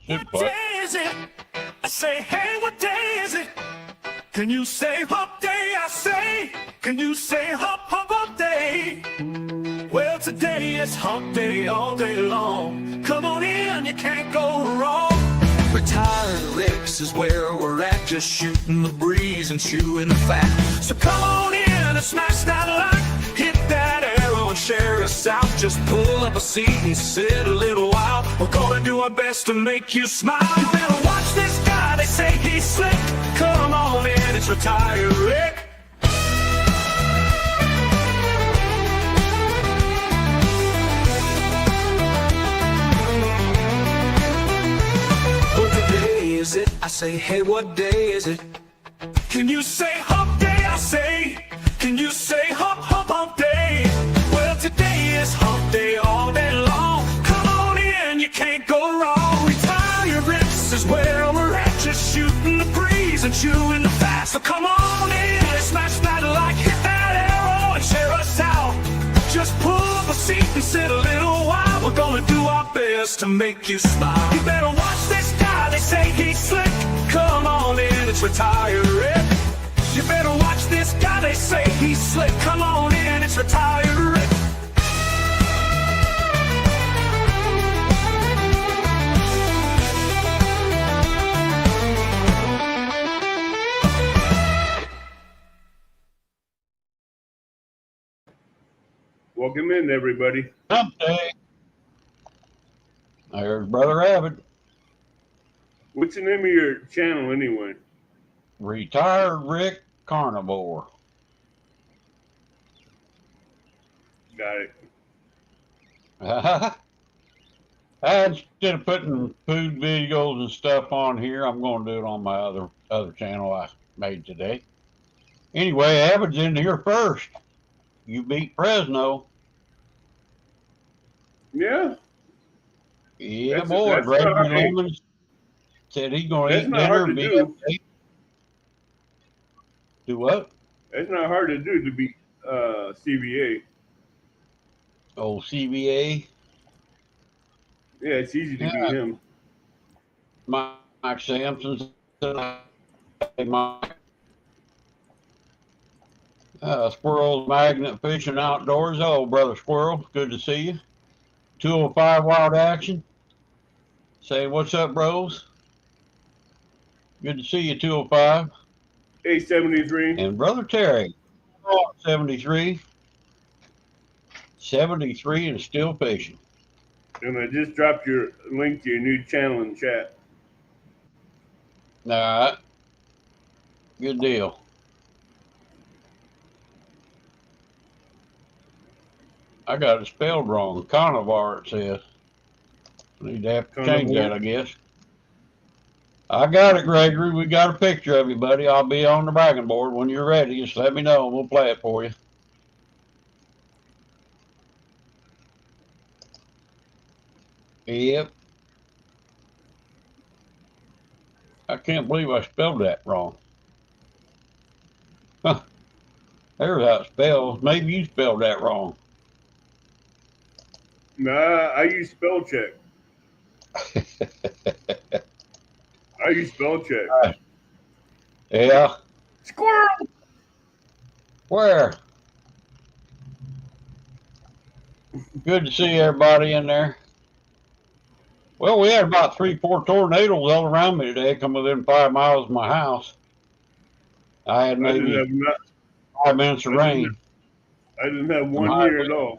What What? day is it? I say, hey, what day is it? Can you say hump day? I say, can you say hump, hump, hump day? Well, today is hump day all day long. Come on in, you can't go wrong. Retired Licks is where we're at, just shooting the breeze and chewing the fat. So come on in and smash that like, hit that arrow and share us out. Just pull up a seat and sit a little while. We're gonna do our best to make you smile. You better watch this guy, they say he's slick. Come on in, it's Retired Rick. Is it? I say, hey, what day is it? Can you say hump day? I say, can you say hump, hump, hump day? Well, today is hump day all day long. Come on in, you can't go wrong. Retired Rips is where we're at, just shooting the breeze and chewing the fat. So come on in and smash that like, hit that arrow and share us out. Just pull up a seat and sit a little while. We're gonna do our best to make you smile. You better watch this guy, they say he's slick. Come on in, it's Retired Rick. You better watch this guy, they say he's slick. Come on in, it's Retired Rick. Welcome in, everybody. Hump day. There's Brother Abbott. What's the name of your channel, anyway? Retired Rick Carnivore. Got it. Instead of putting food videos and stuff on here, I'm going to do it on my other channel I made today. Anyway, Abbott's in here first. You beat Fresno. Yeah. Yeah, That's- boy. that's Gregory not hard. Lemon said he's going to That's eat not dinner hard and to be do. up late. Do what? It's not hard to do to beat CBA. Oh, CBA. Yeah, it's easy to beat him. Mike Sampson said, "Hey, Mike. Squirrel Magnet Fishing Outdoors. Oh, Brother Squirrel, good to see you. 205 Wild Action. Say, what's up, bros? Good to see you, 205. 873. And Brother Terry, 73. 73 and still fishing. And I just dropped your link to your new channel in chat. All right. Good deal. I got it spelled wrong. Carnivore, it says. Need to have to change that, I guess. I got it, Gregory. We got a picture of you, buddy. I'll be on the bragging board when you're ready. Just let me know and we'll play it for you. Yep. I can't believe I spelled that wrong. Huh. There's how it spells. Maybe you spelled that wrong. Nah, I use spell check. I use spell check. Yeah. Squirrel! Where? Good to see everybody in there. Well, we had about 3-4 tornadoes all around me today, come within 5 miles of my house. I had maybe 5 minutes of rain. I didn't have one here at all.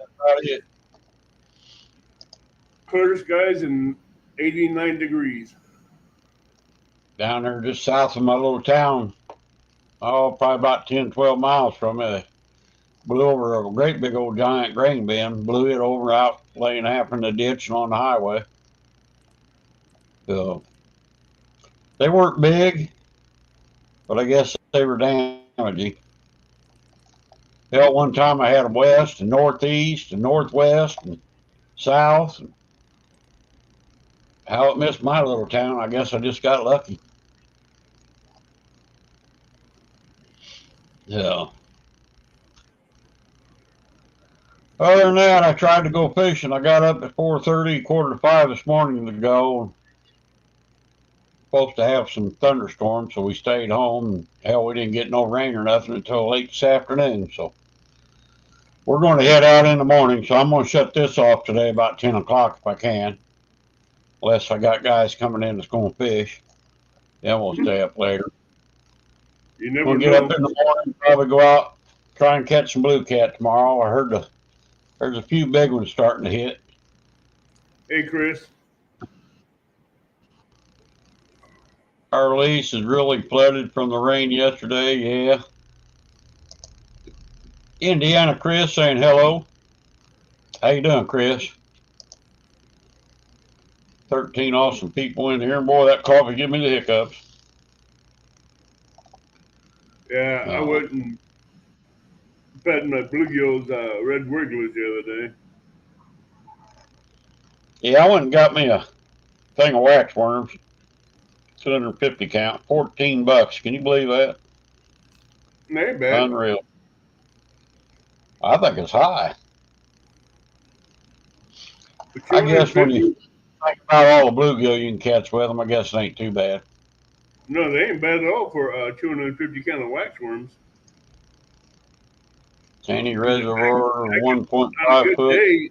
Clear skies and 89 degrees. Down there just south of my little town. Oh, probably about 10, 12 miles from it. Blew over a great big old giant grain bin, blew it over out, laying half in the ditch and on the highway. So they weren't big, but I guess they were damaging. Hell, one time I had a west and northeast and northwest and south. And how it missed my little town, I guess I just got lucky. So other than that, I tried to go fishing. I got up at 4:30, 4:45 this morning to go. supposed to have some thunderstorms, so we stayed home. And hell, we didn't get no rain or nothing until late this afternoon. So we're going to head out in the morning. So I'm going to shut this off today about 10 o'clock if I can, unless I got guys coming in that's going to fish. Then we'll stay up later. You never We'll know. get up in the morning, probably go out, try and catch some blue cat tomorrow. I heard there's a few big ones starting to hit. Hey, Chris. Our lease is really flooded from the rain yesterday. Yeah. Indiana Chris saying hello. How you doing, Chris? 13 awesome people in here. Boy, that coffee give me the hiccups. Yeah, I went and fed my bluegills red wigglers the other day. Yeah, I went and got me a thing of wax worms. 250 count. $14. Can you believe that? They ain't bad. Unreal. I think it's high. I guess when you think about all the bluegill you can catch with them, I guess it ain't too bad. No, they ain't bad at all for 250 count of wax worms. Tanny Reservoir, on 1.5 a good foot. day,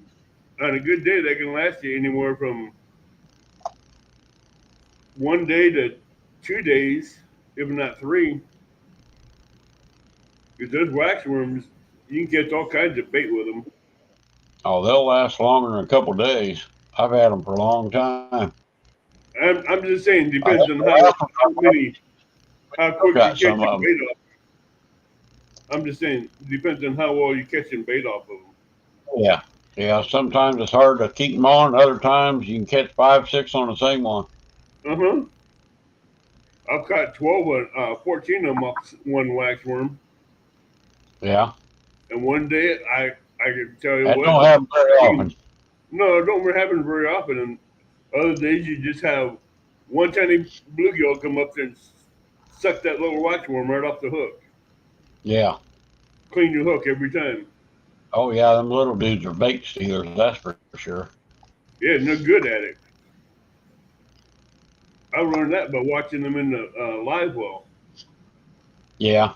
on a good day, they can last you anywhere from 1 day to 2 days, if not 3. Because those wax worms, you can catch all kinds of bait with them. Oh, they'll last longer than a couple days. I've had them for a long time. I'm just saying, depends on how quick you catch your bait off. I'm just saying, depends on how well you catching bait off of them. Yeah. Yeah, sometimes it's hard to keep them on. Other times you can catch 5, 6 on the same one. Uh-huh. I've caught 14 of them off one wax worm. Yeah. And one day, I can tell you That what. don't happen very often. No, it don't happen very often. And other days, you just have one tiny bluegill come up there and suck that little wax worm right off the hook. Yeah. Clean your hook every time. Oh, yeah, them little dudes are bait stealers, that's for sure. Yeah, they're good at it. I learned that by watching them in the live well. Yeah.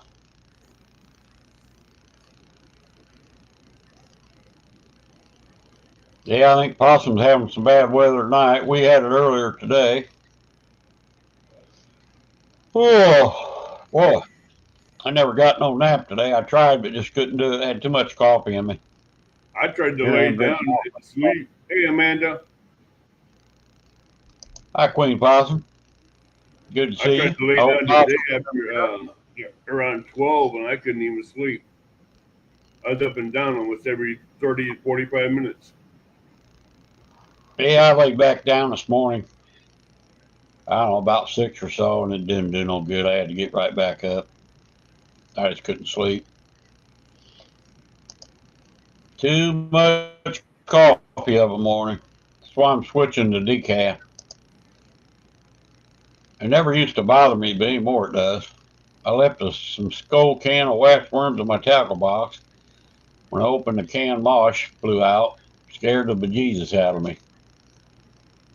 Yeah, I think possum's having some bad weather tonight. We had it earlier today. Oh, boy. I never got no nap today. I tried, but just couldn't do it. I had too much coffee in me. I tried to Here lay I'm down drinking. and sleep. Hey, Amanda. Hi, Queen Possum. Good to I see tried you. to lay Oh, down today after around 12, and I couldn't even sleep. I was up and down almost every 30 to 45 minutes. yeah, I laid back down this morning. I don't know, about 6 or so, and it didn't do no good. I had to get right back up. I just couldn't sleep. Too much coffee of a morning. That's why I'm switching to decaf. It never used to bother me, but anymore it does. I left some skull can of wax worms in my tackle box. When I opened the can, mosh flew out, scared the bejesus out of me.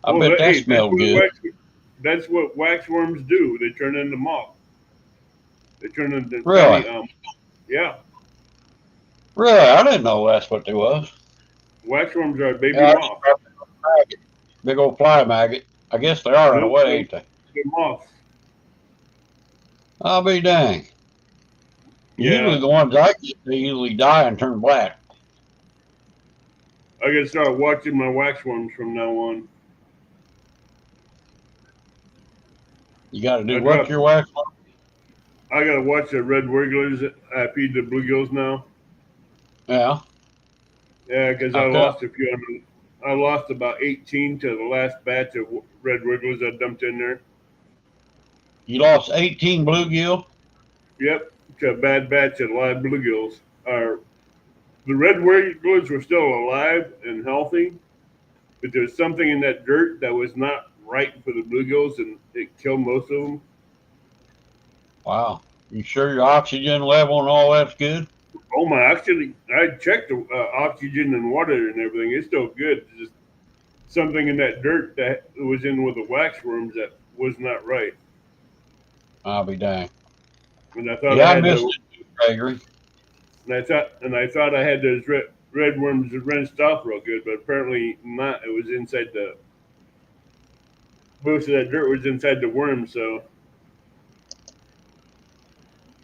I Well, bet that hey, smelled good. that's what wax worms do. They turn into moth. They turn into Really? tiny, yeah. Really? I didn't know that's what they was. Wax worms are a baby Yeah, moth. big old fly maggot. I guess they are in a Nope, way, ain't they? they're moths. I'll be dang. Usually Yeah, the ones I get, they usually die and turn black. I gotta start watching my wax worms from now on. You got to do I what to dropped. your wax worm? I gotta watch the red wigglers. I feed the bluegills now. Yeah. Yeah, because I Okay. lost a few. I lost about 18 to the last batch of red wigglers I dumped in there. You lost 18 bluegill? Yep, to a bad batch of live bluegills. The red wigglers were still alive and healthy, but there's something in that dirt that was not right for the bluegills, and it killed most of them. Wow. You sure your oxygen level and all that's good? Oh my! Actually, I checked the oxygen and water and everything. It's still good. It's just something in that dirt that was in with the wax worms that was not right. I'll be dang. And I thought I Yeah, I had missed the, it, Gregory. and I thought I had those red worms rinsed off real good, but apparently not. It was inside the most of that dirt was inside the worm, so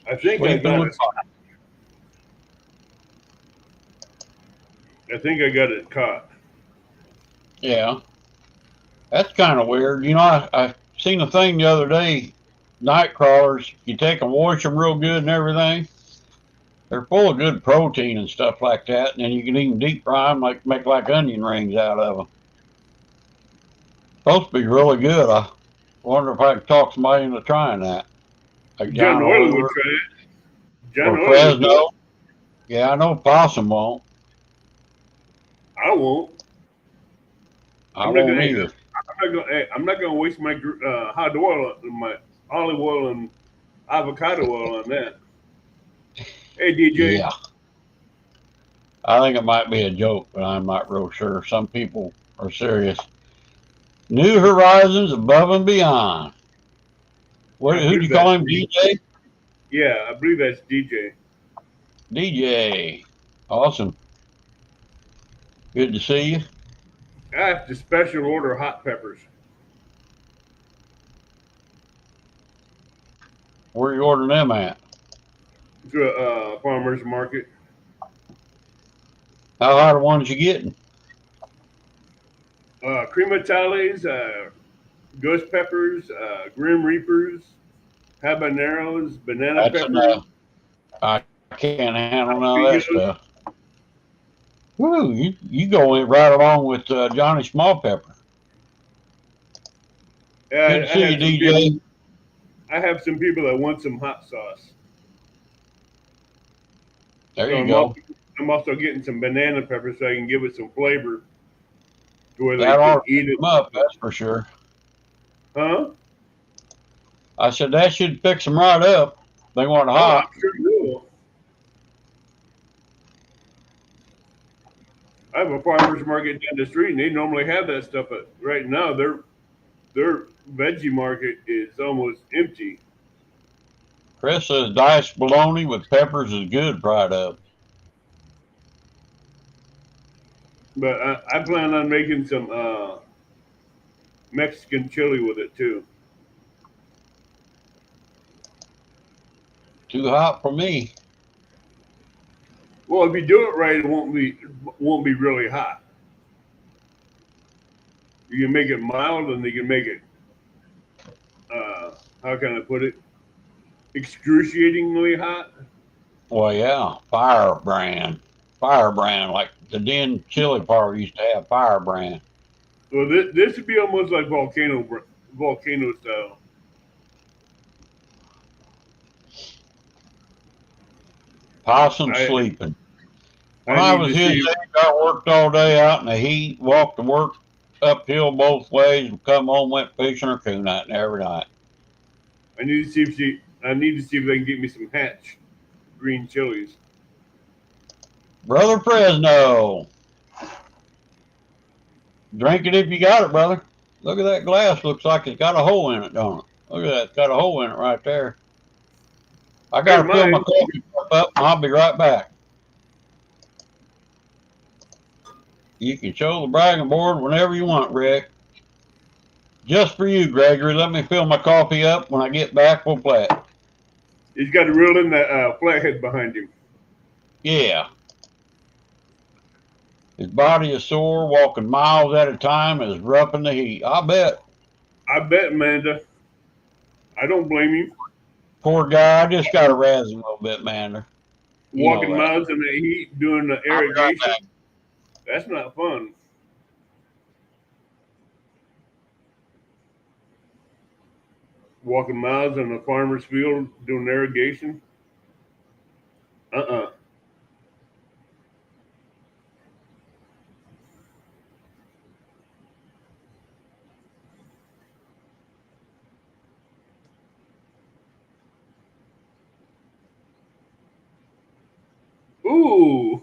I think I Sleeping got with it. I think I got it caught. Yeah, that's kind of weird. You know, I seen a thing the other day. Night crawlers, you take and wash them real good and everything. They're full of good protein and stuff like that, and then you can even deep fry them, like make like onion rings out of them. Supposed to be really good. I wonder if I could talk somebody into trying that, like John John Oiley would Oliver try it. John or Oiley would do it. Fresno. Yeah, I know Possum won't. I won't. I I'm not won't gonna. either. I'm not gonna waste my hot oil, my olive oil and avocado oil on that. Hey DJ, Yeah, I think it might be a joke, but I'm not real sure. Some people are serious. New horizons above and beyond. I Who do believe you call that's him? DJ? yeah, I believe that's DJ. DJ. Awesome. Good to see you. I have to special order hot peppers Where you ordering them at? to a farmer's market. How hot are the ones you getting? Crematales, ghost peppers, grim reapers, habaneros, banana That's peppers, enough. I can't handle none of that jalapenos. stuff. Woo, you go in right along with Johnny Small Pepper. Good to I see you, have some people. DJ. I have some people that want some hot sauce. There So you I'm go. also, I'm also getting some banana peppers so I can give it some flavor to where they That can ought to eat pick it. them up, that's for sure. Huh? I said that should fix them right up. They want Oh, I'm hot. sure you will. I have a farmer's market down the street, and they normally have that stuff. But right now, their veggie market is almost empty. Chris says diced bologna with peppers is good fried up. But I plan on making some Mexican chili with it too. Too hot for me. Well, if you do it right, it won't be really hot. You can make it mild, and you can make it how can I put it? Excruciatingly hot. Well, yeah, firebrand. Firebrand, like the Den chili party used to have firebrand. Well, this would be almost like volcano style. Possum I sleeping. When I I need was to his see. age, I worked all day out in the heat, walked to work uphill both ways, and come home, went fishing or coon hunting every night. I need to see if she. I need to see if they can get me some Hatch green chilies. Brother Fresno, drink it if you got it, brother. Look at that glass. Looks like it's got a hole in it, don't it? Look at that. It's got a hole in it right there. I got They're to fill my mine. coffee cup up, and I'll be right back. You can show the bragging board whenever you want, Rick. Just for you, Gregory. Let me fill my coffee up. When I get back, we'll play it. He's got to reel in that flathead behind him. Yeah. His body is sore, walking miles at a time, is rough in the heat. I bet. I bet, Amanda. I don't blame him. Poor guy. I just got to razz him a little bit, man. You know Walking that. miles in the heat, doing the I'll be right irrigation. back. That's not fun. Walking miles in a farmer's field doing irrigation. Uh-uh. Ooh.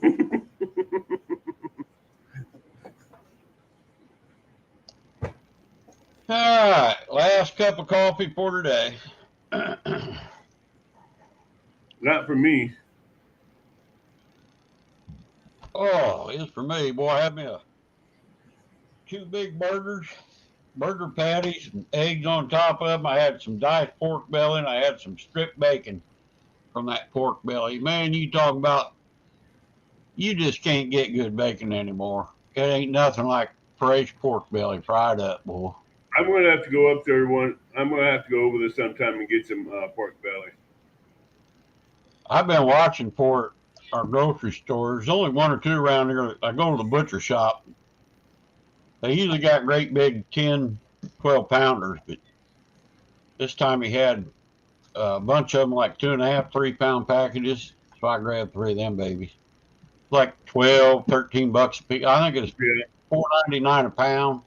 All right, last cup of coffee for today. Not for me. Oh, it's for me. Boy, I had me two big burger patties, and eggs on top of them. I had some diced pork belly, and I had some strip bacon from that pork belly. Man, you talk about, you just can't get good bacon anymore. It ain't nothing like fresh pork belly fried up, boy. I'm gonna have to go up there one. I'm gonna have to go over there sometime and get some pork belly. I've been watching for our grocery store. There's only one or two around here. I go to the butcher shop. They usually got great big 10, 12 pounders, but this time he had a bunch of them, like 2.5, 3 pound packages. So I grabbed three of them babies. Like 12, $13 a piece. I think it's Yeah. $4.99 a pound.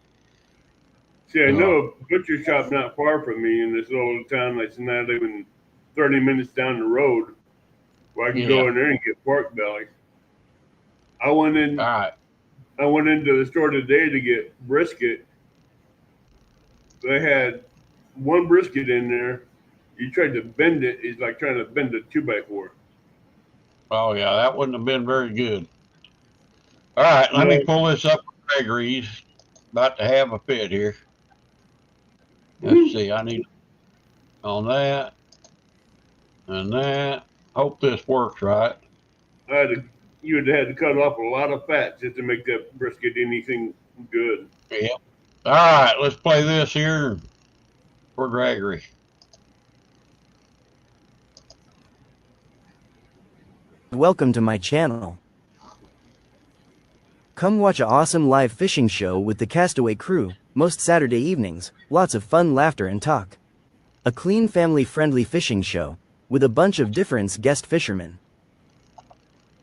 See, I know a butcher shop not far from me in this little town that's not even 30 minutes down the road, where I can go in there and get pork belly. I went in. All right. I went into the store today to get brisket. They had one brisket in there. You tried to bend it. It's like trying to bend a 2x4. Oh, yeah, that wouldn't have been very good. All right, let me pull this up for Gregory. He's about to have a fit here. Let's see, I need on that and that. Hope this works right. You would have had to cut off a lot of fat just to make that brisket anything good. Yeah. All right, let's play this here for Gregory. Welcome to my channel. Come watch an awesome live fishing show with the Castaway crew, most Saturday evenings, lots of fun, laughter and talk. A clean family-friendly fishing show, with a bunch of different guest fishermen.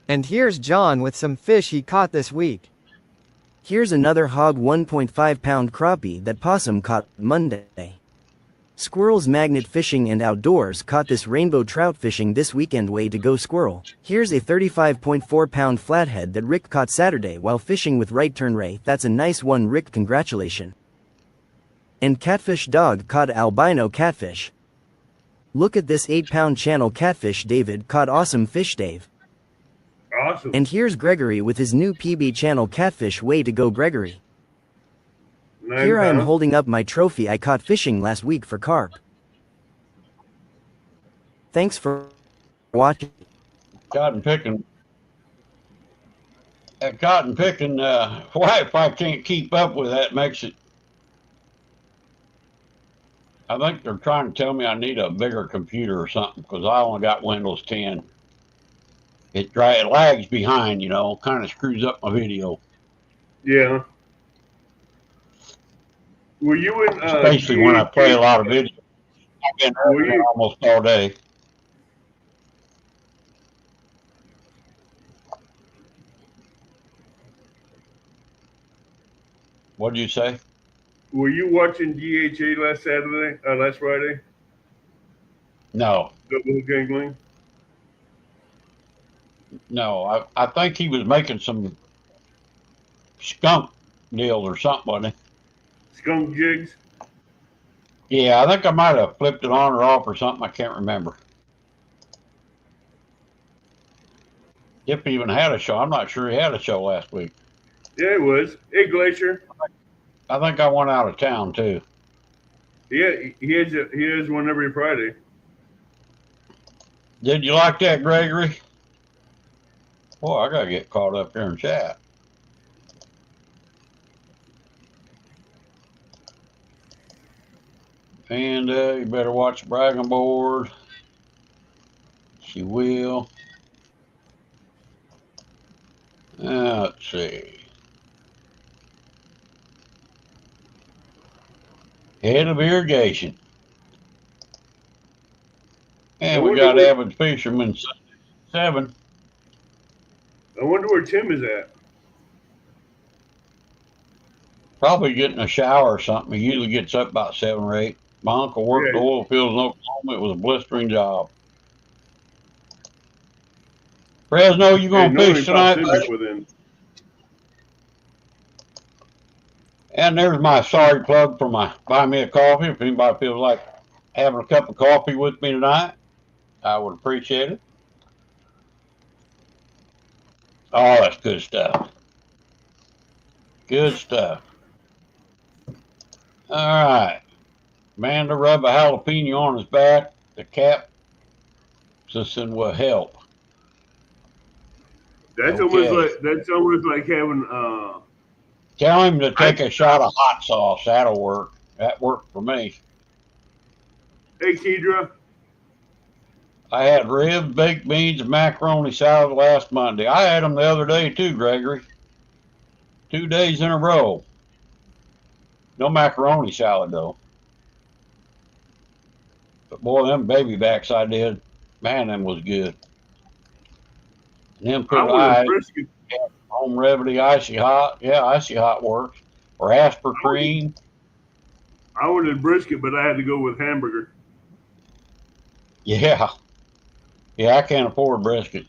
And here's John with some fish he caught this week. Here's another hog 1.5 pound crappie that Possum caught Monday. Squirrels Magnet Fishing and Outdoors caught this rainbow trout fishing this weekend. Way to go, Squirrel. Here's a 35.4 pound flathead that Rick caught Saturday while fishing with Right Turn Ray. That's a nice one, Rick, congratulations. And Catfish Dog caught albino catfish. Look at this 8-pound channel catfish David caught. Awesome fish, Dave. Awesome. And here's Gregory with his new PB channel catfish. Way to go, Gregory. Here I am holding up my trophy I caught fishing last week for carp. Thanks for watching. Cotton picking. That cotton picking, why if I can't keep up with that makes it. I think they're trying to tell me I need a bigger computer or something because I only got Windows 10. It lags behind, kind of screws up my video. Yeah. Were you in? Especially when I play a lot of video. I've been here almost all day. What'd you say? Were you watching DHA last Friday? No. Double Gangling? No, I think he was making some skunk deal or something, wasn't he? Skunk jigs? Yeah, I think I might have flipped it on or off or something. I can't remember. If he even had a show. I'm not sure he had a show last week. Yeah, it was. Hey, Glacier. I think I went out of town too. Yeah, he has one every Friday. Did you like that, Gregory? Boy, I gotta get caught up here in chat. And you better watch the bragging board. She will. Let's see. Head of irrigation. And we got Avid Fisherman 7. I wonder where Tim is at. Probably getting a shower or something. He usually gets up about 7 or 8. My uncle worked the oil fields in Oklahoma. It was a blistering job. Fresno, you gonna fish tonight? And there's my sorry plug for my buy me a coffee. If anybody feels like having a cup of coffee with me tonight, I would appreciate it. Oh, that's good stuff. Good stuff. All right. Man to rub a jalapeno on his back. The capsaicin will help. Okay. That's almost like having Tell him to I take a shot of hot sauce. That'll work. That worked for me. hey Kedra, I had ribs, baked beans, and macaroni salad last Monday. I had them the other day too, Gregory. 2 days in a row. No macaroni salad though. But boy, them baby backs I did, man, them was good. And then I put wanted ice, brisket. home remedy, icy hot. Yeah, icy hot works. Or Asper I wanted, cream. I wanted brisket, but I had to go with hamburger. Yeah. Yeah, I can't afford brisket.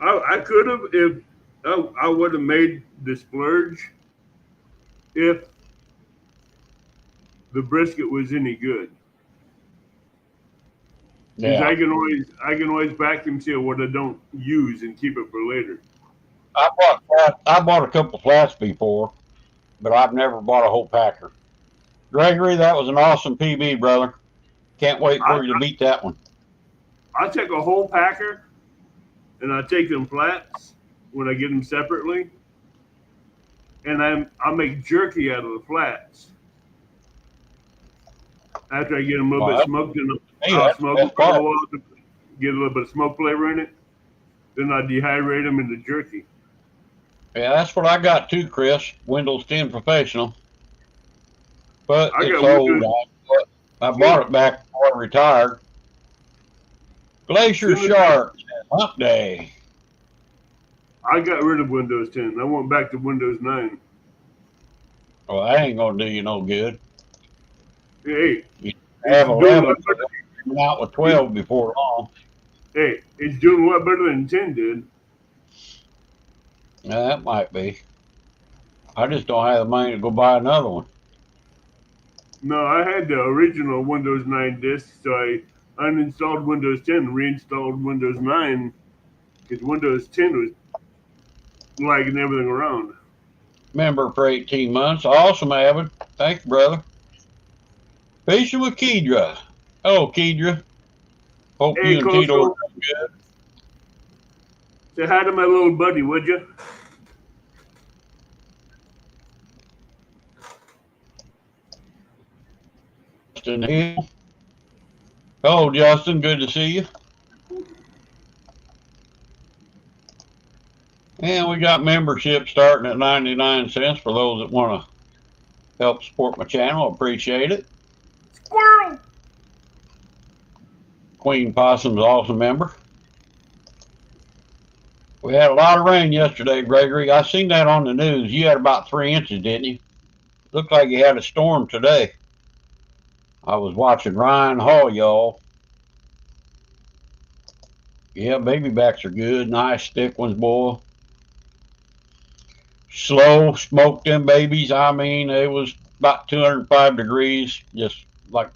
I could have if I would have made the splurge if the brisket was any good. Because Yeah. I can always vacuum seal what I don't use and keep it for later. I bought a couple flats before, but I've never bought a whole packer. Gregory, that was an awesome PB, brother. Can't wait I for you to beat that one. I take a whole packer and I take them flats when I get them separately, and I make jerky out of the flats. After I get them a little bit Well, smoked, and hey, I'll that's smoke the them best for a part. little while to get a little bit of smoke flavor in it. Then I dehydrate them into jerky. Yeah, that's what I got too, Chris. Windows 10 Professional. But I it's got old. Windows. I Soon, bought it back before I retired. Glacier soon as Shark, Hump Day. I got rid of Windows 10, I went back to Windows 9. Well, that ain't gonna do you no good. Hey, You it's have doing a 11, lot so better. they'll come out with It, 12 before long. hey, it's doing a lot better than 10 did. Yeah, that might be. I just don't have the money to go buy another one. No, I had the original Windows 9 disk, so I uninstalled Windows 10 and reinstalled Windows 9 because Windows 10 was lagging everything around. Member for 18 months. Awesome, Avid. Thank you, brother. Fishing with Kedra. Hello, Kedra. Hope Hey, you and Tito are Coastal, doing good. say hi to my little buddy, would you? Justin Hill. Hello, Justin. Good to see you. And we got membership starting at 99 cents for those that want to help support my channel. Appreciate it. Squirrel! Queen Possum's awesome member. We had a lot of rain yesterday, Gregory. I seen that on the news. You had about 3 inches, didn't you? Looked like you had a storm today. I was watching Ryan Hall, y'all. Yeah, baby backs are good. Nice thick ones, boy. Slow, smoked them babies. I mean, it was about 205 degrees, just like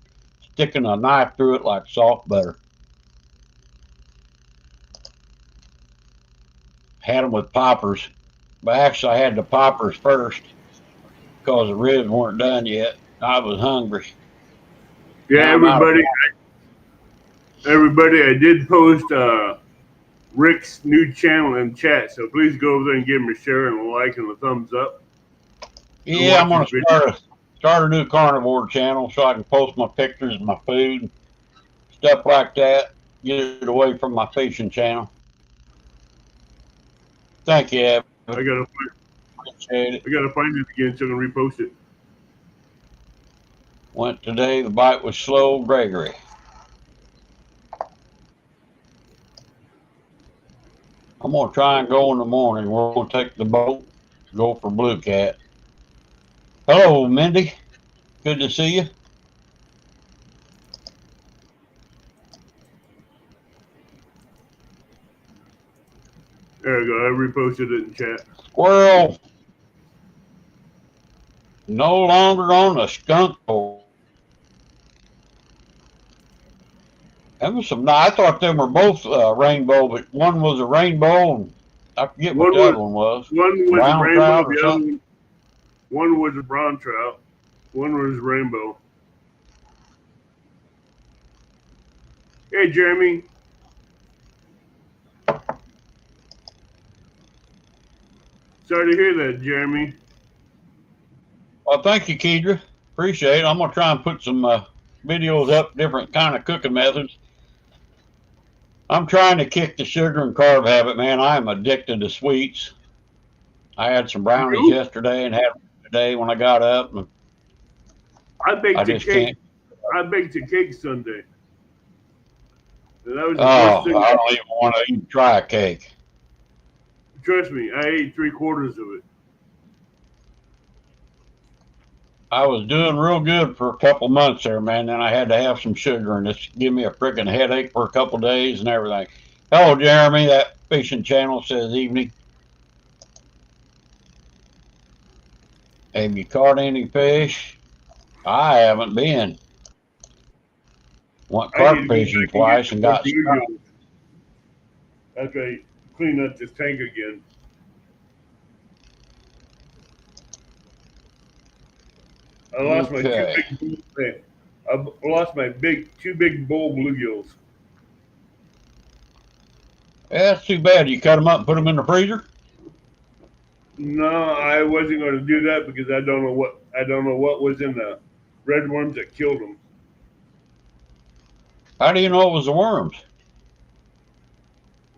sticking a knife through it like soft butter. Had them with poppers, but actually I had the poppers first because the ribs weren't done yet. I was hungry. Yeah, Now I'm out of. everybody, I did post Rick's new channel in chat, so please go over there and give him a share and a like and a thumbs up and Yeah, I'm watch his gonna video. start a new carnivore channel so I can post my pictures of my food, stuff like that. Get it away from my fishing channel. Thank you, Evan. I gotta Appreciate it. I gotta find it again so I can repost it. Went today. The bite was slow, Gregory. I'm gonna try and go in the morning. We're gonna take the boat, go for Blue Cat. Hello, Mindy. Good to see you. There we go. I reposted it in chat. Squirrel. No longer on the skunk board. That was some. I thought them were both rainbow, but one was a rainbow, and I forget what One the was other one was. one was Brown rainbow, trout or the other something. one was a brown trout, one was rainbow. Hey, Jeremy. Sorry to hear that, Jeremy. Well, thank you, Kedra. Appreciate it. I'm gonna try and put some videos up, different kind of cooking methods. I'm trying to kick the sugar and carb habit, man. I am addicted to sweets. I had some brownies You? yesterday and had them today when I got up, and I I baked a just cake. can't. I baked a cake Sunday, and that was the first Oh, thing. I don't even want to even try a cake. Trust me, I ate 3/4 of it. I was doing real good for a couple months there, man. Then I had to have some sugar, and it's give me a freaking headache for a couple days and everything. Hello, Jeremy. That fishing channel says evening. Have you caught any fish? I haven't been. Went I need carp to go fishing back and get twice some and more got stuck. bluegills after I clean up this tank again. I lost my two Okay. big. I lost my two big bull bluegills. Yeah, that's too bad. You cut them up and put them in the freezer? No, I wasn't going to do that because I don't know what was in the red worms that killed them. How do you know it was the worms?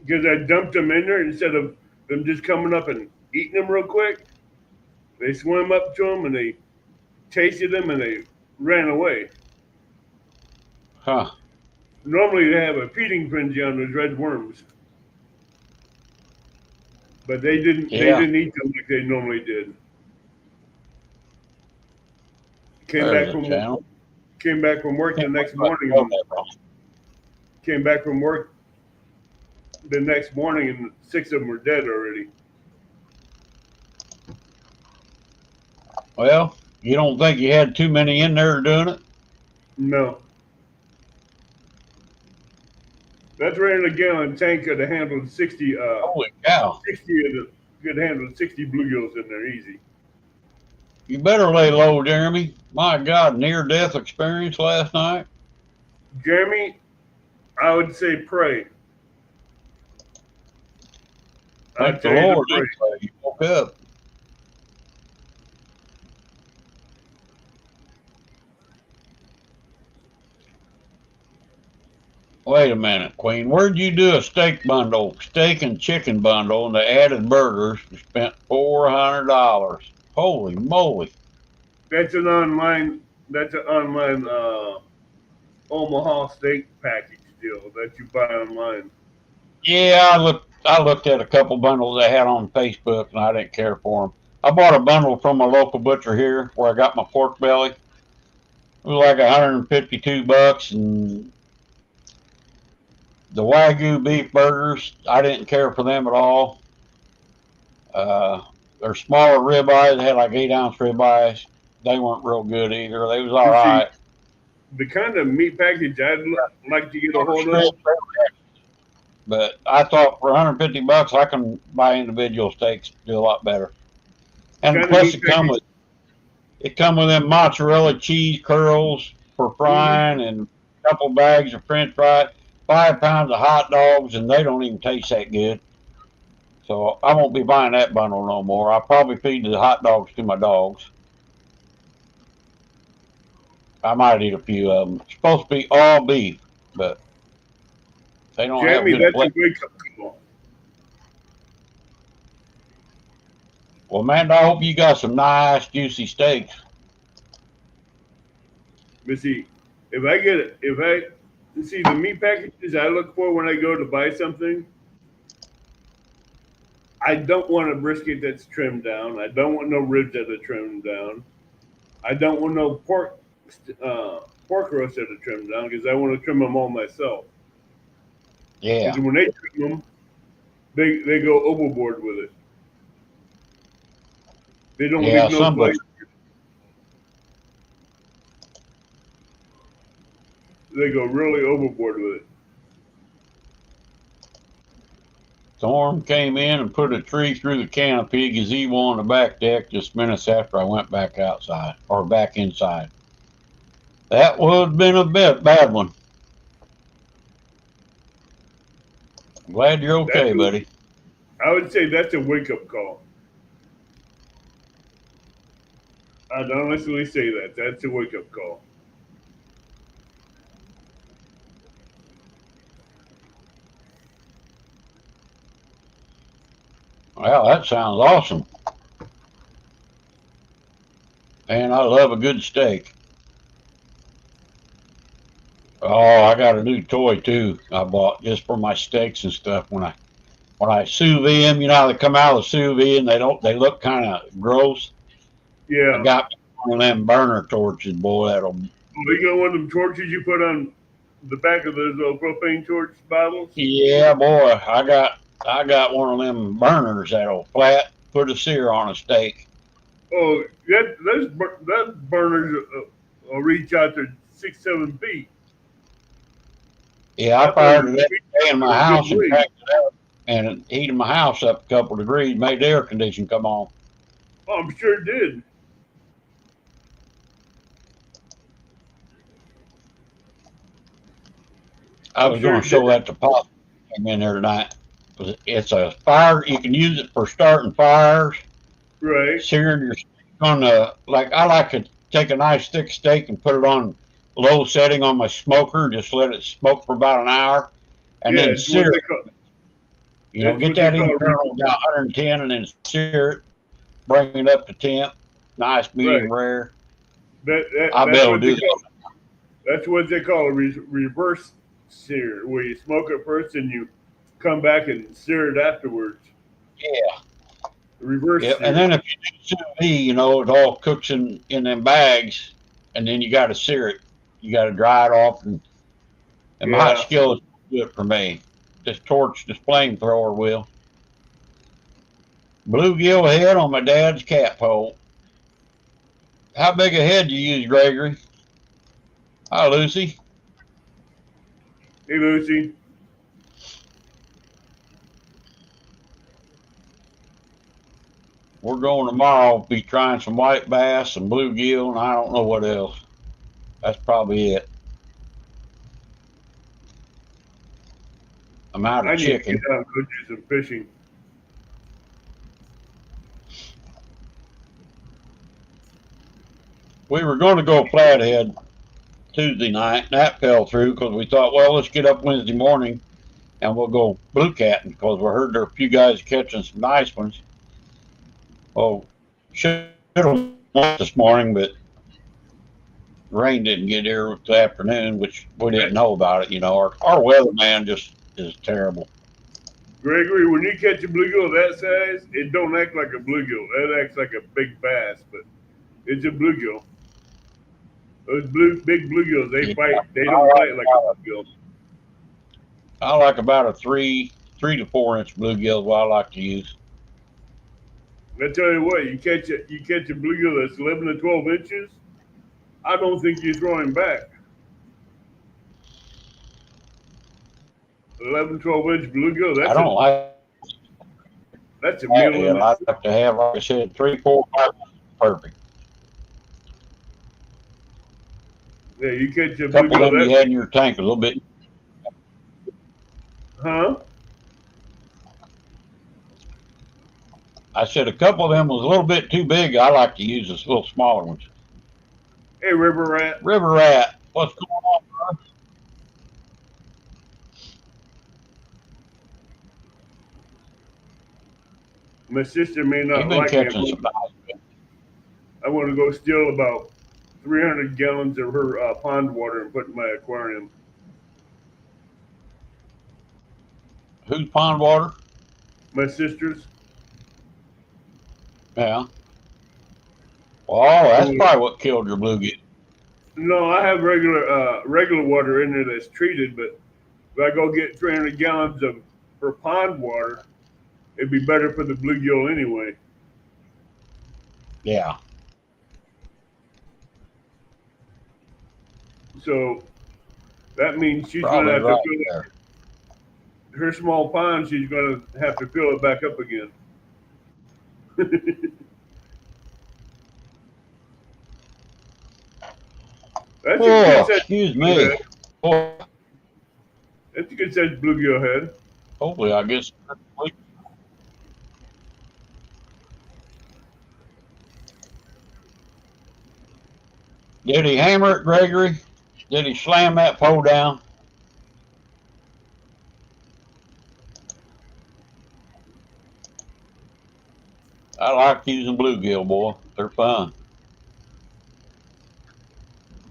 Because I dumped them in there instead of them just coming up and eating them real quick. They swam up to them and they tasted them and they ran away. Huh. Normally they have a feeding frenzy on those red worms, but they didn't. They Yeah. didn't eat them like they normally did. Came There's back a from channel. work the Can't next believe I morning. spelled that wrong. Came back from work the next morning and 6 of them were dead already. Well, you don't think you had too many in there doing it? No, that 300-gallon tank could have handled 60. Holy cow. 60 of the could handle 60 bluegills in there easy. You better lay low, Jeremy. My God, near death experience last night. Jeremy, I would say pray. Thank I'd the tell you to Lord pray. anyway. You woke up. Wait a minute, Queen. Where'd you do a steak bundle, steak and chicken bundle, and the added burgers? You spent $400. Holy moly! That's an online. That's an online Omaha steak package deal that you buy online. Yeah, I looked at a couple bundles they had on Facebook, and I didn't care for them. I bought a bundle from a local butcher here, where I got my pork belly. It was like 152 bucks, and the Wagyu beef burgers, I didn't care for them at all. Uh, they're smaller ribeyes. They had like 8-ounce ribeyes. They weren't real good either. They was all You see, right. the kind of meat package I'd like to get a hold of. But I thought for 150 bucks, I can buy individual steaks, do a lot better. And Kind of plus, meat package. it come with them mozzarella cheese curls for Mm-hmm. frying, and a couple bags of French fries, 5 pounds of hot dogs, and they don't even taste that good. So I won't be buying that bundle no more. I'll probably feed the hot dogs to my dogs. I might eat a few of them. It's supposed to be all beef, but they don't have Jamie, good that's a flavor. great call. Well, man, I hope you got some nice juicy steaks. But see, if I see the meat packages I look for when I go to buy something, I don't want a brisket that's trimmed down. I don't want no ribs that are trimmed down. I don't want no pork roast that are trimmed down because I want to trim them all myself. Yeah, Because when they trim them, they go overboard with it. They don't leave yeah. no Some place. butchers, They go really overboard with it. Storm came in and put a tree through the canopy, gazebo on the back deck just minutes after I went back outside, or back inside. That would have been a bad one. I'm glad you're okay, buddy. I would say that's a wake up call. I'd honestly say that. That's a wake up call. Well, that sounds awesome. And I love a good steak. Oh, I got a new toy too. I bought just for my steaks and stuff. When I sous vide them, you know how they come out of the sous vide and they look kind of gross. I Yeah. got one of them burner torches, boy. That'll. Oh, you got one of them torches you put on the back of those little propane torch bottles? Yeah, boy. I got one of them burners that'll flat put a sear on a steak. Oh, that burners will reach out to 6, 7 feet. Yeah, I I thought it fired was it up in my a good house and weight. cranked it up, and it heated my house up a couple of degrees, made the air conditioning come on. Oh, I'm sure it did. I I'm was sure going it to did. show that to Pop came in there tonight. It's a fire. You can use it for starting fires, Right. searing your steak on the like. I like to take a nice thick steak and put it on low setting on my smoker, just let it smoke for about an hour, and Yeah, then it's what sear they it. call. You know, It's get what they that call. internal about 110, and then sear it, bring it up to temp, nice Right. medium rare. That, that I'll be that's able what to they do call. that. That's what they call a reverse sear, where you smoke it first and you come back and sear it afterwards. Yeah, Reverse yeah. And sear. then if you do sous vide, you know, it all cooks in them bags, and then you got to sear it. You got to dry it off, and my hot Yeah. skillet is good for me. This torch, this flamethrower will. Bluegill head on my dad's cat pole. How big a head do you use, Gregory? Hi, Lucy. Hey, Lucy. We're going tomorrow. Be trying some white bass, some bluegill, and I don't know what else. That's probably it. I'm out of I need to get chicken. out and go do some fishing. We were going to go flathead Tuesday night, and that fell through because we thought, well, let's get up Wednesday morning and we'll go blue catting because we heard there are a few guys catching some nice ones. Oh, should have went this morning, but rain didn't get here this afternoon, which we didn't know about it. You know, our weatherman just is terrible. Gregory, when you catch a bluegill that size, it don't act like a bluegill. It acts like a big bass, but it's a bluegill. Those big bluegills, they Yeah, fight. They I don't like fight like about a bluegill. about a 3 to 4 inch bluegill is what I like to use. I tell you what, you catch a bluegill that's 11 to 12 inches. I don't think you throw him back. 11, 12 inch bluegill. I don't like That's a meal in flathead. it. I like to have, like I said, 3, 4, 5 perfect. Yeah, you catch a A couple of bluegill them you that had big, in your tank a little bit. huh? I said a couple of them was a little bit too big. I like to use the little smaller ones. Hey, river rat. River rat, what's going on? My sister may You've not been like me. catching some nice. I want to go steal about 300 gallons of her pond water and put in my aquarium. Who's pond water? My sister's. Yeah. Well, I that's want, probably what killed your bluegill. no, I have regular water in there that's treated, but if I go get 300 gallons of her pond water, it'd be better for the bluegill anyway. Yeah. So That means she's going to Probably have to right fill there. her small pond. She's going to have to fill it back up again. That's a good Oh, size excuse bluegill me. head. Boy, That's a good size bluegill head. hopefully I guess. Did he hammer it, Gregory? Did he slam that pole down? I like using bluegill, boy. They're fun.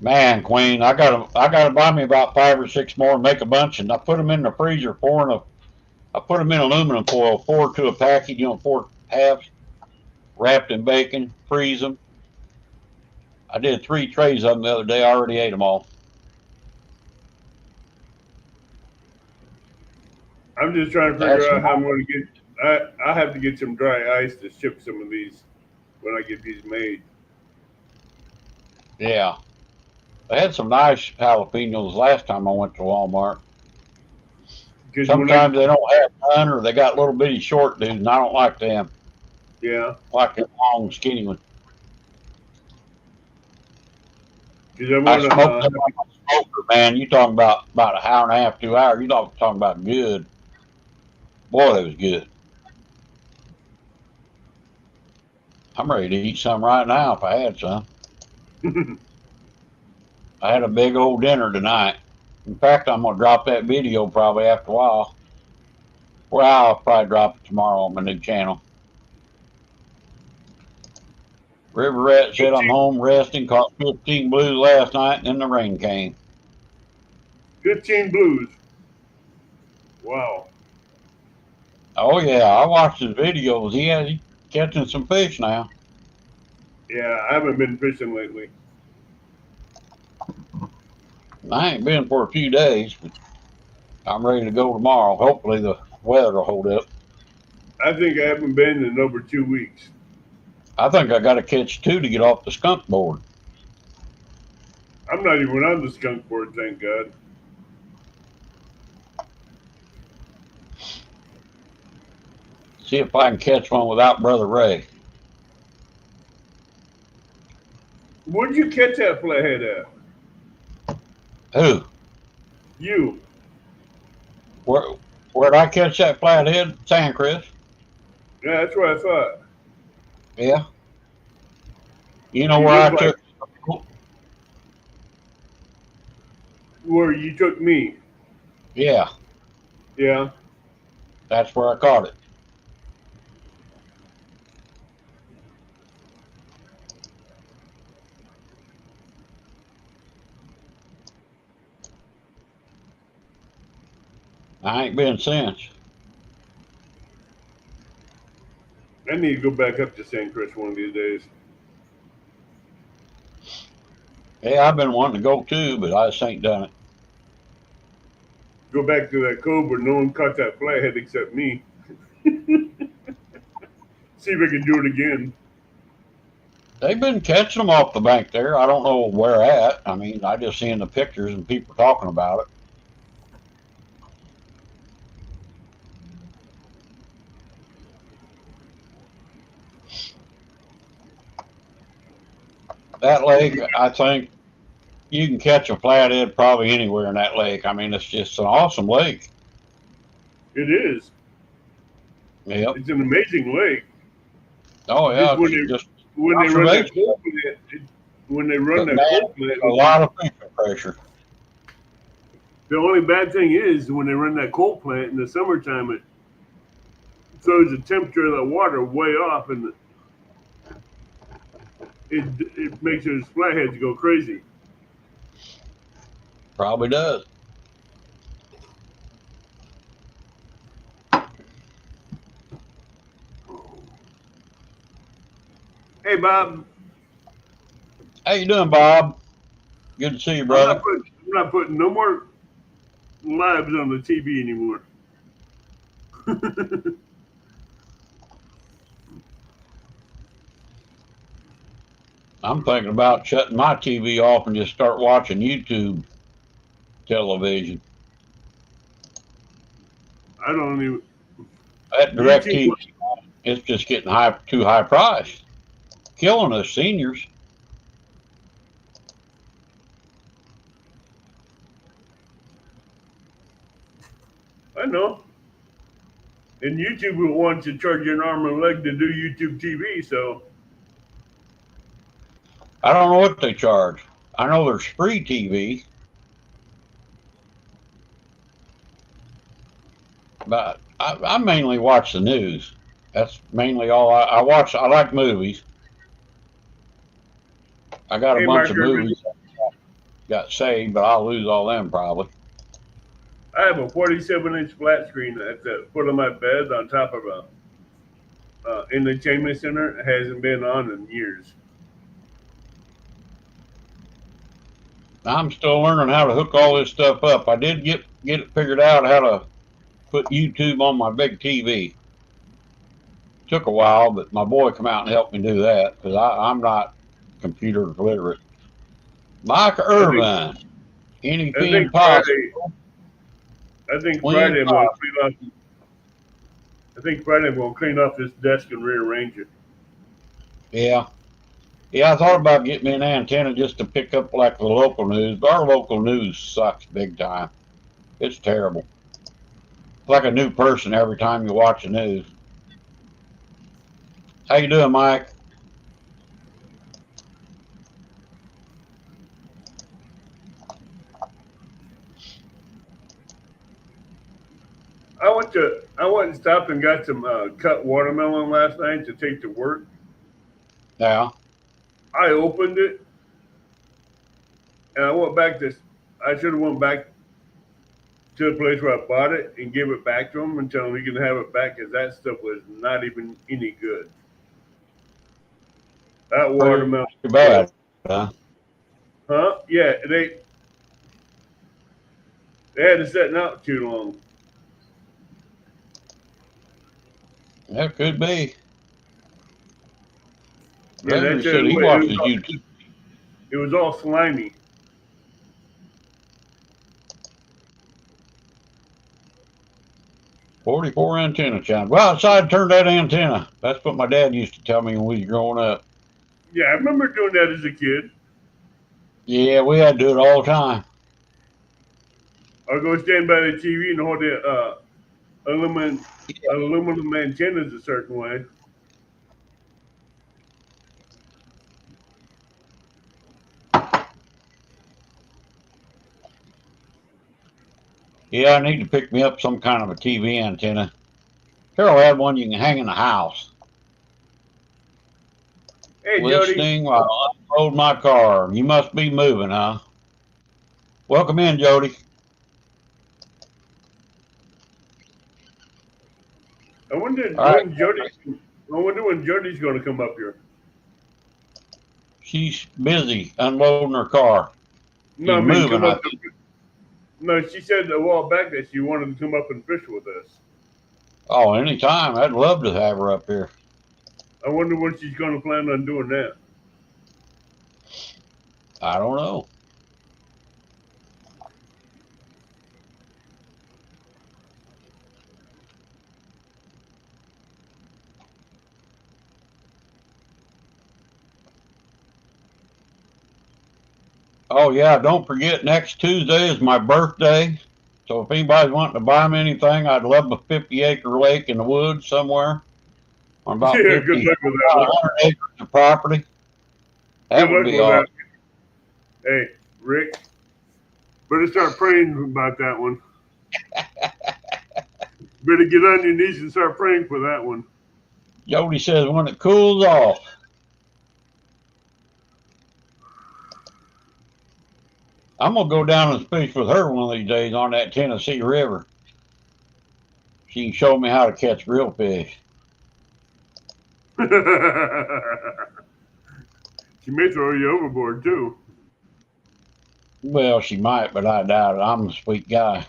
Man, Queen, I gotta buy me about 5 or 6 more and make a bunch, and I put them in the freezer, I put them in aluminum foil, 4 to a package, 4 halves, wrapped in bacon, freeze them. I did 3 trays of them the other day. I already ate them all. I'm just trying to That's figure out how I'm going to get. I have to get some dry ice to ship some of these when I get these made. yeah. They had some nice jalapenos last time I went to Walmart. Because when I Sometimes they don't have none, or they got little bitty short dudes, and I don't like them. yeah, I like the long, skinny ones. because I I want to. smoked them on my smoker, man. You talking about an hour and a half, 2 hours. You talking about good. Boy, that was good. I'm ready to eat some right now if I had some. I had a big old dinner tonight. In fact, I'm gonna drop that video probably after a while. Well, I'll probably drop it tomorrow on my new channel. River Rat said I'm home resting. Caught 15 blues last night, and then the rain came. 15 blues. Wow. Oh yeah, I watched his videos. He's catching some fish now. Yeah, I haven't been fishing lately. I ain't been for a few days, but I'm ready to go tomorrow. Hopefully the weather will hold up. I think I haven't been in over 2 weeks. I think I got to catch 2 to get off the skunk board. I'm not even on the skunk board, thank God. See if I can catch one without Brother Ray. Where'd you catch that flathead at? Who? You. Where? Where'd I catch that flathead? Sandcrest. Yeah, that's what I thought. Yeah. You know You where I live like took? where you took me. Yeah, Yeah. that's where I caught it. I ain't been since. I need to go back up to St. Chris one of these days. Yeah, I've been wanting to go too, but I just ain't done it. Go back to that cove where no one caught that flathead except me. See if I can do it again. They've been catching them off the bank there. I don't know where at. I mean, I just seen the pictures and people talking about it. That lake, I think you can catch a flathead probably anywhere in that lake. I mean, it's just an awesome lake. It is. Yep. It's an amazing lake. Oh Just yeah, just when they run that conservation. coal plant, when they run But that man, coal plant, a lot of fishing pressure. the only bad thing is when they run that coal plant in the summertime, it throws the temperature of the water way off, and it makes those flatheads go crazy. Probably does. Hey Bob, How you doing, Bob? Good to see you, brother. I'm not putting no more lives on the TV anymore. I'm thinking about shutting my TV off and just start watching YouTube. television. I don't even. That YouTube. DirecTV, it's just getting too high priced, killing us seniors. I know. And YouTube will want to charge you an arm and a leg to do YouTube TV. So I don't know what they charge. I know there's free TV, but I mainly watch the news. That's mainly all I watch. I like movies. I got a hey, bunch Mark of Irvin, movies got saved, but I'll lose all them probably. I have a 47-inch flat screen at the foot of my bed on top of a entertainment center. It hasn't been on in years. I'm still learning how to hook all this stuff up. I did get it figured out how to put YouTube on my big TV. Took a while, but my boy come out and helped me do that because I'm not computer literate. Mike I think Irvin, I anything think possible. Friday I'm going to clean off. I think Friday I'm going to clean off this desk and rearrange it. Yeah. Yeah, I thought about getting me an antenna just to pick up like the local news, but our local news sucks big time. It's terrible. It's like a new person every time you watch the news. How you doing, Mike? I went and stopped and got some cut watermelon last night to take to work. Yeah. I opened it and I went back to. I should have went back to the place where I bought it and give it back to him and tell him he can have it back because that stuff was not even any good. That watermelon. Pretty bad, huh? Huh? Yeah, they had it sitting out too long. That could be. Yeah, Gregory that's said he watches YouTube. It was all slimy. "44 antenna channel. Go outside and turn that antenna." That's what my dad used to tell me when we was growing up. Yeah, I remember doing that as a kid. Yeah, we had to do it all the time. I'll go stand by the TV and hold the aluminum antennas a certain way. Yeah, I need to pick me up some kind of a TV antenna. Carol had one you can hang in the house. Hey, Jody. Listening while I unload my car. You must be moving, huh? Welcome in, Jody. I wonder All when Jody's going to come up here. She's busy unloading her car. No, She's moving, I think. No, she said a while back that she wanted to come up and fish with us. Oh, anytime. I'd love to have her up here. I wonder when she's going to plan on doing that. I don't know. Oh, yeah, don't forget next Tuesday is my birthday. So if anybody's wanting to buy me anything, I'd love a 50-acre lake in the woods somewhere on about Yeah, good luck with that one. 100 acres of property. That Good would luck be with awesome. that. Hey, Rick, better start praying about that one. Better get on your knees and start praying for that one. Jody says when it cools off. I'm going to go down and fish with her one of these days on that Tennessee River. She can show me how to catch real fish. She may throw you overboard, too. Well, she might, but I doubt it. I'm a sweet guy.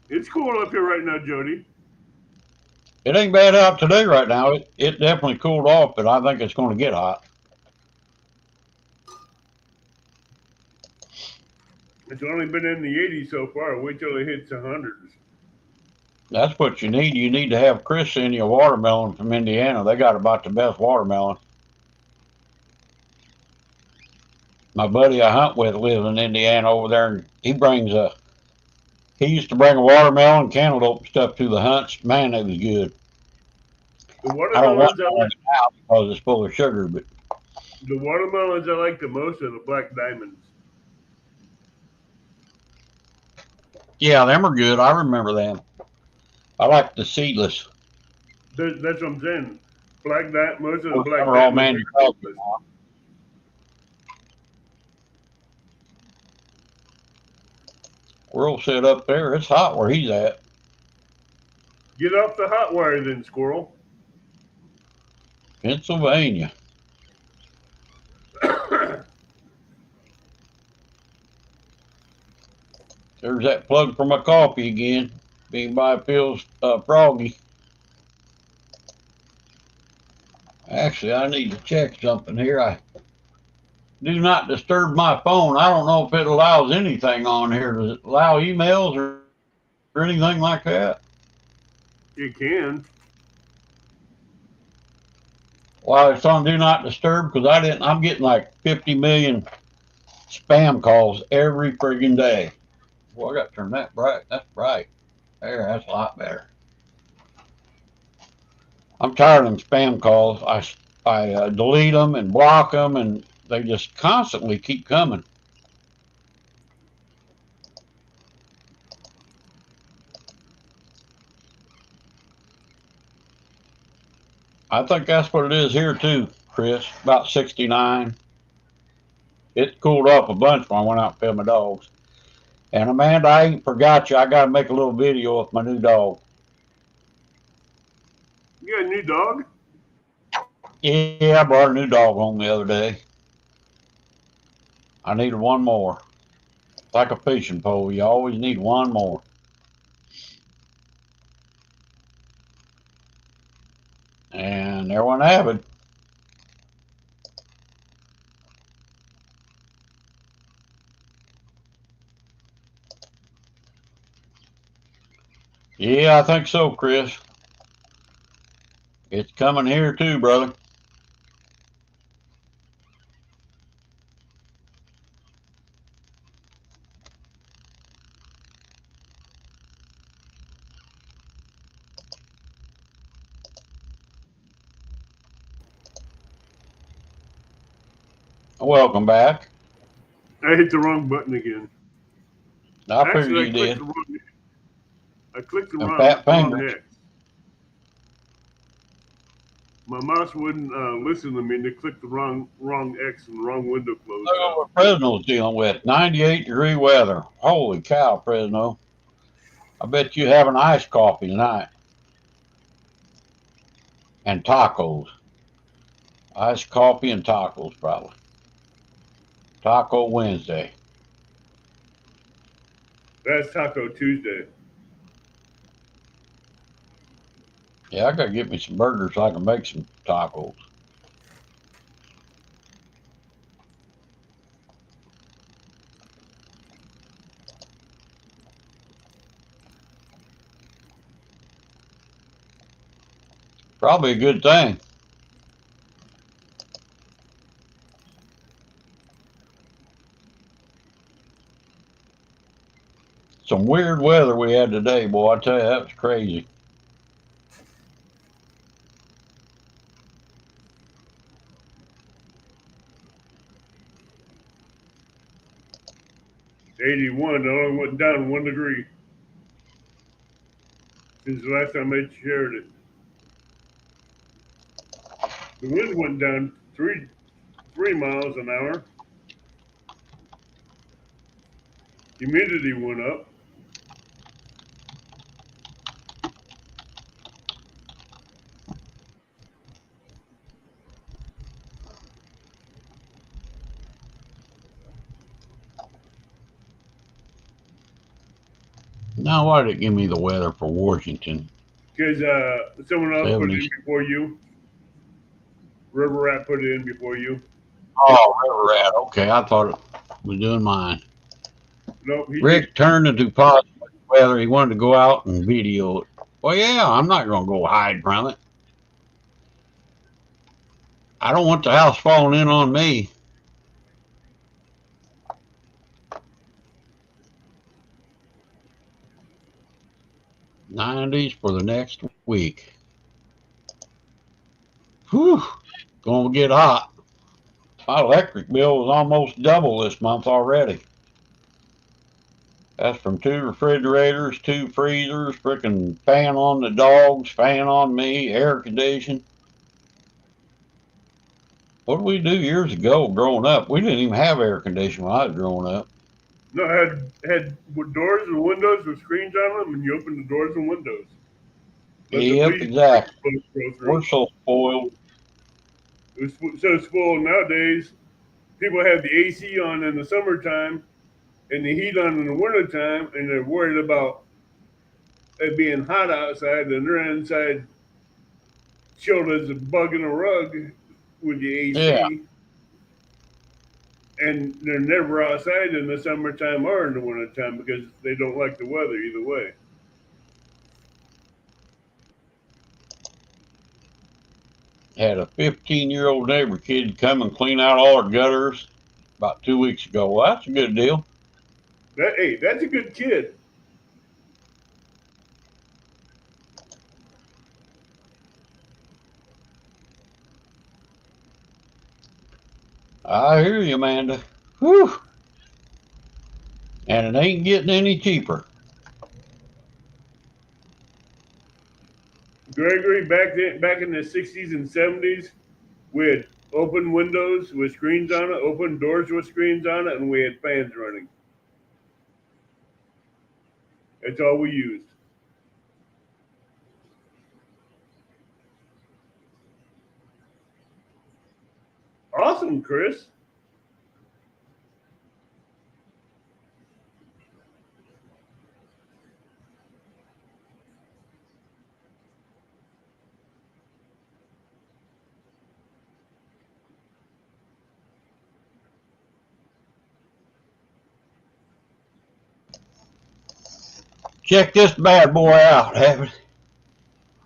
It's cool up here right now, Jody. It ain't bad out today right now. It definitely cooled off, but I think it's going to get hot. It's only been in the 80s so far. Wait till it hits the hundreds. That's what you need. You need to have Chris send you a watermelon from Indiana. They got about the best watermelon. My buddy I hunt with lives in Indiana over there, and he used to bring a watermelon, cantaloupe and stuff to the hunts. Man, it was good. The I don't want watermelons I it like. now because it's full of sugar, but The watermelons I like the most are the black diamonds. yeah, them are good. I remember them. I like the seedless. That's what I'm saying. Most of the Those black are all diamonds are manufactured seedless. now. Squirrel set up there. It's hot where he's at. Get off the hot wire then, squirrel. Pennsylvania. There's that plug for my coffee again. Being by Phil's Froggy. Actually, I need to check something here. I do not disturb my phone. I don't know if it allows anything on here. Does it allow emails or anything like that? You can. Well, it's on do not disturb because I'm getting like 50 million spam calls every friggin' day. Well, I got to turn that bright. That's bright. There, that's a lot better. I'm tired of them spam calls. I delete them and block them, and they just constantly keep coming. I think that's what it is here too, Chris. About 69. It cooled off a bunch when I went out and fed my dogs. And Amanda, I ain't forgot you. I got to make a little video with my new dog. You got a new dog? Yeah, I brought a new dog home the other day. I needed one more. It's like a fishing pole. You always need one more. And there one have it. Yeah, I think so, Chris. It's coming here too, brother. Welcome back. I hit the wrong button again. I figured Actually, you did. I clicked the And fat wrong fingers. X. My mouse wouldn't listen to me, and they clicked the wrong X, and the wrong window closed Look at up. what Fresno's dealing with. 98-degree weather. Holy cow, Fresno. I bet you have an iced coffee tonight. And tacos. Iced coffee and tacos, probably. Taco Wednesday. That's Taco Tuesday. Yeah, I gotta get me some burgers so I can make some tacos. Probably a good thing. Some weird weather we had today, boy. I tell you, that was crazy. It's 81. It only went down 1 degree since the last time I shared it. The wind went down 3 miles an hour. Humidity went up. Now, why did it give me the weather for Washington? Because someone else put it 70. in before you. River Rat put it in before you. Oh, River Rat. Okay, I thought it was doing mine. No, he Rick turned into possible whether he wanted to go out and video it. Well, yeah, I'm not going to go hide from it. I don't want the house falling in on me. '90s for the next week. Whew, gonna get hot. My electric bill was almost double this month already. That's from 2 refrigerators, 2 freezers, freaking fan on the dogs, fan on me, air conditioning. What did we do years ago growing up? We didn't even have air conditioning when I was growing up. no had doors and windows with screens on them, and you open the doors and windows. Let the Yep, breeze exactly. go We're through. so spoiled. It was so spoiled nowadays. People have the AC on in the summertime and the heat on in the wintertime, and they're worried about it being hot outside, and they're inside chilled as a bug in a rug with the Yeah, AC, and they're never outside in the summertime or in the wintertime because they don't like the weather either way. had a 15-year-old neighbor kid come and clean out all our gutters about 2 weeks ago. Well, that's a good deal. Hey, that's a good kid. I hear you, Amanda. Whew. And it ain't getting any cheaper. Gregory, back in the '60s and '70s, we had open windows with screens on it, open doors with screens on it, and we had fans running. That's all we used. Awesome, Chris. Check this bad boy out, Happy.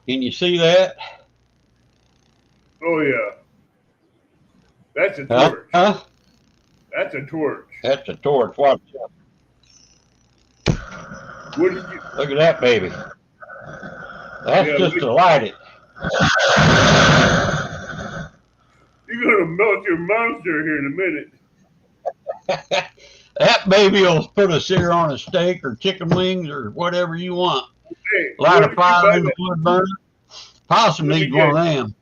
Can you see that? Oh yeah, that's a Huh? torch. Huh? That's a torch. That's a torch. Watch What did you? Look at that baby. That's Yeah, just to light it. you're gonna melt your monster here in a minute. That baby will put a sear on a steak or chicken wings or whatever you want. Hey, Light where a did you fire buy in the that? wood burner. Possum Let me needs one get. of them.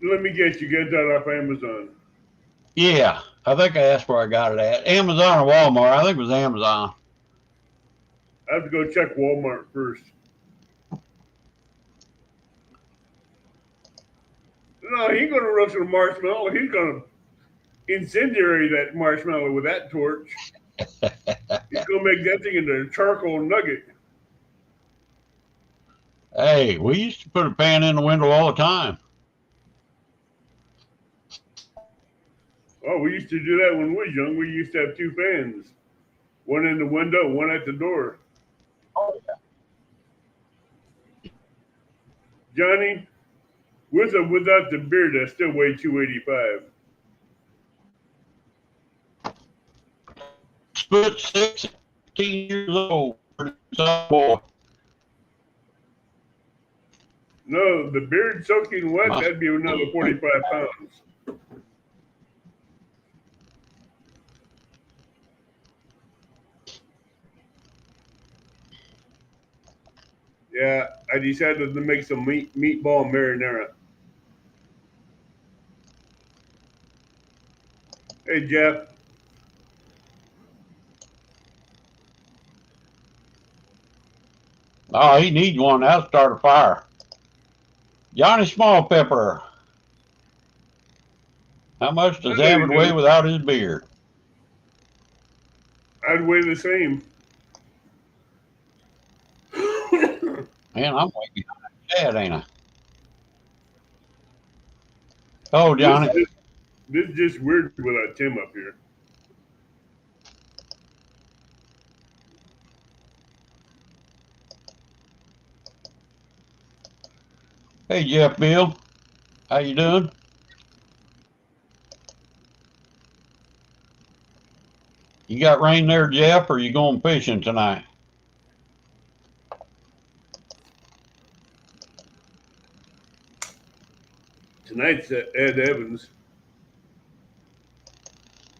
Let me get you. Get that off Amazon. Yeah, I think that's where I got it at. Amazon or Walmart. I think it was Amazon. I have to go check Walmart first. No, he ain't gonna roast a marshmallow. He's gonna incendiary that marshmallow with that torch. He's gonna make that thing into a charcoal nugget. Hey, we used to put a pan in the window all the time. Oh, we used to do that when we was young. We used to have 2 fans, one in the window, one at the door. Johnny, with or without the beard, I still weigh 285. Foot 16 years old. Boy. No, the beard soaking wet, My, that'd be another 45 pounds. Yeah, I decided to make some meatball marinara. Hey, Jeff. oh, he needs one. That'll start a fire. Johnny Small Pepper. How much I does know you Abbott weigh do. without his beard? I'd weigh the same. Man, I'm way behind Dad, ain't I? Oh, This Johnny. this is just weird without Tim up here. Hey, Jeff Bill. How you doing? You got rain there, Jeff, or you going fishing tonight? Tonight's Ed Evans.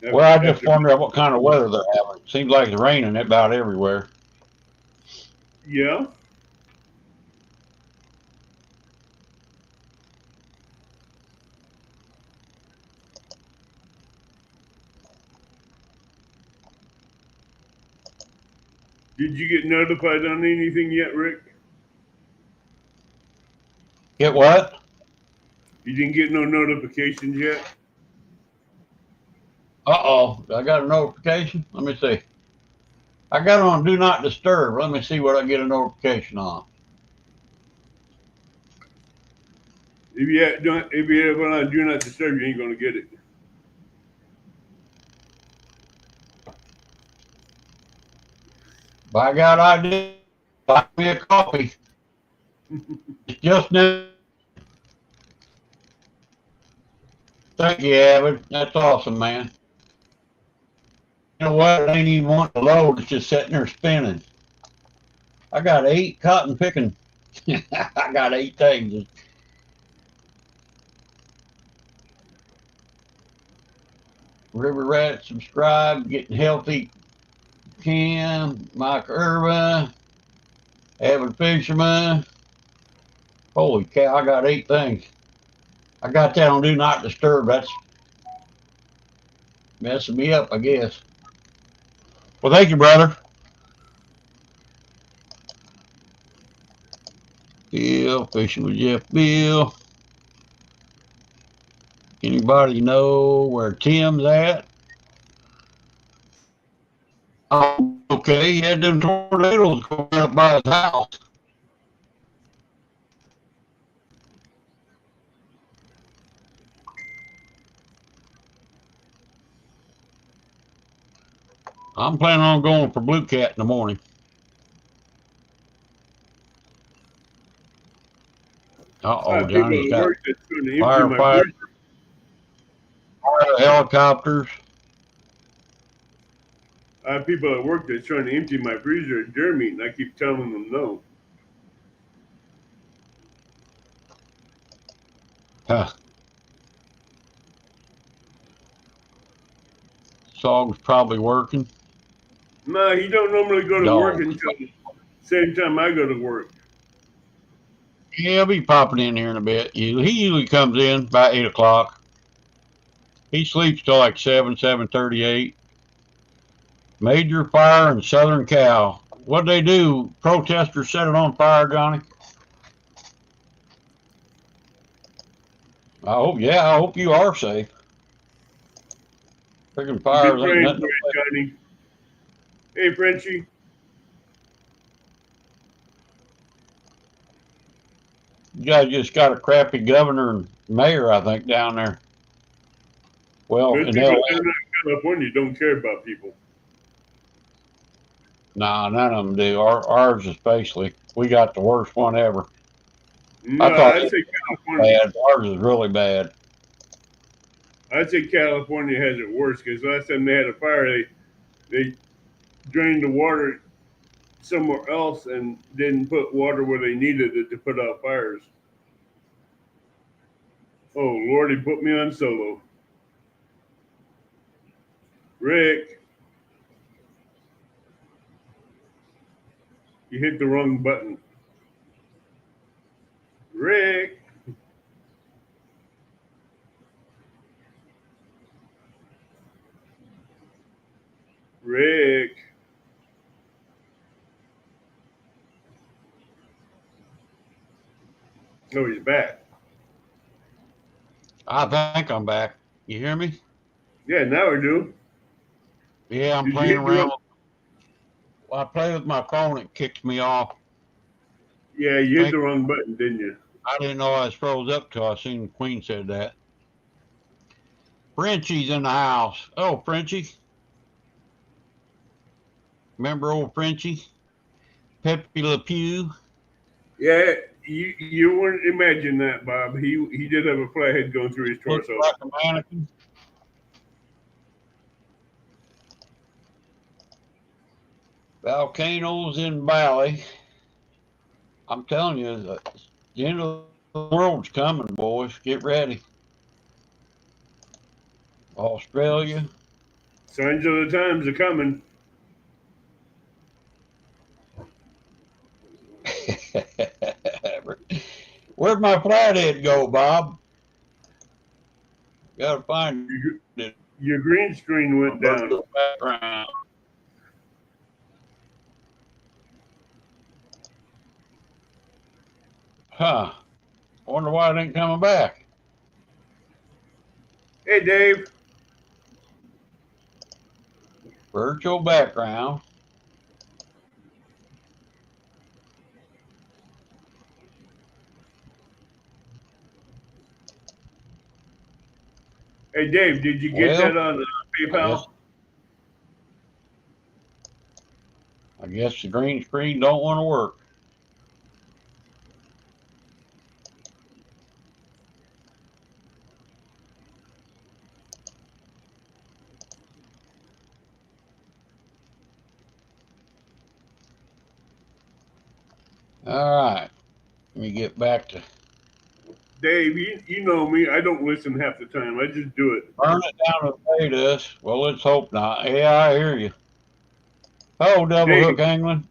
Well, I just After wonder what kind of weather they're having. Seems like it's raining about everywhere. yeah. Did you get notified on anything yet, Rick? Get what? You didn't get no notifications yet? Uh-oh. I got a notification. Let me see. I got it on Do Not Disturb. Let me see what I get a notification on. If you have it on Do Not Disturb, you ain't gonna get it. By God, I did. Buy me a coffee. It's just now. Thank you, Avid. That's awesome, man. You know what? It ain't even wanting to load. It's just sitting there spinning. I got 8 cotton picking. I got 8 things. River Rat, subscribe, getting healthy. Kim, Mike Irvin, Avid Fisherman. Holy cow, I got 8 things. I got that on Do Not Disturb. That's messing me up, I guess. Well, thank you, brother. Bill, fishing with Jeff Bill. Anybody know where Tim's at? Oh, okay, he had them tornadoes going up by his house. I'm planning on going for Blue Cat in the morning. Uh-oh, People Johnny's at got work that's going to empty my firefighter, freezer. helicopters. I have people at work that's trying to empty my freezer at deer meat, and I keep telling them no. Huh. Dog's probably working. No, he don't normally go to work Dog. until the same time I go to work. Yeah, he'll be popping in here in a bit. He usually comes in by 8 o'clock. He sleeps till like 7:38. Major fire in Southern Cal. What'd they do? Protesters set it on fire, Johnny? I hope you are safe. Freaking We'll be fires ain't praying nothing for to you, play. Johnny. Hey, Frenchie. You guys just got a crappy governor and mayor, I think, down there. Well, Those in people LA, that are not in California don't care about people. nah, none of them do. Ours especially. We got the worst one ever. I No, thought I'd it say was California. bad. Ours is really bad. I'd say California has it worse because last time they had a fire, they drained the water somewhere else and didn't put water where they needed it to put out fires. Oh, Lord, he put me on solo. Rick, you hit the wrong button. Rick. Rick. Oh, he's back. I think I'm back. You hear me? Yeah, now we do. Yeah, I'm Did you playing hit the wrong? around. Well, I play with my phone. It kicks me off. Yeah, you hit Think the wrong button, didn't you? I didn't know I was froze up till I seen Queen said that. Frenchie's in the house. Oh, Frenchie. Remember old Frenchie? Pepe Le Pew. Yeah, You wouldn't imagine that, Bob. He did have a flathead going through his Looks torso. like a mannequin. Volcanoes in Valley. I'm telling you, the end of the world's coming, boys. Get ready. Australia. Signs of the times are coming. Where'd my flathead go, Bob? Gotta find it. Your green screen went down. Virtual background. Huh. Wonder why it ain't coming back. Hey, Dave. Virtual background. Hey, Dave. Did you get Well, that on PayPal? I guess the green screen don't want to work. All right. Let me get back to Dave, you know me. I don't listen half the time. I just do it. burn it down and pay us. Well, let's hope not. Yeah, I hear you. Oh, double hook Dave, angling.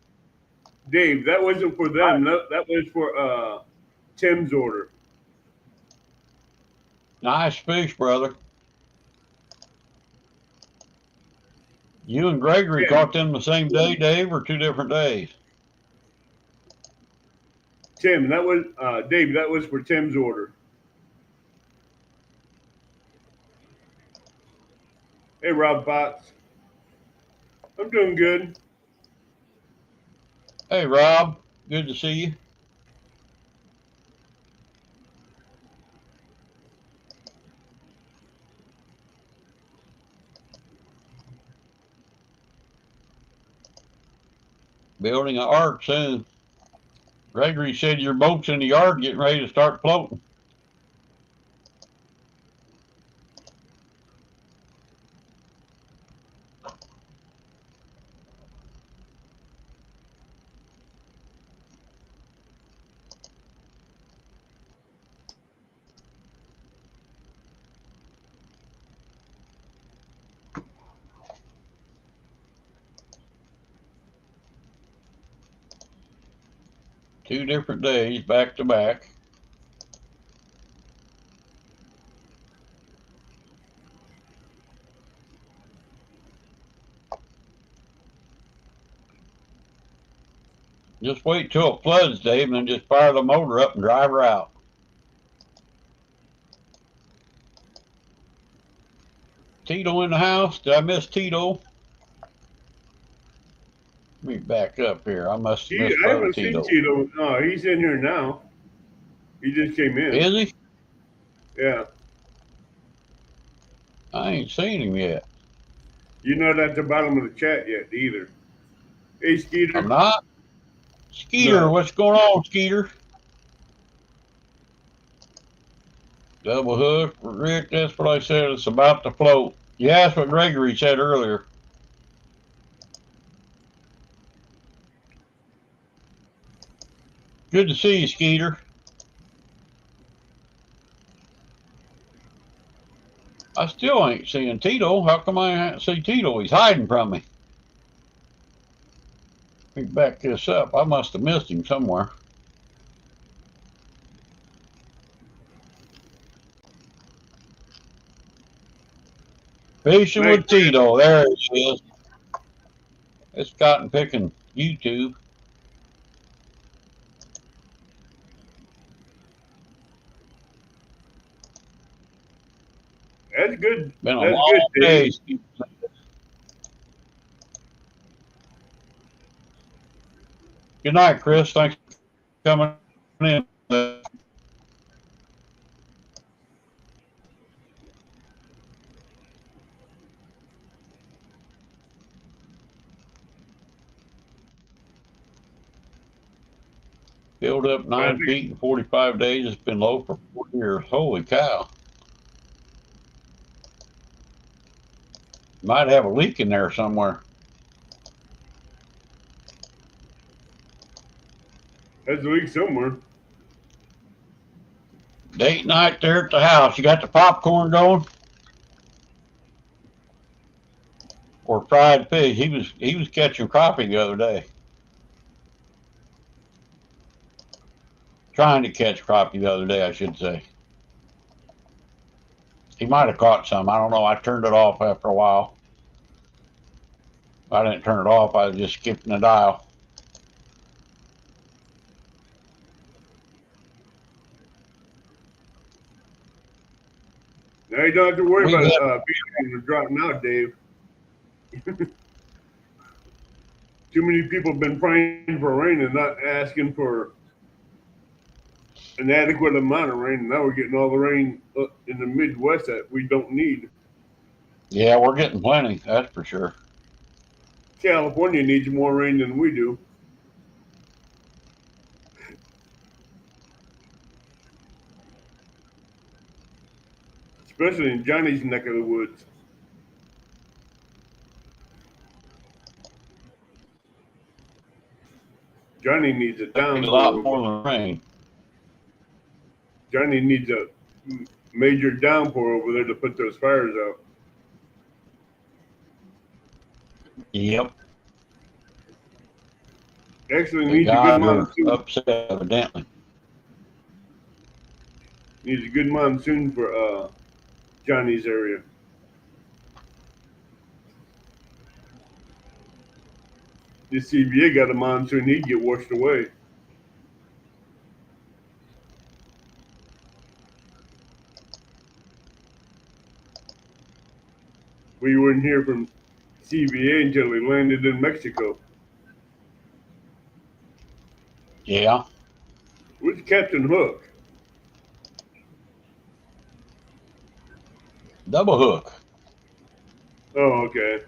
Dave, that wasn't for them. That was for Tim's order. Nice fish, brother. You and Gregory Tim, caught them the same day, Dave, or 2 different days? Tim, that was Dave. That was for Tim's order. Hey, Rob Potts. I'm doing good. Hey, Rob. Good to see you. Building an ark soon. Gregory said your boat's in the yard getting ready to start floating. Two different days back to back. Just wait till it floods, Dave, and then just fire the motor up and drive her out. Tito in the house? Did I miss Tito? Let me back up here. I must have missed I Brother haven't seen Tito. Tito. No, he's in here now. He just came in. Is he? Yeah. I ain't seen him yet. You're not at the bottom of the chat yet either. Hey, Skeeter. I'm not? Skeeter, No. what's going on, Skeeter? Double hook, Rick, that's what I said. It's about to float. Yeah, that's what Gregory said earlier. Good to see you, Skeeter. I still ain't seeing Tito. How come I ain't see Tito? He's hiding from me. Let me back this up. I must have missed him somewhere. Fishing Night, with Tito. There he is. It's cotton picking YouTube. That's good. Been a That's good, long Dave. day. Good night, Chris. Thanks for coming in. Filled up I 9 think feet in 45 days. It's been low for 4 years. Holy cow. Might have a leak in there somewhere. there's a leak somewhere. Date night there at the house. You got the popcorn going? Or fried fish? He was catching crappie the other day. Trying to catch crappie the other day, I should say. He might have caught some. I don't know. I turned it off after a while. I didn't turn it off. I was just skipping the dial. Now you don't have to worry We about got being dropping out, Dave. Too many people have been praying for rain and not asking for an adequate amount of rain. Now we're getting all the rain in the Midwest that we don't need. yeah, we're getting plenty. That's for sure. California needs more rain than we do. Especially in Johnny's neck of the woods. Johnny needs a A lot downpour. more than rain. Johnny needs a major downpour over there to put those fires out. Yep. Actually The needs a good guys are monsoon. upset, evidently. Needs a good monsoon for Johnny's area. This CBA got a monsoon, he'd get washed away. We wouldn't hear from CBA until he landed in Mexico. Yeah. Where's Captain Hook? Double hook. Oh, okay.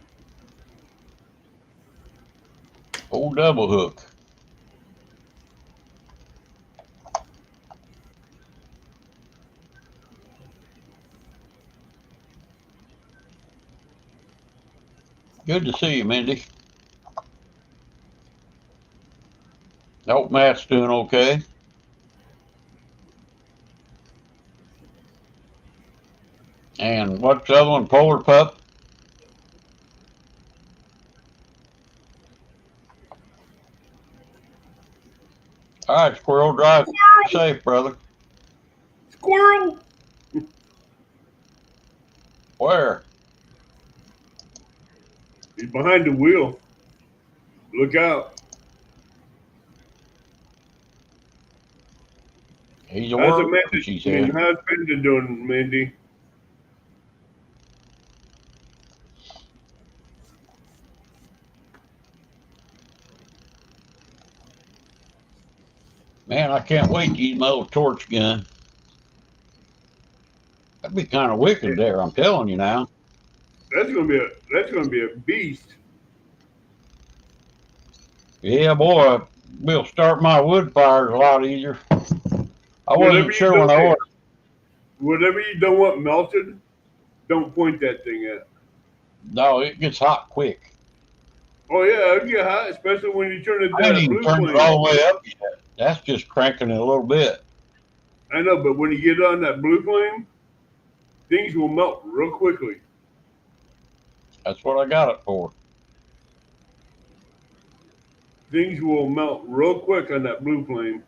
Old double hook. Good to see you, Mindy. Hope Matt's doing okay. And what's the other one? Polar Pup? All right, Squirrel, drive safe, brother. Squirrel! Where? He's behind the wheel. Look out. He's a How's worker, Amanda she doing? said. How's Panda doing, Mandy? Man, I can't wait to use my old torch gun. That'd be kind of wicked there, I'm telling you now. That's gonna be a beast. Yeah, boy, we'll start my wood fires a lot easier. I Whatever wasn't you sure don't when I ordered. whatever you don't want melted, don't point that thing at. No, it gets hot quick. Oh yeah, it'll get hot, especially when you turn it I to ain't that even blue turned it flame. all the way up yet. That's just cranking it a little bit. I know, but when you get on that blue flame, things will melt real quickly. That's what I got it for. Things will melt real quick on that blue flame.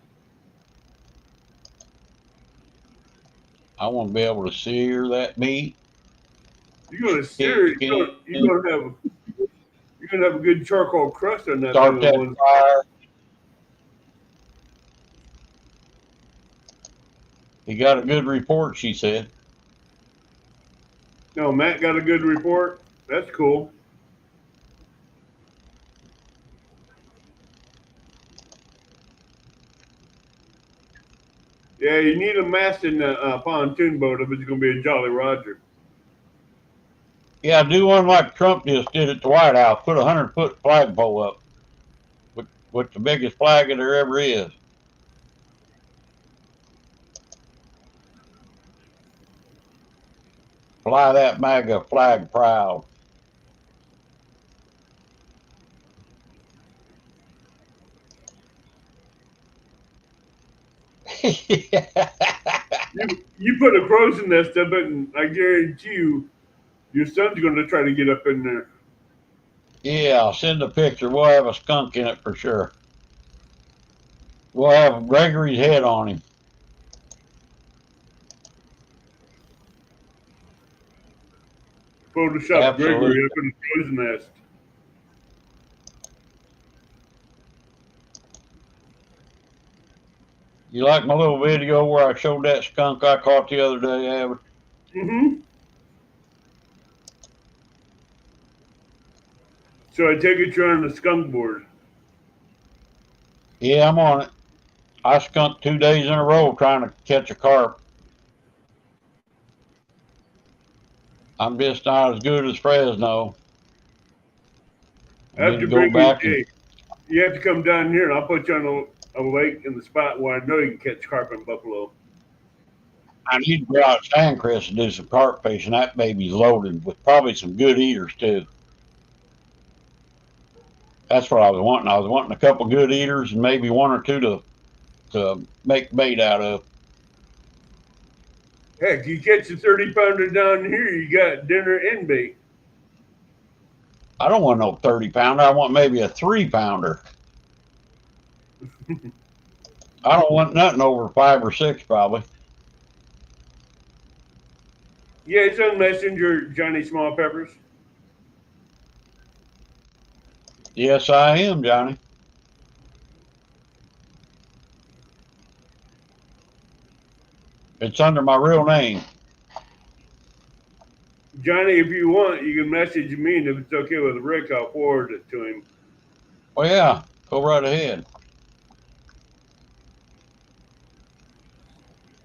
I want to be able to sear that meat. You're gonna sear it. You're gonna have a good charcoal crust on that Start thing. that fire. He got a good report, she said. No, Matt got a good report. That's cool. Yeah, you need a mast in the pontoon boat if it's gonna be a Jolly Roger. Yeah, do one like Trump just did at the White House. Put a 100-foot flagpole up with the biggest flag that there ever is. Fly that MAGA flag proud. You put a crow's nest up it, and I guarantee you, your son's going to try to get up in there. Yeah, I'll send a picture. We'll have a skunk in it for sure. We'll have Gregory's head on him. Photoshop Absolutely. Gregory up in the crow's nest. You like my little video where I showed that skunk I caught the other day, Abbott? Mm-hmm. So I take it you're on the skunk board. Yeah, I'm on it. I skunked 2 days in a row trying to catch a carp. I'm just not as good as Fresno. I I need have to to go bring you, back and hey, you have to come down here and I'll put you on a lake in the spot where I know you can catch carp and buffalo. I need to go out to Sandcrest and do some carp fishing. That baby's loaded with probably some good eaters too. That's what I was wanting. I was wanting a couple good eaters and maybe one or two to make bait out of. Heck, you catch a 30-pounder down here, you got dinner and bait. I don't want no 30-pounder. I want maybe a 3-pounder. I don't want nothing over 5 or 6 probably. Yeah, it's on Messenger, Johnny Small Peppers. Yes, I am, Johnny. It's under my real name. Johnny, if you want, you can message me, and if it's okay with Rick, I'll forward it to him. Oh yeah, go right ahead.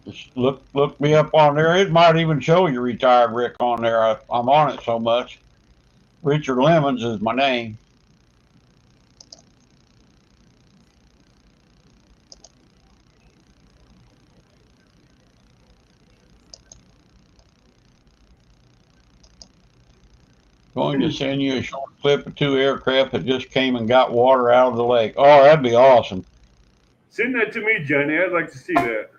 Just look me up on there. It might even show you retired Rick on there. I'm on it so much. Richard Lemons is my name. Going to send you a short clip of 2 aircraft that just came and got water out of the lake. Oh, that'd be awesome. Send that to me, Johnny. I'd like to see that.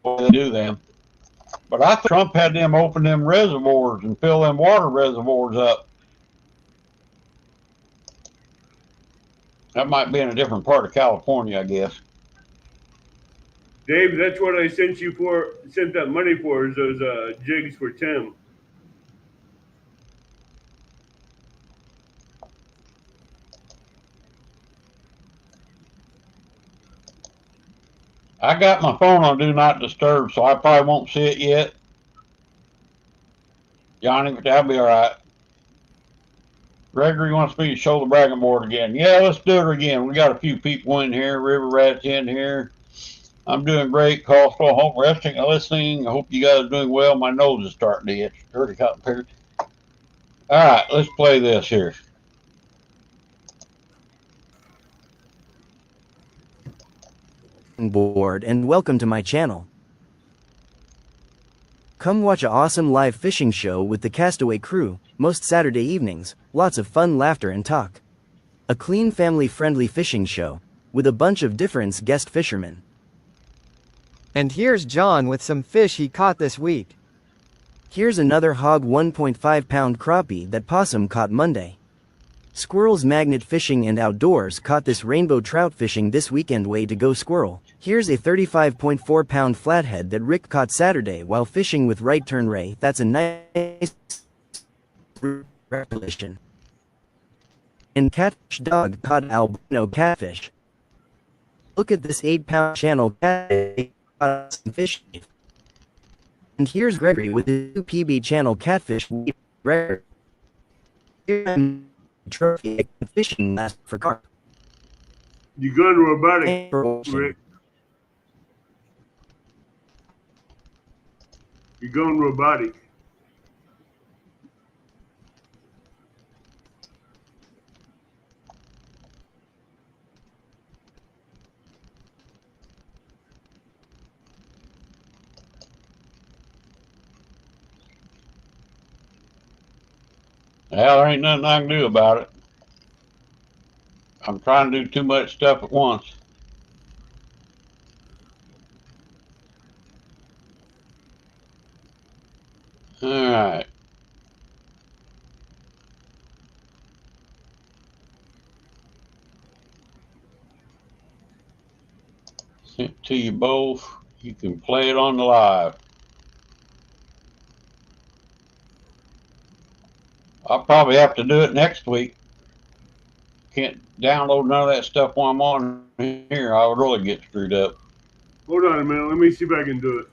They do them. But I think Trump had them open them reservoirs and fill them water reservoirs up. That might be in a different part of California, I guess. Dave, that's what I sent you for. Sent that money for is those jigs for Tim. I got my phone on Do Not Disturb, so I probably won't see it yet. Johnny, but that'll be all right. Gregory wants me to show the bragging board again. Yeah, let's do it again. We got a few people in here. River Rat's in here. I'm doing great. Costco, home resting and listening. I hope you guys are doing well. My nose is starting to itch. Dirty cotton period. All right, let's play this here. Board and welcome to my channel. Come watch a awesome live fishing show with the Castaway crew, most Saturday evenings, lots of fun, laughter and talk. A clean family-friendly fishing show, with a bunch of different guest fishermen. And here's John with some fish he caught this week. Here's another hog 1.5 pound crappie that Possum caught Monday. Squirrels Magnet Fishing and Outdoors caught this rainbow trout fishing this weekend. Way to go, squirrel. Here's a 35.4 pound flathead that Rick caught Saturday while fishing with Right Turn Ray. That's a nice revelation. And Catfish Dog caught albino catfish. Look at this 8-pound channel catfish caught some fish. And here's Gregory with the 2 PB channel catfish record. Trophy fishing last for carp. You going robotic, Rick? You're going robotic. Well, there ain't nothing I can do about it. I'm trying to do too much stuff at once. All right. Sent to you both. You can play it on the live. I'll probably have to do it next week. Can't download none of that stuff while I'm on here. I would really get screwed up. Hold on a minute. Let me see if I can do it.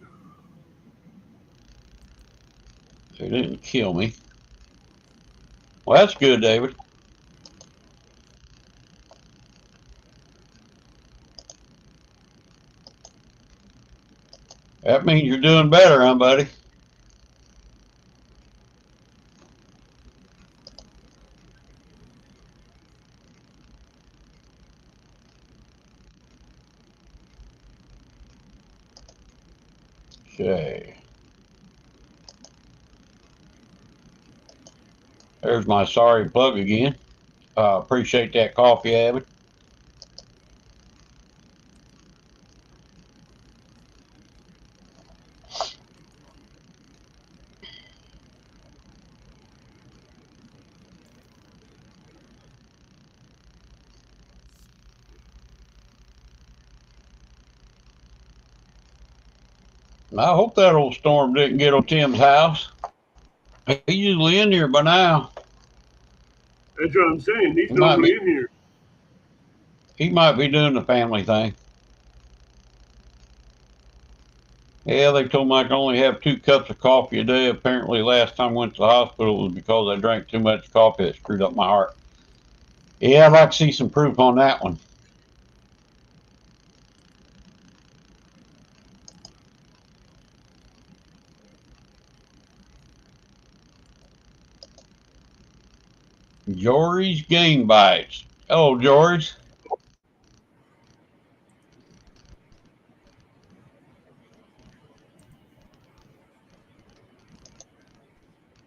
They didn't kill me. Well, that's good, David. That means you're doing better, huh, buddy? Okay. There's my sorry plug again. Appreciate that coffee, Abbott. I hope that old storm didn't get on Tim's house. He's usually in here by now. That's what I'm saying. He's normally in here. He might be doing the family thing. Yeah, they told me I can only have 2 cups of coffee a day. Apparently, last time I went to the hospital was because I drank too much coffee. It screwed up my heart. Yeah, I'd like to see some proof on that one. Jory's Game Bites. Hello, George.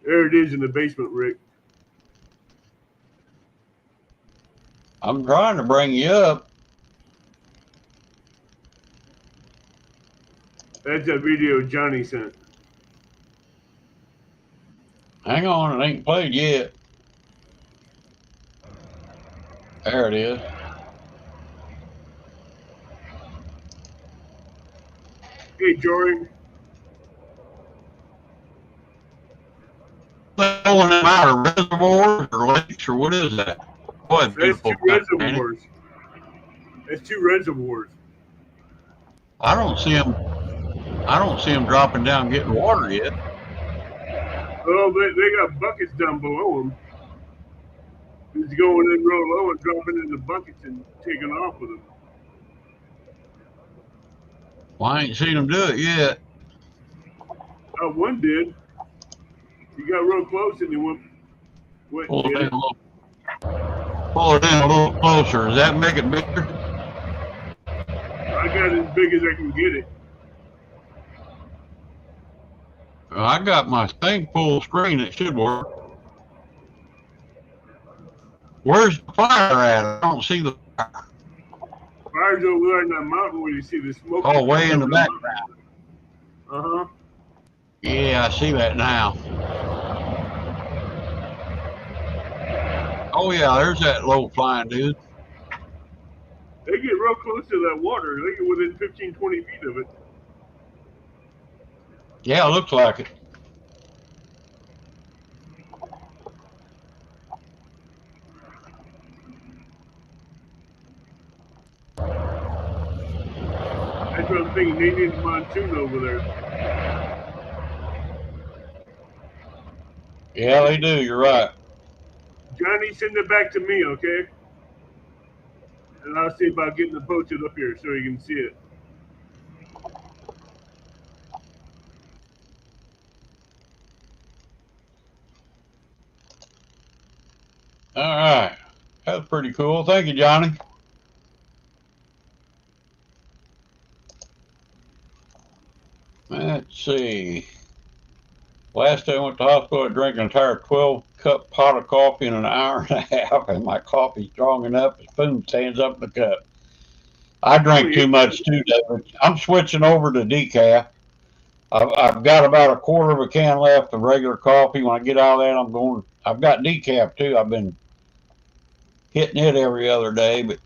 There it is in the basement, Rick. I'm trying to bring you up. That's that video Johnny sent. Hang on, it ain't played yet. There it is. Hey, Jory. Pulling them out of reservoirs or lakes or what is that? Boy, That's 2 reservoirs. That's 2 reservoirs. I don't see them. I don't see them dropping down getting water yet. Oh, they got buckets down below them. It's going in real low and dropping in the buckets and taking off with them. Well, I ain't seen them do it yet. One did. He got real close and he went Pull and it did in it. a little. Pull it in a little closer. Does that make it bigger? I got it as big as I can get it. I got my thing full screen. It should work. Where's the fire at? I don't see the fire. Fire's over there in that mountain where you see the smoke. Oh, way in the background. Uh-huh. Yeah, I see that now. Oh, yeah, there's that low flying dude. They get real close to that water. They get within 15, 20 feet of it. Yeah, it looks like it. That's what I'm thinking. They need a monsoon over there. Yeah, they do. You're right. Johnny, send it back to me, okay? And I'll see about getting it posted up here so you can see it. All right. That's pretty cool. Thank you, Johnny. Let's see. Last day I went to the hospital, I drank an entire 12 cup pot of coffee in an hour and a half, and my coffee's strong enough, the spoon stands up in the cup. I drink too much too, David. I'm switching over to decaf. I've got about a quarter of a can left of regular coffee. When I get out of that, I've got decaf too. I've been hitting it every other day, but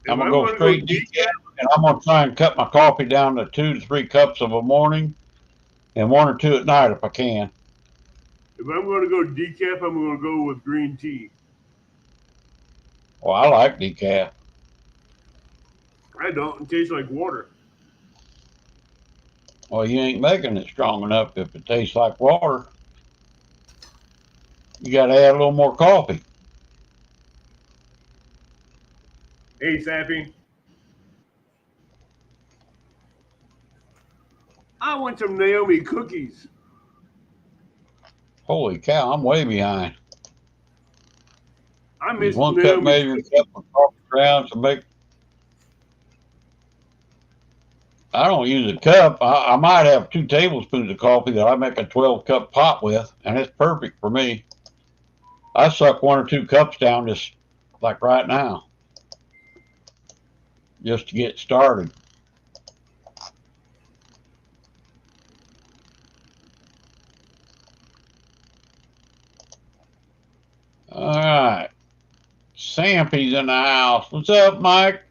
I'm going to go straight decaf, and I'm going to try and cut my coffee down to 2 to 3 cups of a morning and 1 or 2 at night if I can. If I'm going to go decaf, I'm going to go with green tea. Well, I like decaf. I don't. It tastes like water. Well, you ain't making it strong enough if it tastes like water. You got to add a little more coffee. Hey, Sappy. I want some Naomi cookies. Holy cow, I'm way behind. I miss One cup Naomi measuring cup of coffee grounds to make. I don't use a cup. I might have 2 tablespoons of coffee that I make a 12-cup pot with, and it's perfect for me. I suck 1 or 2 cups down just like right now, just to get started. All right. Sampy's in the house. What's up, Mike?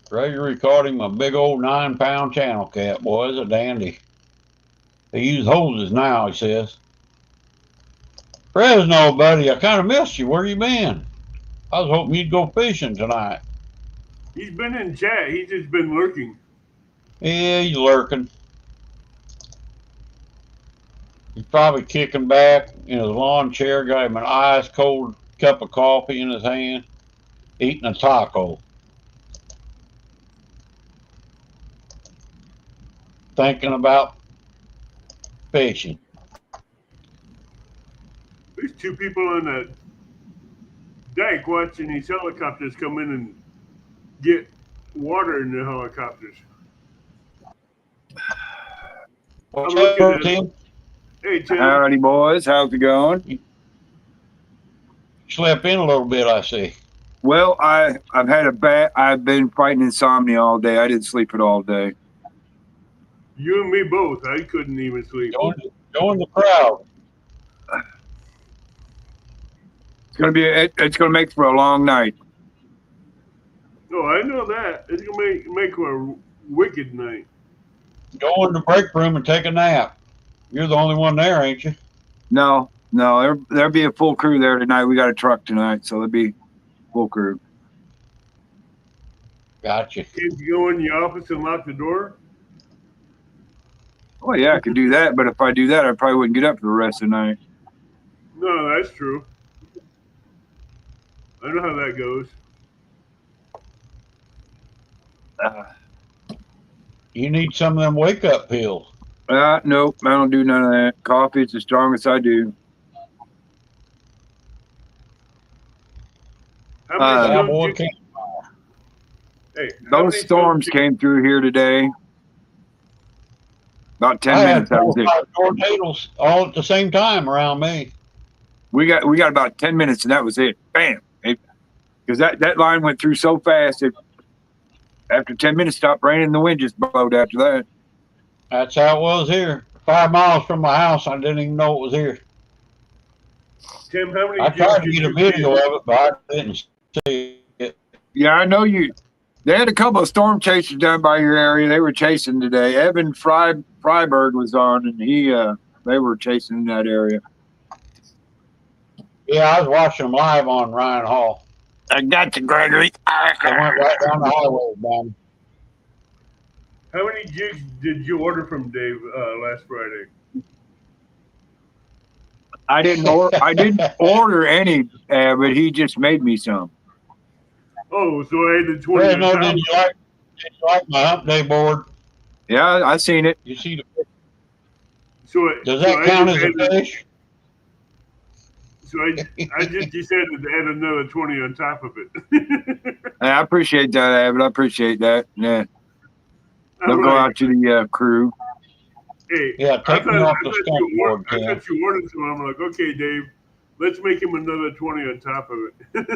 Gregory caught him a big old 9-pound channel cat, boy. It's a dandy. They use hoses now, he says. Fresno, buddy, I kind of missed you. Where you been? I was hoping you'd go fishing tonight. He's been in chat. He's just been lurking. Yeah, he's lurking. He's probably kicking back in his lawn chair, got him an ice cold cup of coffee in his hand, eating a taco. Thinking about fishing. There's 2 people on that dike watching these helicopters come in and get water in the helicopters. What's I'm looking up, at Tim? Hey, Tim. Howdy, boys. How's it going? Slept in a little bit, I see. Well, I've been fighting insomnia all day. I didn't sleep at all day. You and me both. I couldn't even sleep. Join the crowd. It's gonna make for a long night. No, I know that. It's gonna make a wicked night. Go in the break room and take a nap. You're the only one there, ain't you? No, there'll be a full crew there tonight. We got a truck tonight, so there'll be full crew. Gotcha. Can't you go in the office and lock the door? Oh yeah, I could do that, but if I do that, I probably wouldn't get up for the rest of the night. No, that's true. I know how that goes. You need some of them wake-up pills. Nope, I don't do none of that. Coffee is the strongest I do. How many Those storms came through here today. About 10 minutes. That was it. Tornadoes all at the same time around me. We got about 10 minutes, and that was it. Bam! Because that line went through so fast. After 10 minutes, stopped raining. The wind just blowed after that. That's how it was here. 5 miles from my house, I didn't even know it was here. Tim, how many? I tried to get a video of it, but I didn't see it. Yeah, I know you. They had a couple of storm chasers down by your area. They were chasing today. Evan Freiberg was on, and they were chasing in that area. Yeah, I was watching them live on Ryan Hall. I got you, Gregory. They went right down the highway, man. How many jigs did you order from Dave last Friday? I didn't order any, but he just made me some. Oh, so I had the 20. Did you like my Hump Day board? Yeah, I seen it. You see So does that count as a fish? So I just decided to add another 20 on top of it. Hey, I appreciate that, Abbott. I appreciate that. Yeah. They'll I'm go like, out to the crew. hey, Yeah, take me off the skunk board, I Tim. thought you wanted some. I'm like, okay, Dave, let's make him another 20 on top of it.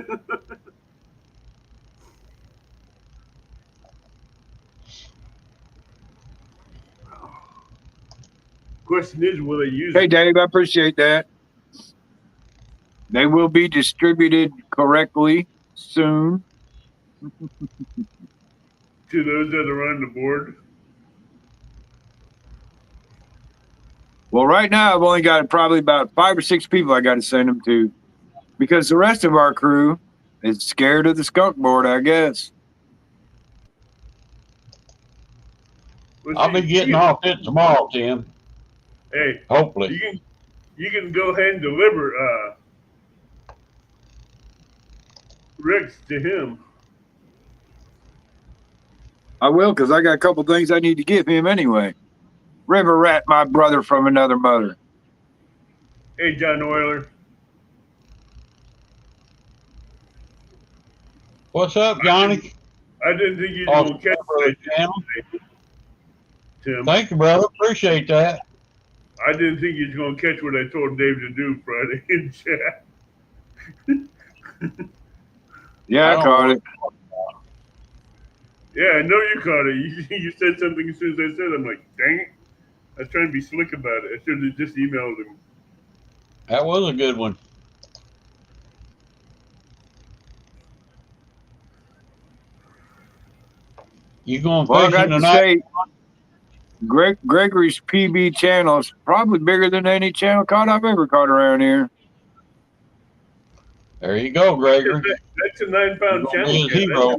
Question is, will they use Hey, it? Dave, I appreciate that. They will be distributed correctly soon. To those that are on the board? Well, right now, I've only got probably about 5 or 6 people I got to send them to because the rest of our crew is scared of the skunk board, I guess. Well, I'll be see, getting off it tomorrow, Tim. hey, Hopefully. you can go ahead and deliver Rex to him. I will because I got a couple things I need to give him anyway. River Rat, my brother from another mother. Hey, John Oyler. What's up, Johnny? I didn't think you was Oh, going to catch for the that, channel. Tim. Thank you, brother. Appreciate that. I didn't think you was going to catch what I told Dave to do Friday in chat. Yeah, I caught it. Yeah, I know you caught it. You said something as soon as I said it. I'm like, dang it. I was trying to be slick about it. I should have just emailed him. That was a good one. You going Well, I fishing got to tonight? say, Gregory's PB channel is probably bigger than any channel caught I've ever caught around here. There you go, Gregory. That's a 9-pound You're gonna channel be his cat. hero.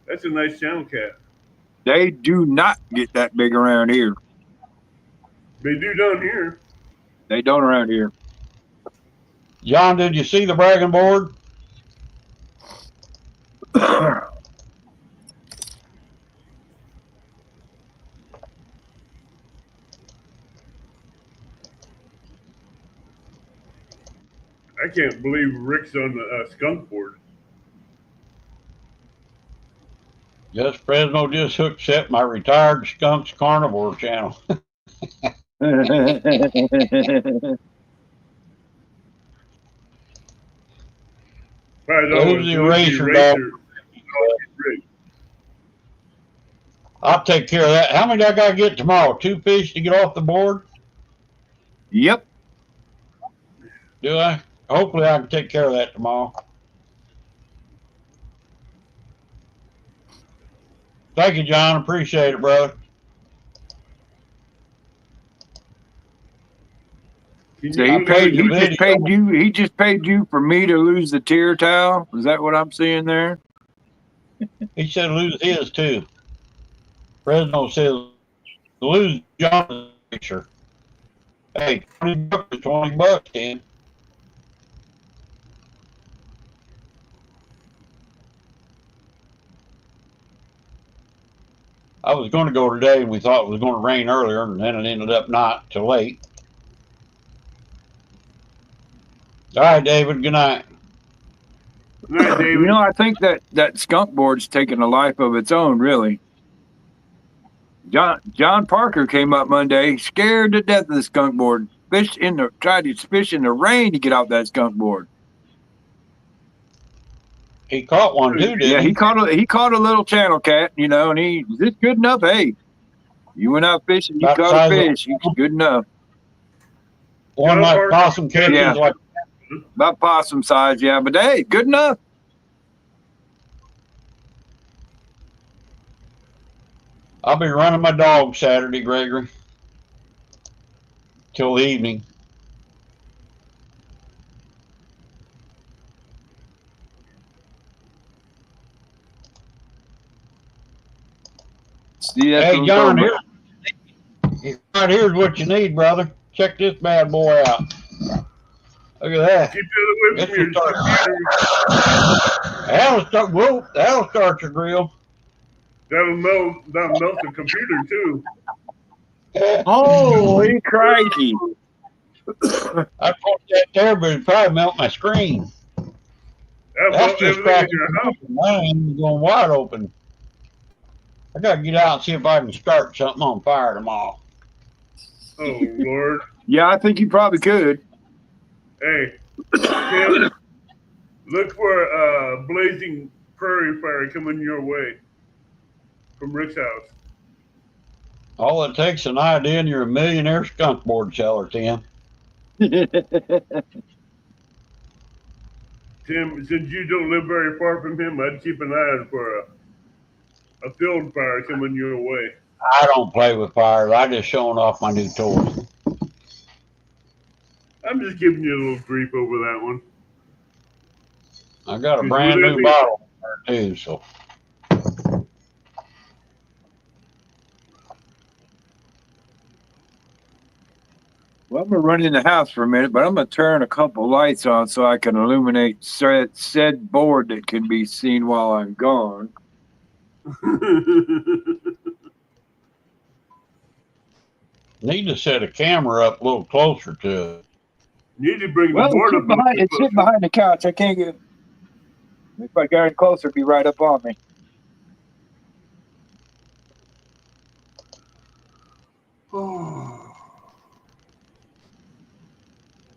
That's a nice channel cat. They do not get that big around here. They do down here. They don't around here. John, did you see the bragging board? I can't believe Rick's on the skunk board. Just Fresno just hooked set my retired skunks carnivore channel. Who's the eraser dog? I'll take care of that. How many do I got to get tomorrow? 2 fish to get off the board? Yep. Do I? Hopefully I can take care of that tomorrow. Thank you, John. Appreciate it, brother. So he just paid you for me to lose the tear towel. Is that what I'm seeing there? He said lose his too. Fresno says lose John's picture. Hey, $20 is $20, Tim. I was going to go today, and we thought it was going to rain earlier, and then it ended up not till late. All right, David. Good night. Good night, David. You know, I think that skunk board's taking a life of its own, really. John Parker came up Monday, scared to death of the skunk board. Tried to fish in the rain to get off that skunk board. He caught one too, didn't he? Yeah, he caught a little channel cat, you know, and is this good enough? Hey, you went out fishing, you caught a fish. He's good enough. One like possum catches, Yeah. like About possum size, yeah, but hey, good enough. I'll be running my dog Saturday, Gregory, till the evening. See, that's Hey, what John, I'm here's what you need, brother. Check this bad boy out. Look at that. Keep that away from your computer. That'll start your grill. That'll melt the computer too. Holy crikey. I put that there, but it probably melt my screen. That's just Everything in cracking your house. open. Mine ain't going wide open. I gotta get out and see if I can start something on fire tomorrow. Oh Lord. Yeah, I think you probably could. Hey, Tim, look for a blazing prairie fire coming your way from Rick's house. All it takes is an idea, and you're a millionaire skunk board seller, Tim. Tim, since you don't live very far from him, I'd keep an eye out for a field fire coming your way. I don't play with fire. I just showing off my new toys. I'm just giving you a little grief over that one. I got a 'Cause brand would that new be- bottle there too, so Well, I'm gonna run in the house for a minute, but I'm gonna turn a couple lights on so I can illuminate said board that can be seen while I'm gone. need to set a camera up a little closer to it. Need to bring Well, the board up. it's sitting behind the couch. I can't get. If I got it closer, it'd be right up on me.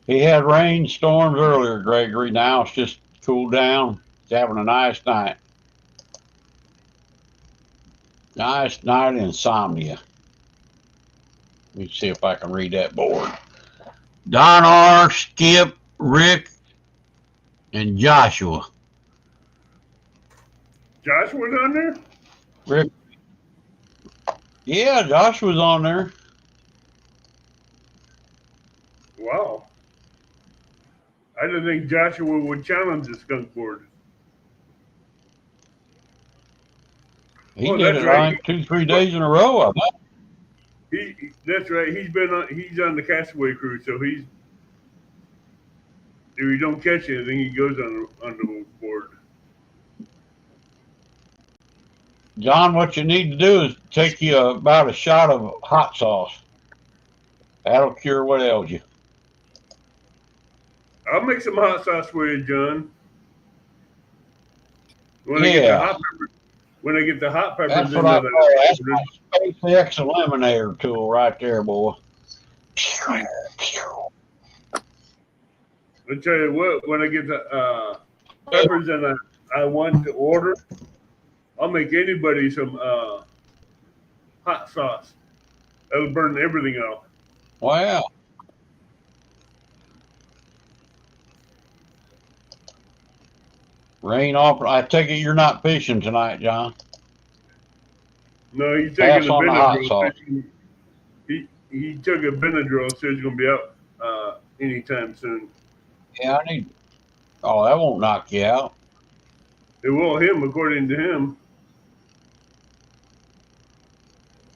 He had rainstorms earlier, Gregory. Now it's just cooled down. It's having a nice night. Nice night insomnia. Let me see if I can read that board. Don R., Skip, Rick, and Joshua. Josh was on there? Rick. Yeah, Joshua's on there. Wow. I didn't think Joshua would challenge the skunk board. He Oh, did that's it right. like 2-3 days in a row, I bet. That's right. He's on the castaway crew, so if he don't catch anything, he goes on the board. John, what you need to do is take you about a shot of hot sauce. That'll cure what ails you. I'll make some hot sauce for you, John. When I get the hot peppers That's into what I the call that's my SpaceX eliminator tool right there, boy. I'll tell you what, when I get the peppers and I want to order, I'll make anybody some hot sauce. That'll burn everything off. Wow. Rain off. I take it you're not fishing tonight, John. No, he's Pass taking a on the hot Benadryl. sauce. He took a Benadryl, so he's gonna be out anytime soon. Yeah, I need. Oh, that won't knock you out. It will him, according to him.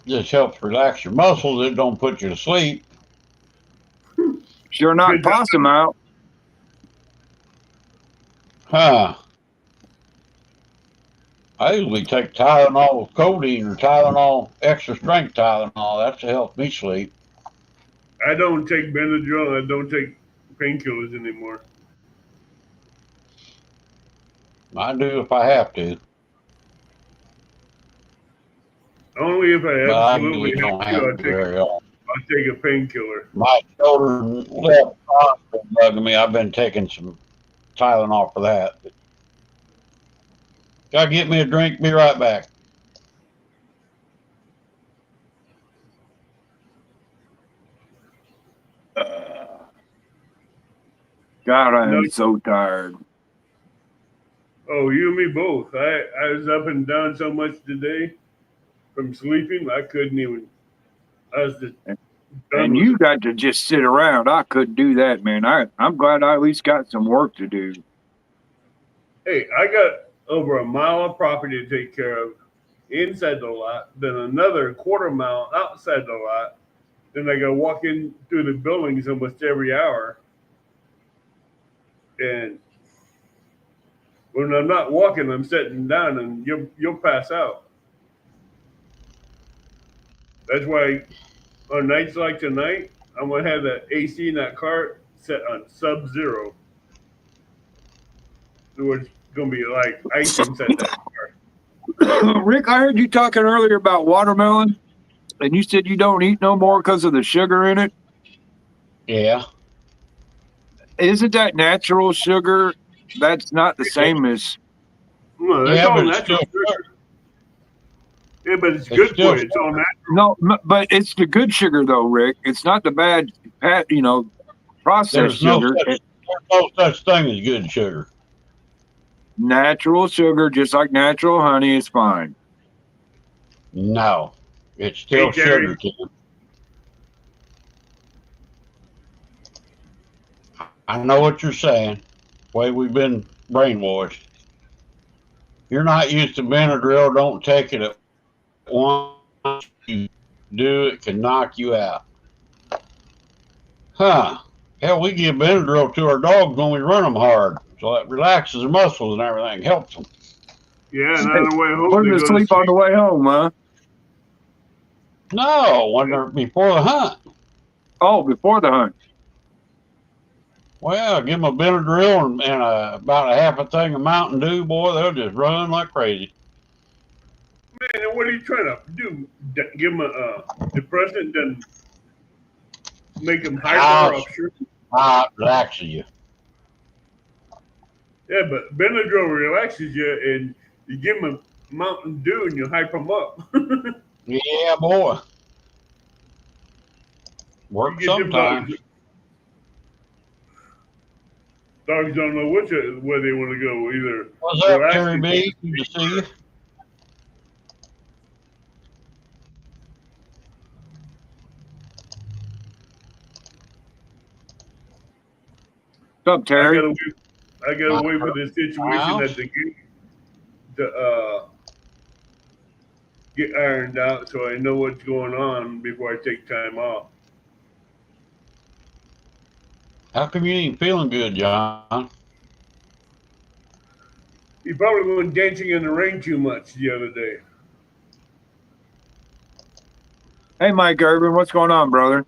Just helps relax your muscles. It don't put you to sleep. Sure knocked possum out. Huh. I usually take Tylenol with codeine or Tylenol, extra strength Tylenol. That's to help me sleep. I don't take Benadryl. I don't take painkillers anymore. I do if I have to. Only if I But I absolutely usually don't have have to. to very often. I'll take a painkiller. My shoulder and left arm been bugging me. I've been taking some Tylenol for that. Gotta get me a drink. Be right back. God, I am so tired. Oh, you and me both. I was up and down so much today from sleeping. I couldn't even. I was just. And you got to just sit around. I couldn't do that, man. I'm glad I at least got some work to do. Hey, I got over a mile of property to take care of inside the lot, then another quarter mile outside the lot. Then I got to walk in through the buildings almost every hour. And when I'm not walking, I'm sitting down, and you'll pass out. That's why on nights like tonight, I'm gonna have the AC in that car set on sub-zero. It's gonna be like ice inside that car. Rick, I heard you talking earlier about watermelon, and you said you don't eat no more because of the sugar in it. Yeah. Isn't that natural sugar? That's not the same as. No, that's Yeah, all but it's natural still sugar. Yeah, but it's it's good still for you. It's all natural. No, but it's the good sugar though, Rick. It's not the bad, processed there's no sugar. such there's no such thing as good sugar. Natural sugar, just like natural honey, is fine. No. It's Hey, still Terry. sugar, Tim. I know what you're saying. Way we've been brainwashed. You're not used to Benadryl, don't take it at once. You do, it can knock you out. Huh. Hell, we give Benadryl to our dogs when we run them hard. So it relaxes their muscles and everything, helps them. Yeah, and Hey, on the way home put they them to go to sleep on the sleep. way home, huh? No, when they're before the hunt. Oh, before the hunt. Well, give them a Benadryl and about a half a thing of Mountain Dew, boy, they'll just run like crazy. Man, and what are you trying to do? Give them a depressant, then make them hyper? I'm Ouch, sure. relaxes you. Yeah, but Benadryl relaxes you, and you give them a Mountain Dew, and you hype them up. Yeah, boy. You Works get them dogs. sometimes. Dogs don't know where they want to go. Either What's up, Terry relaxing. B? Good to see you. What's up, I Terry? gotta wait. I gotta My wait for the situation house. that the get ironed out, so I know what's going on before I take time off. How come you ain't feeling good, John? He probably went dancing in the rain too much the other day. Hey, Mike Irvin, what's going on, brother?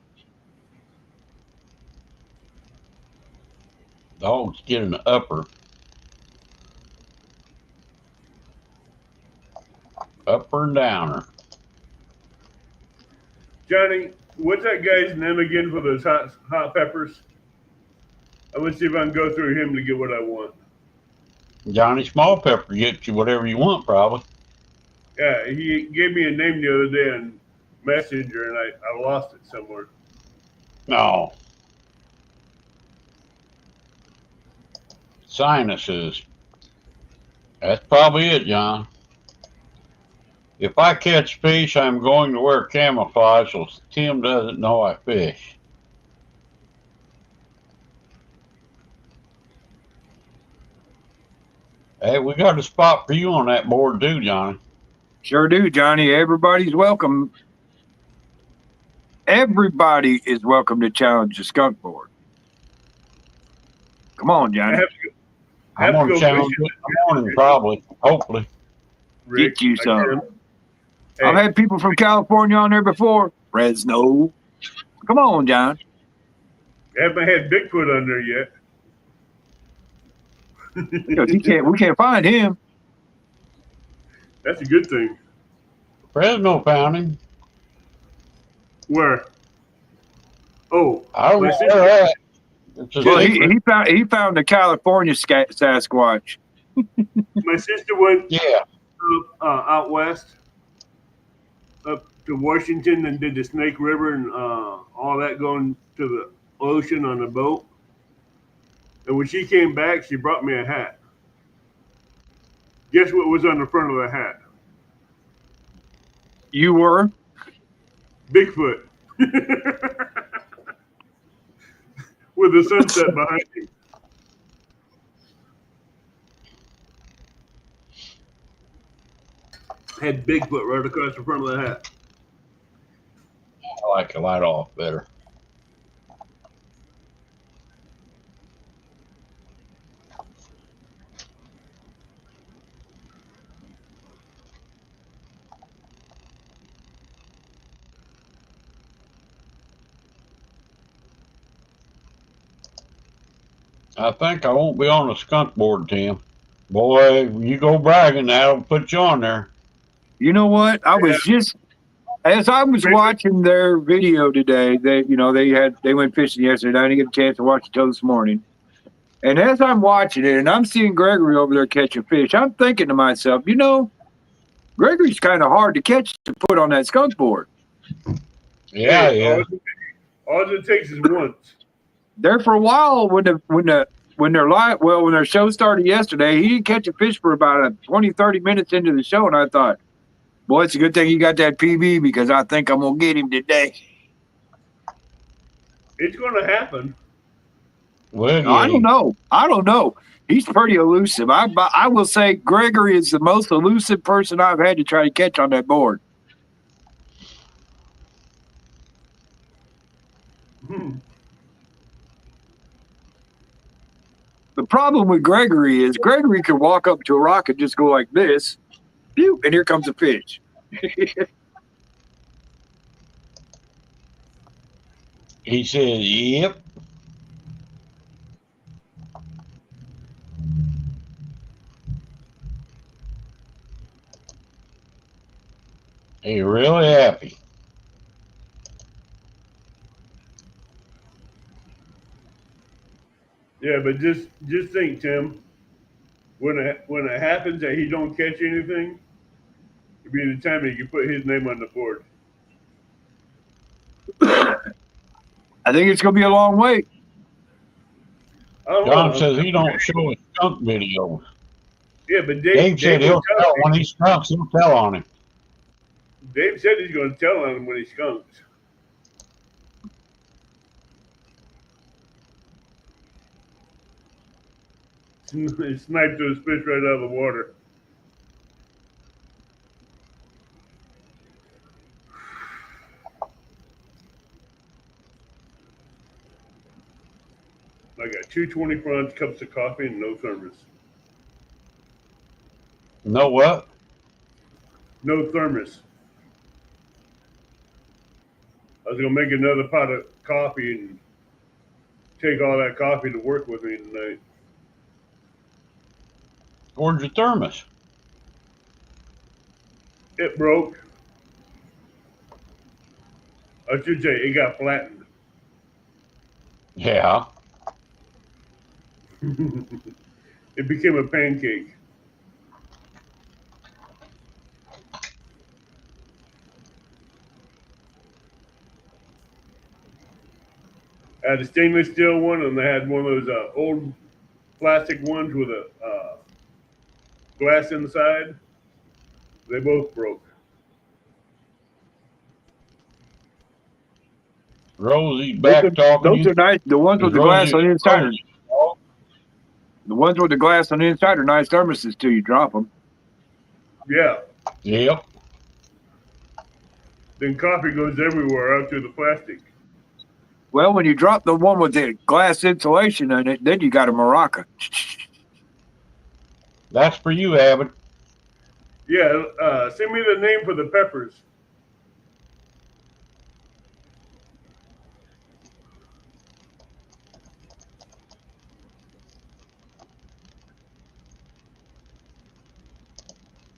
Dogs get an upper and downer. Johnny, what's that guy's name again for those hot peppers? I'm gonna see if I can go through him to get what I want. Johnny Small Pepper gets you whatever you want, probably. Yeah, he gave me a name the other day on Messenger, and I lost it somewhere. No. Sinuses. That's probably it, John. If I catch fish, I'm going to wear camouflage so Tim doesn't know I fish. Hey, we got a spot for you on that board too, Johnny. Sure do, Johnny. Everybody's welcome. Everybody is welcome to challenge the skunk board. Come on, I Johnny. I'm have to gonna go challenge fishing, it in the morning, probably. Hopefully. Rick. Get you I some. can. I've Hey, had people from California on there before. Fresno. Come on, John. I haven't had Bigfoot on there yet. Because we can't find him. That's a good thing. Fresno found him. Where? Oh, I don't my know sister. where at. It's a Well, secret. he found the California Sasquatch. My sister went Yeah. out west, up to Washington, and did the Snake River and all that, going to the ocean on a boat. And when she came back, she brought me a hat. Guess what was on the front of the hat? You were? Bigfoot. With the sunset behind me. Had Bigfoot right across the front of the hat. I like a light off better. I think I won't be on the skunk board, Tim. Boy, you go bragging, that'll put you on there. You know what? I was just as I was watching their video today. They went fishing yesterday. I didn't get a chance to watch it till this morning. And as I'm watching it, and I'm seeing Gregory over there catching fish, I'm thinking to myself, Gregory's kind of hard to catch to put on that skunk board. Yeah, Hey, yeah. all it takes is once. There for a while when their show started yesterday, he didn't catch a fish for about 20, 30 minutes into the show, and I thought, boy, it's a good thing he got that PB because I think I'm gonna get him today. It's going to happen. Well, I don't know. He's pretty elusive. I will say Gregory is the most elusive person I've had to try to catch on that board. The problem with Gregory is Gregory can walk up to a rock and just go like this, pew, and here comes a fish. He said, yep. He really happy. Yeah, but just think, Tim. When it happens that he don't catch anything, it'll be the time that you put his name on the board. I think it's going to be a long wait. John says he don't show a skunk video. Yeah, but Dave said he'll tell when he skunks, he'll tell on him. Dave said he's going to tell on him when he skunks. He sniped those fish right out of the water. I got 2 20 cups of coffee and no thermos. No what? No thermos. I was going to make another pot of coffee and take all that coffee to work with me tonight. Where's your thermos? It broke. I should say it got flattened. Yeah. It became a pancake. I had a stainless steel one, and I had one of those old plastic ones with a glass inside. They both broke. Rosie's back talking. Those are nice. The ones with the glass on the inside. The ones with the glass on the inside are nice thermoses till you drop them. Yeah. Yep. Then coffee goes everywhere out through the plastic. Well, when you drop the one with the glass insulation in it, then you got a maraca. That's for you, Abbott. Yeah. Send me the name for the peppers.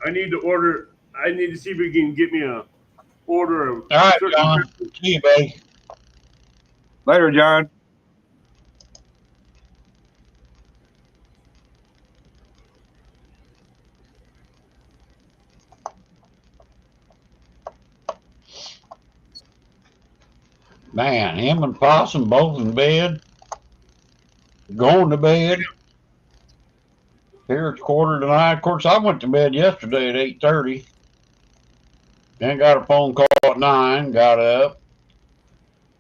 I need to see if we can get me a order of. All right, John. See you, buddy. Later, John. Man, him and Possum both in bed. Going to bed. Here it's 8:45. Of course, I went to bed yesterday at 8:30. Then got a phone call at 9. Got up.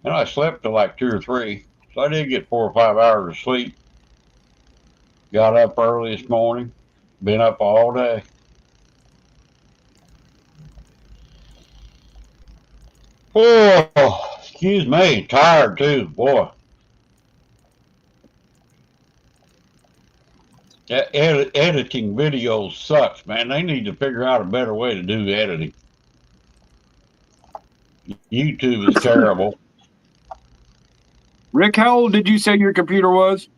And I slept till like 2 or 3. So I did get 4 or 5 hours of sleep. Got up early this morning. Been up all day. Oh, excuse me. Tired too, boy. Editing videos sucks, man. They need to figure out a better way to do editing. YouTube is terrible. Rick, how old did you say your computer was?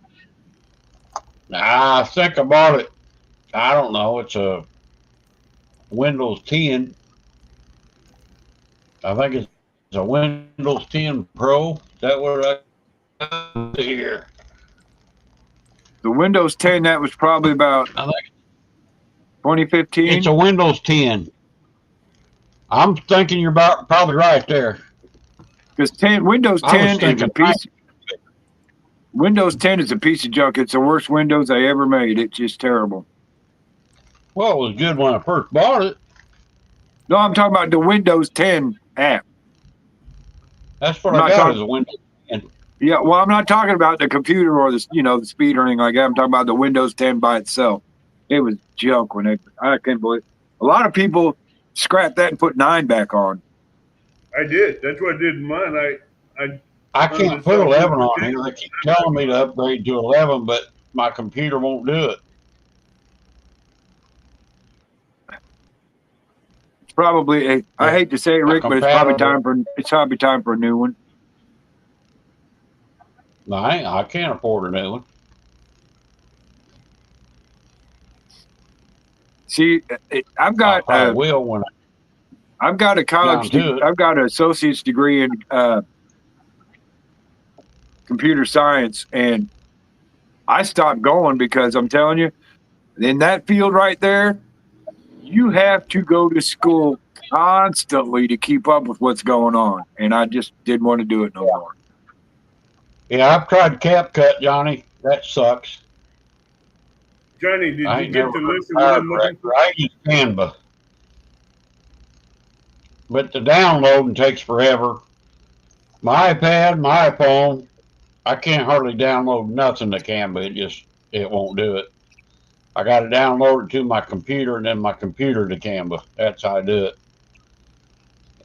I think I bought it. I don't know. It's a Windows 10. I think it's a Windows 10 Pro. Is that what I got here? The Windows 10, that was probably about I think it's 2015. a Windows 10. I'm thinking you're about probably right there. Because Windows I was 10 is a thinking, piece. Windows 10 is a piece of junk. It's the worst Windows I ever made. It's just terrible. well, it was good when I first bought it. No, I'm talking about the Windows 10 app. That's what I'm I not got talking. as a Windows 10. Yeah, well, I'm not talking about the computer or the speed or anything like that. I'm talking about the Windows 10 by itself. It was junk when I can't believe. A lot of people scrapped that and put 9 back on. I did. That's what I did in mine. I I can't put uninstalled 11 Windows on 10. here. They keep telling me to upgrade to 11, but my computer won't do it. It's probably I hate to say it, Not Rick, but it's probably compatible. time for a new one. No, I can't afford a new one. See, I've I got probably will when I I've got a down to it. I've got an associate's degree in computer science, and I stopped going because I'm telling you, in that field right there, you have to go to school constantly to keep up with what's going on, and I just didn't want to do it no more. Yeah, I've tried CapCut, Johnny. That sucks. Johnny, did I you ain't get never the heard list of of what I'm looking chiropractor. for? I use Canva, but the downloading takes forever. My iPad, my iPhone, I can't hardly download nothing to Canva. It won't do it. I got to download it to my computer and then my computer to Canva. That's how I do it.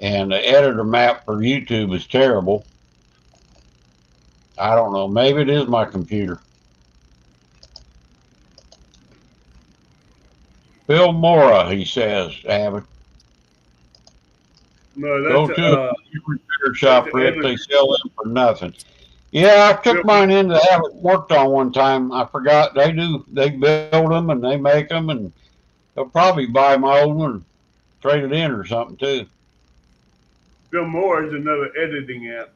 And the editor map for YouTube is terrible. I don't know. Maybe it is my computer. Bill Mora, he says, Abbott. No, Go that's to a computer repair shop, an Rick. They editor. sell them for nothing. Yeah, I took mine in to have it worked on one time. I forgot they do. They build them and they make them, and they'll probably buy my old one and trade it in or something too. Bill Moore is another editing app.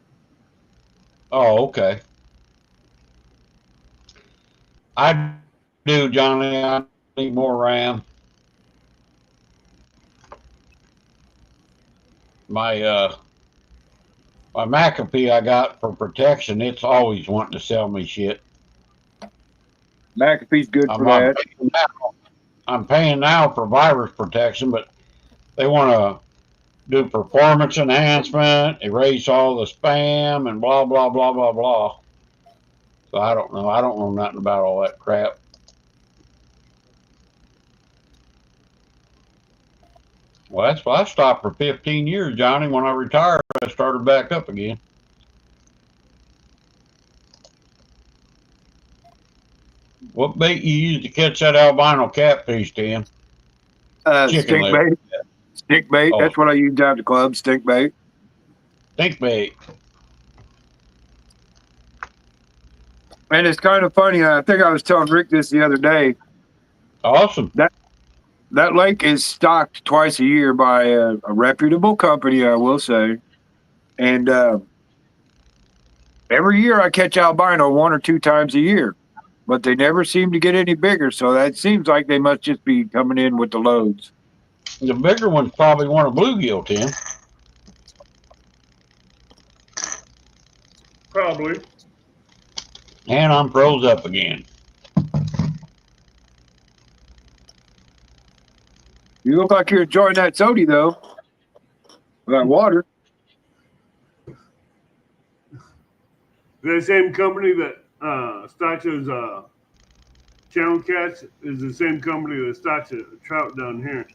Oh, okay. I do, Johnny. I need more RAM. My my McAfee I got for protection. It's always wanting to sell me shit. McAfee's good for I'm that. paying now. I'm paying now for virus protection, but they want to do performance enhancement, erase all the spam, and blah blah blah blah blah. So I don't know. I don't know nothing about all that crap. Well, that's why I stopped for 15 years, Johnny. When I retired, I started back up again. What bait you use to catch that albino catfish, Dan? Chicken Stink liver. bait. Stink bait. Oh, That's what I use down at the club. Stink bait. stink bait. And it's kind of funny. I think I was telling Rick this the other day. Awesome. That lake is stocked twice a year by a reputable company, I will say. And every year I catch albino 1 or 2 times a year, but they never seem to get any bigger. So that seems like they must just be coming in with the loads. The bigger ones probably want a bluegill, Tim. Probably. And I'm froze up again. You look like you're enjoying that soda, though. That water. The same company that stocks those channel cats is the same company that stocks a trout down here.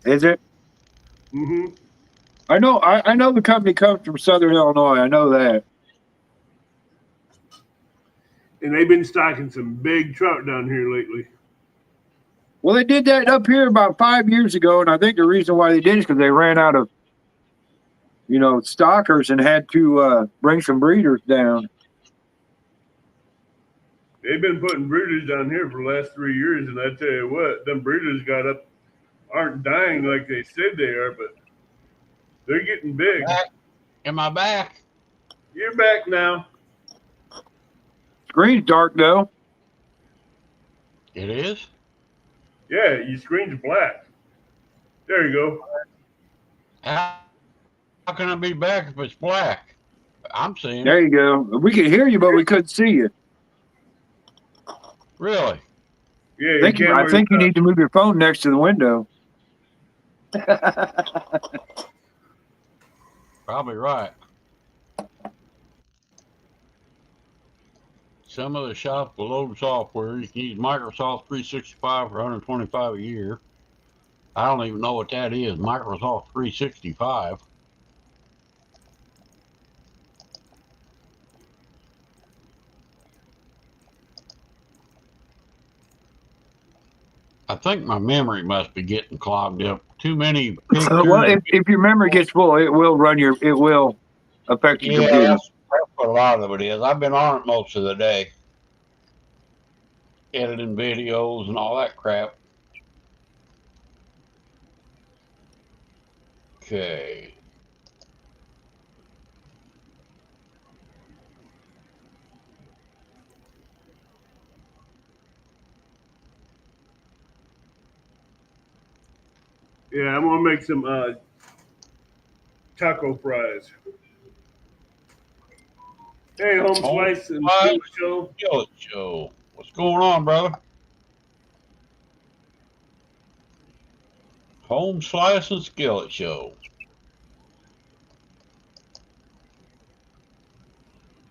Is it? Mm-hmm. I know. I know the company comes from Southern Illinois. I know that. And they've been stocking some big trout down here lately. Well, they did that up here about 5 years ago, and I think the reason why they did is because they ran out of, stockers and had to bring some breeders down. They've been putting breeders down here for the last 3 years, and I tell you what, them breeders aren't dying like they said they are, but they're getting big. Back. Am I back? You're back now. Screen's dark though. It is? Yeah, your screen's black. There you go. How can I be back if it's black? I'm seeing There it. you go. We could hear you, but we couldn't see you. Really? Yeah, I think you need to move your phone next to the window. Probably right. Some of the shops will load software. You can use Microsoft 365 for $125 a year. I don't even know what that is. Microsoft 365. I think my memory must be getting clogged up. Too many pictures. Well, if your memory gets full, it will affect your computer. That's what a lot of it is. I've been on it most of the day, editing videos and all that crap. Okay. Yeah, I'm gonna make some taco fries. Hey, home slice and show. Skillet Show. What's going on, brother? Home Slice and Skillet Show.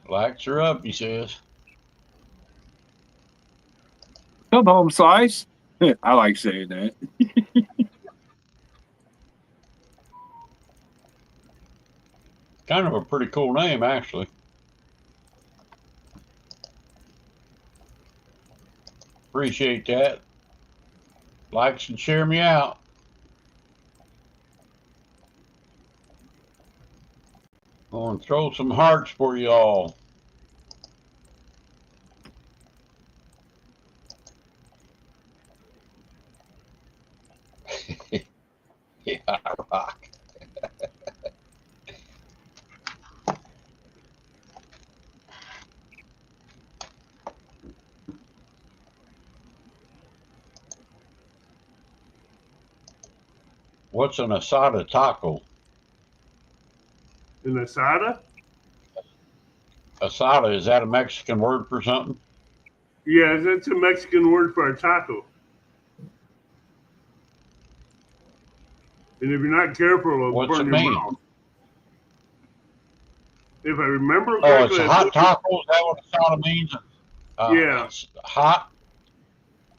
Lights are up, he says. Come home, slice. I like saying that. Kind of a pretty cool name, actually. Appreciate that. Likes and share me out. I'm going to throw some hearts for you all. Yeah, rock. What's an asada taco? An asada? Asada, is that a Mexican word for something? Yeah, that's a Mexican word for a taco. And if you're not careful, it'll What's burn it your mean? mouth. If I remember Oh, correctly, it's a hot taco? Is that what asada means? Yeah. It's hot?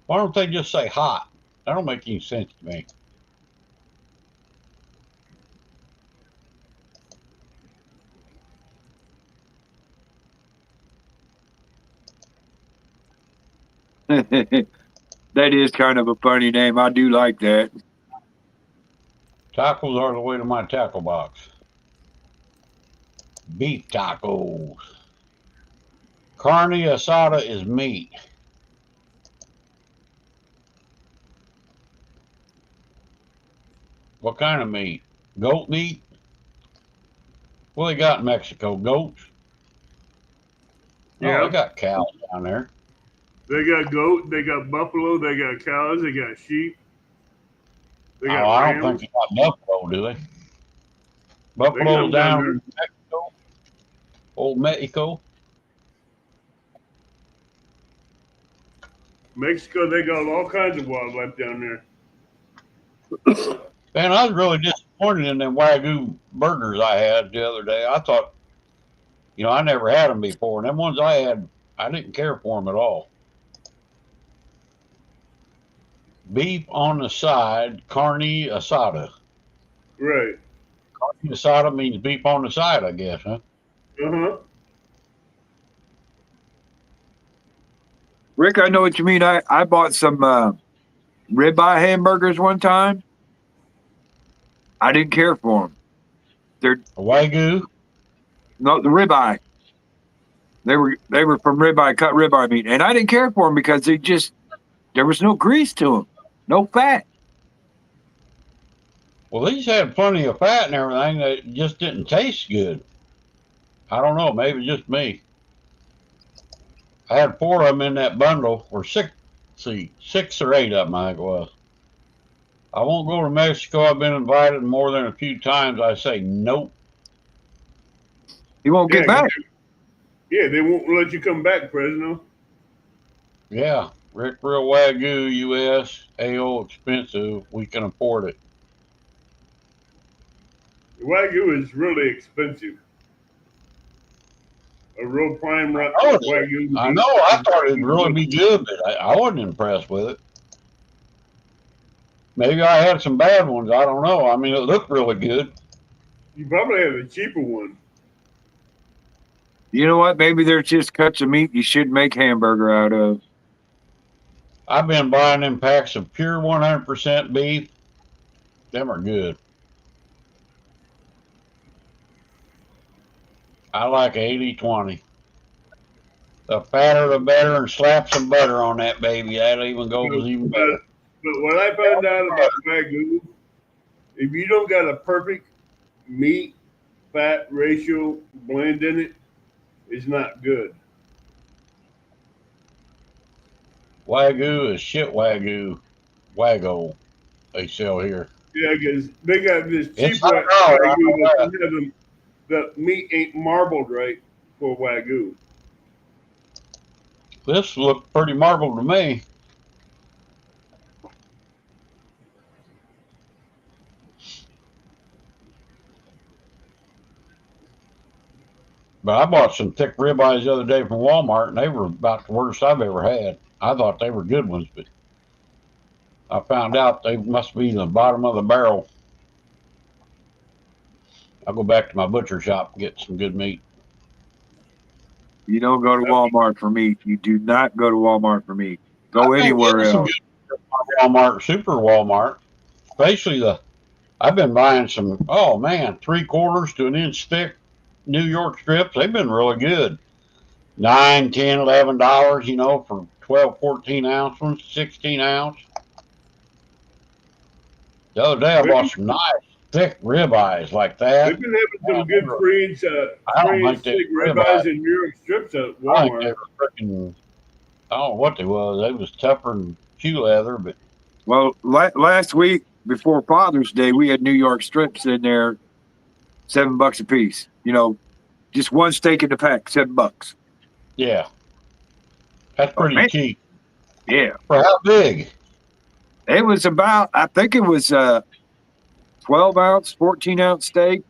Why don't they just say hot? That don't make any sense to me. That is kind of a funny name. I do like that. Tacos are the way to my tackle box. Beef tacos. Carne asada is meat. What kind of meat? Goat meat? What they got in Mexico? Goats? Yeah. Oh, they got cows down there. They got goat, they got buffalo, they got cows, they got sheep. They got I rams. don't think they got buffalo, do they? They Buffalo's got down there. in Mexico. Old Mexico. Mexico, they got all kinds of wildlife down there. Man, I was really disappointed in them Wagyu burgers I had the other day. I thought, I never had them before. And them ones I had, I didn't care for them at all. Beef on the side, carne asada. Right. Carne asada means beef on the side, I guess, huh? Uh-huh. Rick, I know what you mean. I bought some ribeye hamburgers one time. I didn't care for them. They're Wagyu. no the ribeye. They were from ribeye, cut ribeye meat, and I didn't care for them because there was no grease to them, no fat. Well, these had plenty of fat and everything. That just didn't taste good. I don't know. Maybe just me. I had 4 of them in that bundle, or 6. See, 6 or 8 of them, I think it was. I won't go to Mexico. I've been invited more than a few times. I say nope. You won't get back. Yeah, they won't let you come back, Fresno. Yeah, Rick Real Wagyu US, AO expensive. We can afford it. Wagyu is really expensive. A real prime Oh, Wagyu. I know. I thought it'd really be good, but I wasn't impressed with it. Maybe I had some bad ones. I don't know. I mean, it looked really good. You probably have a cheaper one. You know what? Maybe there's just cuts of meat you should make hamburger out of. I've been buying them packs of pure 100% beef. Them are good. I like 80-20. The fatter the better, and slap some butter on that baby. That even goes even better. But what I found out about Wagyu, if you don't got a perfect meat fat ratio blend in it, it's not good. Wagyu is shit Wagyu. Wagyu they sell here. Yeah, because they got this cheap It's not Wagyu raw. that the meat ain't marbled right for Wagyu. This looked pretty marbled to me. But I bought some thick ribeyes the other day from Walmart, and they were about the worst I've ever had. I thought they were good ones, but I found out they must be the bottom of the barrel. I'll go back to my butcher shop and get some good meat. You don't go to Walmart for meat. You do not go to Walmart for meat. Go anywhere else. Walmart, Super Walmart, especially I've been buying some, oh man, 3/4 to an inch thick New York strips. They've been really good. $9, $10, $11, for 12, 14 ounce ones, 16 ounce. The other day I bought some nice thick ribeyes like that. They've been having some good 3-inch thick ribeyes and New York strips at Walmart. I think they were freaking, I don't know what they was. They was tougher than shoe leather, but. Well, last week before Father's Day, we had New York strips in there, $7 a piece. Just one steak in the pack, $7. Yeah. That's pretty cheap. Yeah. For how big? It was about, I think it was 12 ounce, 14 ounce steak.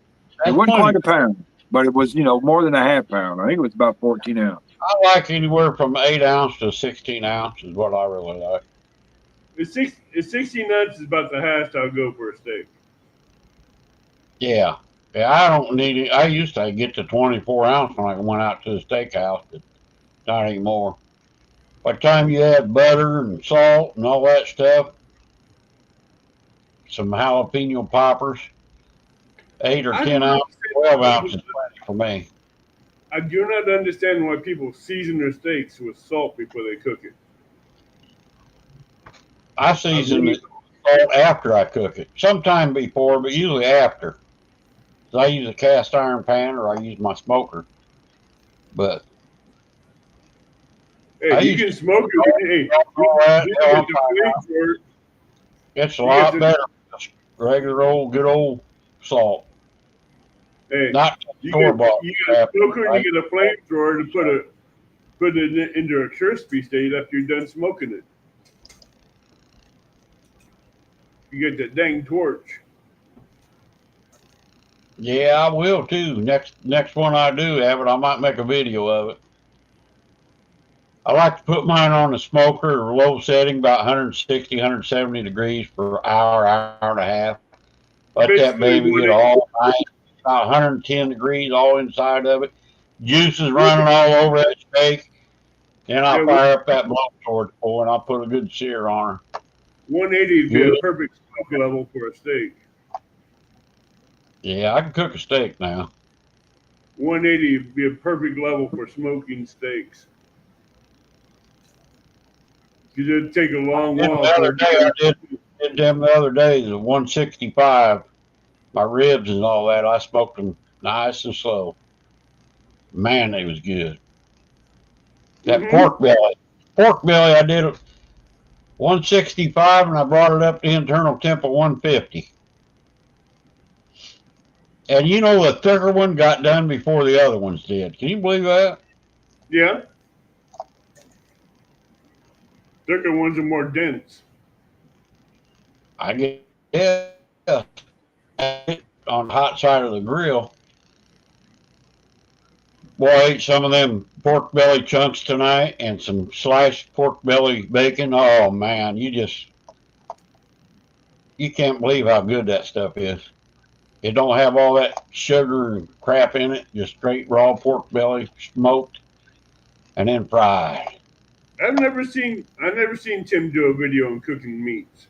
It wasn't quite a pound, but it was, more than a half pound. I think it was about 14 ounce. I like anywhere from 8 ounce to 16 ounce is what I really like. It's 16 ounces is about the highest I'll go for a steak. Yeah. Yeah, I don't need it. I used to get to 24 ounce when I went out to the steakhouse, but not anymore. By the time you add butter and salt and all that stuff, some jalapeno poppers, 8 or 10 ounce, 12 ounces for me. I do not understand why people season their steaks with salt before they cook it. I season it salt after I cook it. Sometime before, but usually after. So I use a cast iron pan or I use my smoker. But hey, you can smoke it. Hey, it's a lot better than regular old good old salt. Hey, not you get a smoker and you get a flamethrower to put it into a crispy state after you're done smoking it. You get that dang torch. Yeah, I will too. Next one I do have it, I might make a video of it. I like to put mine on the smoker or low setting, about 160, 170 degrees for an hour, hour and a half. Let that baby get all nice, about 110 degrees all inside of it. Juice is running all over that steak. Then I'll fire up that blowtorch for and I'll put a good sear on her. 180 would be a perfect smoke level for a steak. Yeah, I can cook a steak now. 180 would be a perfect level for smoking steaks. Because it'd take a long And while the for other it day, to did them the other days at 165. My ribs and all that, I smoked them nice and slow. Man, they was good. That Mm-hmm. pork belly, I did 165, and I brought it up to internal temp of 150. And you know, the thicker one got done before the other ones did. Can you believe that? Yeah. Thicker ones are more dense. I get yeah, on the hot side of the grill. Boy, I ate some of them pork belly chunks tonight and some sliced pork belly bacon. Oh man, you can't believe how good that stuff is. It don't have all that sugar and crap in it. Just straight raw pork belly, smoked and then fried. I've never seen Tim do a video on cooking meats.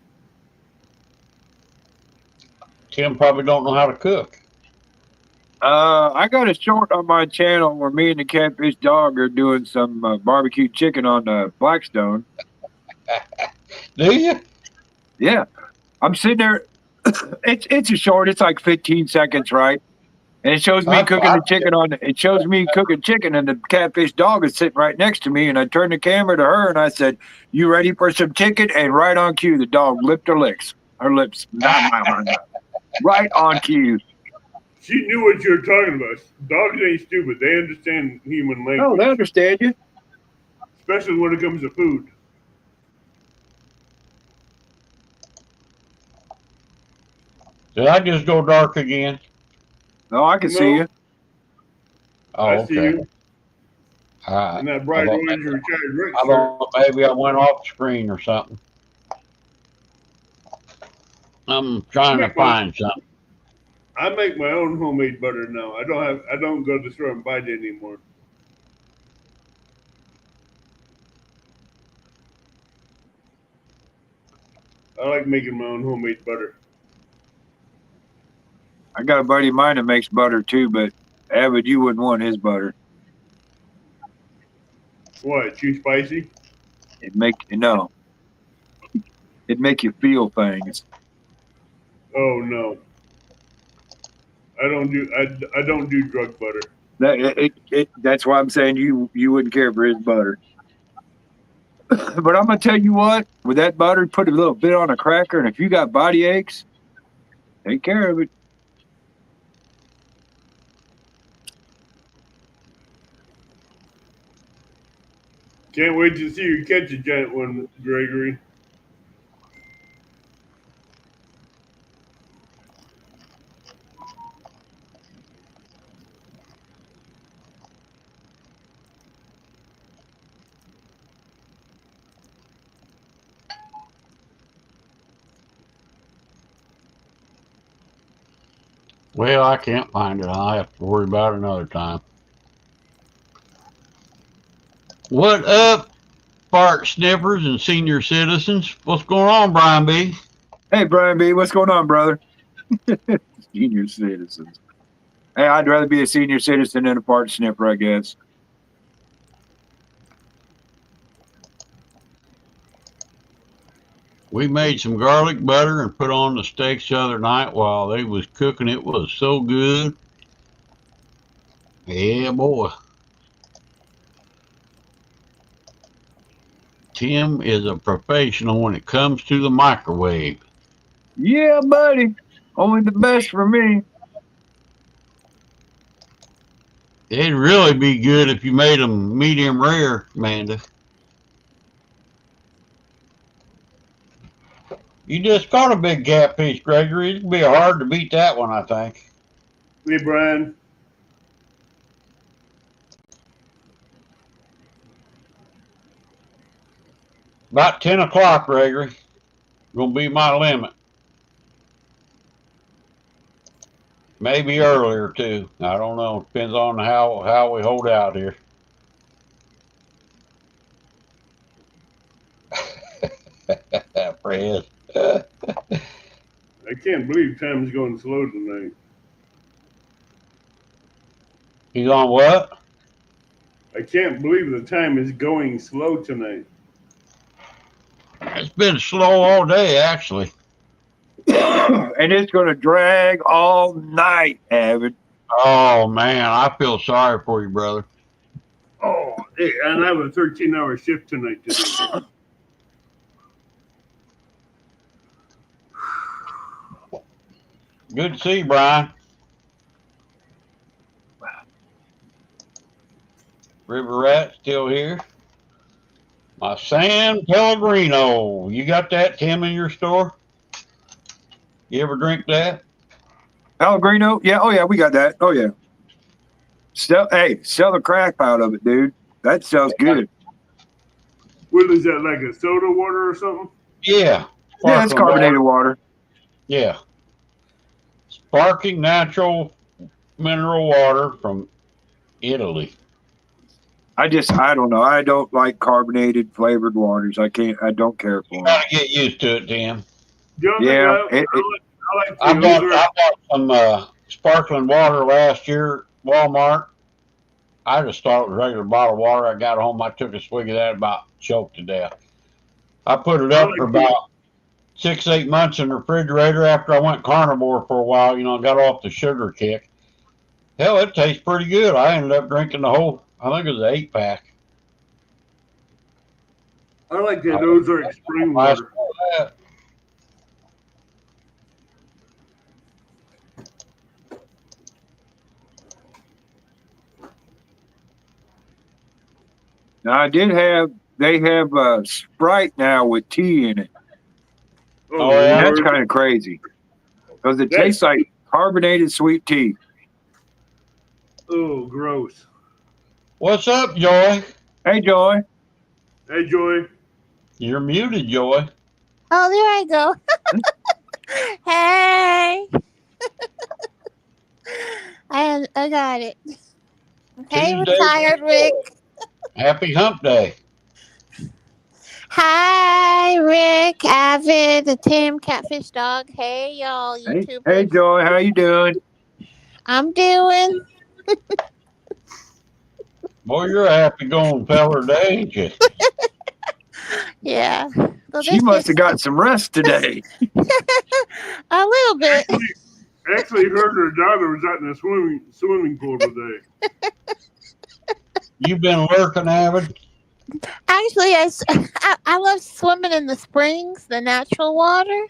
Tim probably don't know how to cook. I got a short on my channel where me and the catfish dog are doing some barbecue chicken on Blackstone. Do you? Yeah, I'm sitting there. It's a short. It's like 15 seconds, right? And it shows me cooking I, the chicken on. It shows me cooking chicken, and the catfish dog is sitting right next to me. And I turned the camera to her, and I said, "You ready for some chicken?" And right on cue, the dog licked her lips. Her lips, right on cue. She knew what you were talking about. Dogs ain't stupid. They understand human Oh, they language, understand you. especially when it comes to food. did I just go dark again? No, I can see No, you. I Oh, see okay. you I in that I bright thought orange retired red I shirt. thought maybe I went off screen or something. I'm I trying to make my find something. I make my own homemade butter now. I don't go to the store and buy it anymore. I like making my own homemade butter. I got a buddy of mine that makes butter too, but Avid, you wouldn't want his butter. What? Too spicy? It'd make you feel things. Oh no, I don't do drug butter. That's why I'm saying you wouldn't care for his butter. But I'm gonna tell you what, with that butter, put a little bit on a cracker, and if you got body aches, take care of it. Can't wait to see you catch a giant one, Gregory. Well, I can't find it. I'll have to worry about it another time. What up, fart sniffers and senior citizens? What's going on, Brian B? Hey, Brian B, what's going on, brother? Senior citizens. Hey, I'd rather be a senior citizen than a part sniffer, I guess. We made some garlic butter and put on the steaks the other night while they was cooking. It was so good. Yeah, boy. Tim is a professional when it comes to the microwave. Yeah, buddy. Only the best for me. It'd really be good if you made them medium rare, Amanda. You just caught a big gap piece, Gregory. It'd be hard to beat that one, I think. Hey, Brian. About 10 o'clock, Gregory. Gonna be my limit. Maybe earlier, too. I don't know. Depends on how we hold out here. Fred. I can't believe time's going slow tonight. He's on what? I can't believe the time is going slow tonight. It's been slow all day, actually. And it's going to drag all night, Avid. Oh man, I feel sorry for you, brother. Oh, hey, and I have a 13-hour shift tonight today. Good to see you, Brian. River Rat still here. My San Pellegrino. You got that, Tim, in your store? You ever drink that? Pellegrino? Yeah. Oh, yeah. We got that. Oh, yeah. Sell the crap out of it, dude. That sounds good. What is that, like a soda water or something? Yeah. Yeah, it's carbonated water. Yeah. Sparkling natural mineral water from Italy. I don't know. I don't like carbonated flavored waters. I don't care for You them. gotta get used to it, Tim. The only Yeah, thing I like I the bought some sparkling water last year, Walmart. I just thought it was regular bottled water. I got home, I took a swig of that, about choked to death. I put it up for about 6-8 months in the refrigerator after I went carnivore for a while, got off the sugar kick. Hell, it tastes pretty good. I ended up drinking the whole, I think it was an 8-pack. I like that Ozark spring water. Now, they have Sprite now with tea in it. Oh, yeah? And that's kind of crazy because it tastes like carbonated sweet tea. Oh, gross. What's up, Joy? Hey, Joy. Hey, Joy. You're muted, Joy. Oh, there I go. Hey. I got it. Hey, Tuesday. retired Rick. Happy Hump Day. Hi, Rick, Avid, the Tim, Catfish Dog. Hey, y'all, YouTubers. Hey, Joy. How you doing? I'm doing. Boy, you're a happy going feller today, ain't you? Yeah. Well, She must have got some rest today. A little bit. Actually, her daughter was out in the swimming pool today. You been lurking, Avid? Actually, I love swimming in the springs, the natural water.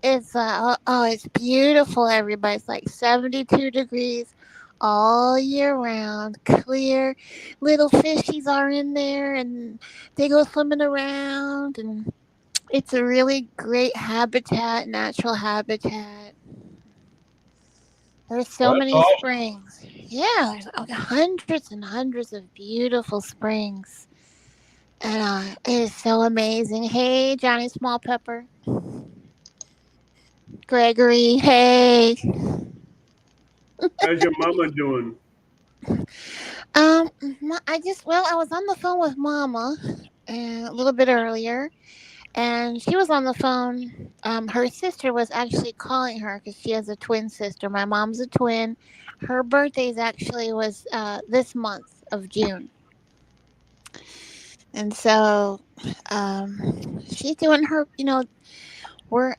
It's it's beautiful. Everybody's like 72 degrees all year round, clear. Little fishies are in there, and they go swimming around, and it's a really great habitat, natural habitat. There's so many awesome. springs. Yeah, there's hundreds and hundreds of beautiful springs. And it is so amazing. Hey, Johnny Small Pepper. Gregory, hey. How's your mama doing? I was on the phone with Mama a little bit earlier, and she was on the phone. Her sister was actually calling her because she has a twin sister. My mom's a twin. Her birthday's actually was this month of June. And so she's doing her, we're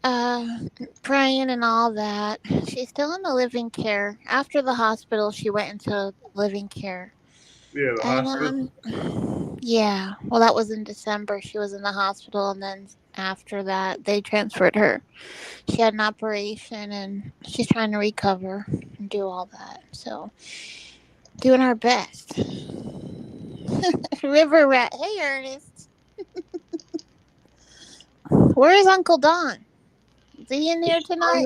praying and all that. She's still in the living care. After the hospital, she went into living care. Yeah, the hospital. Yeah. Well, that was in December. She was in the hospital, and then after that, they transferred her. She had an operation, and she's trying to recover and do all that. So, doing our best. River Rat. Hey, Ernest. Where is Uncle Don? Is he in here tonight?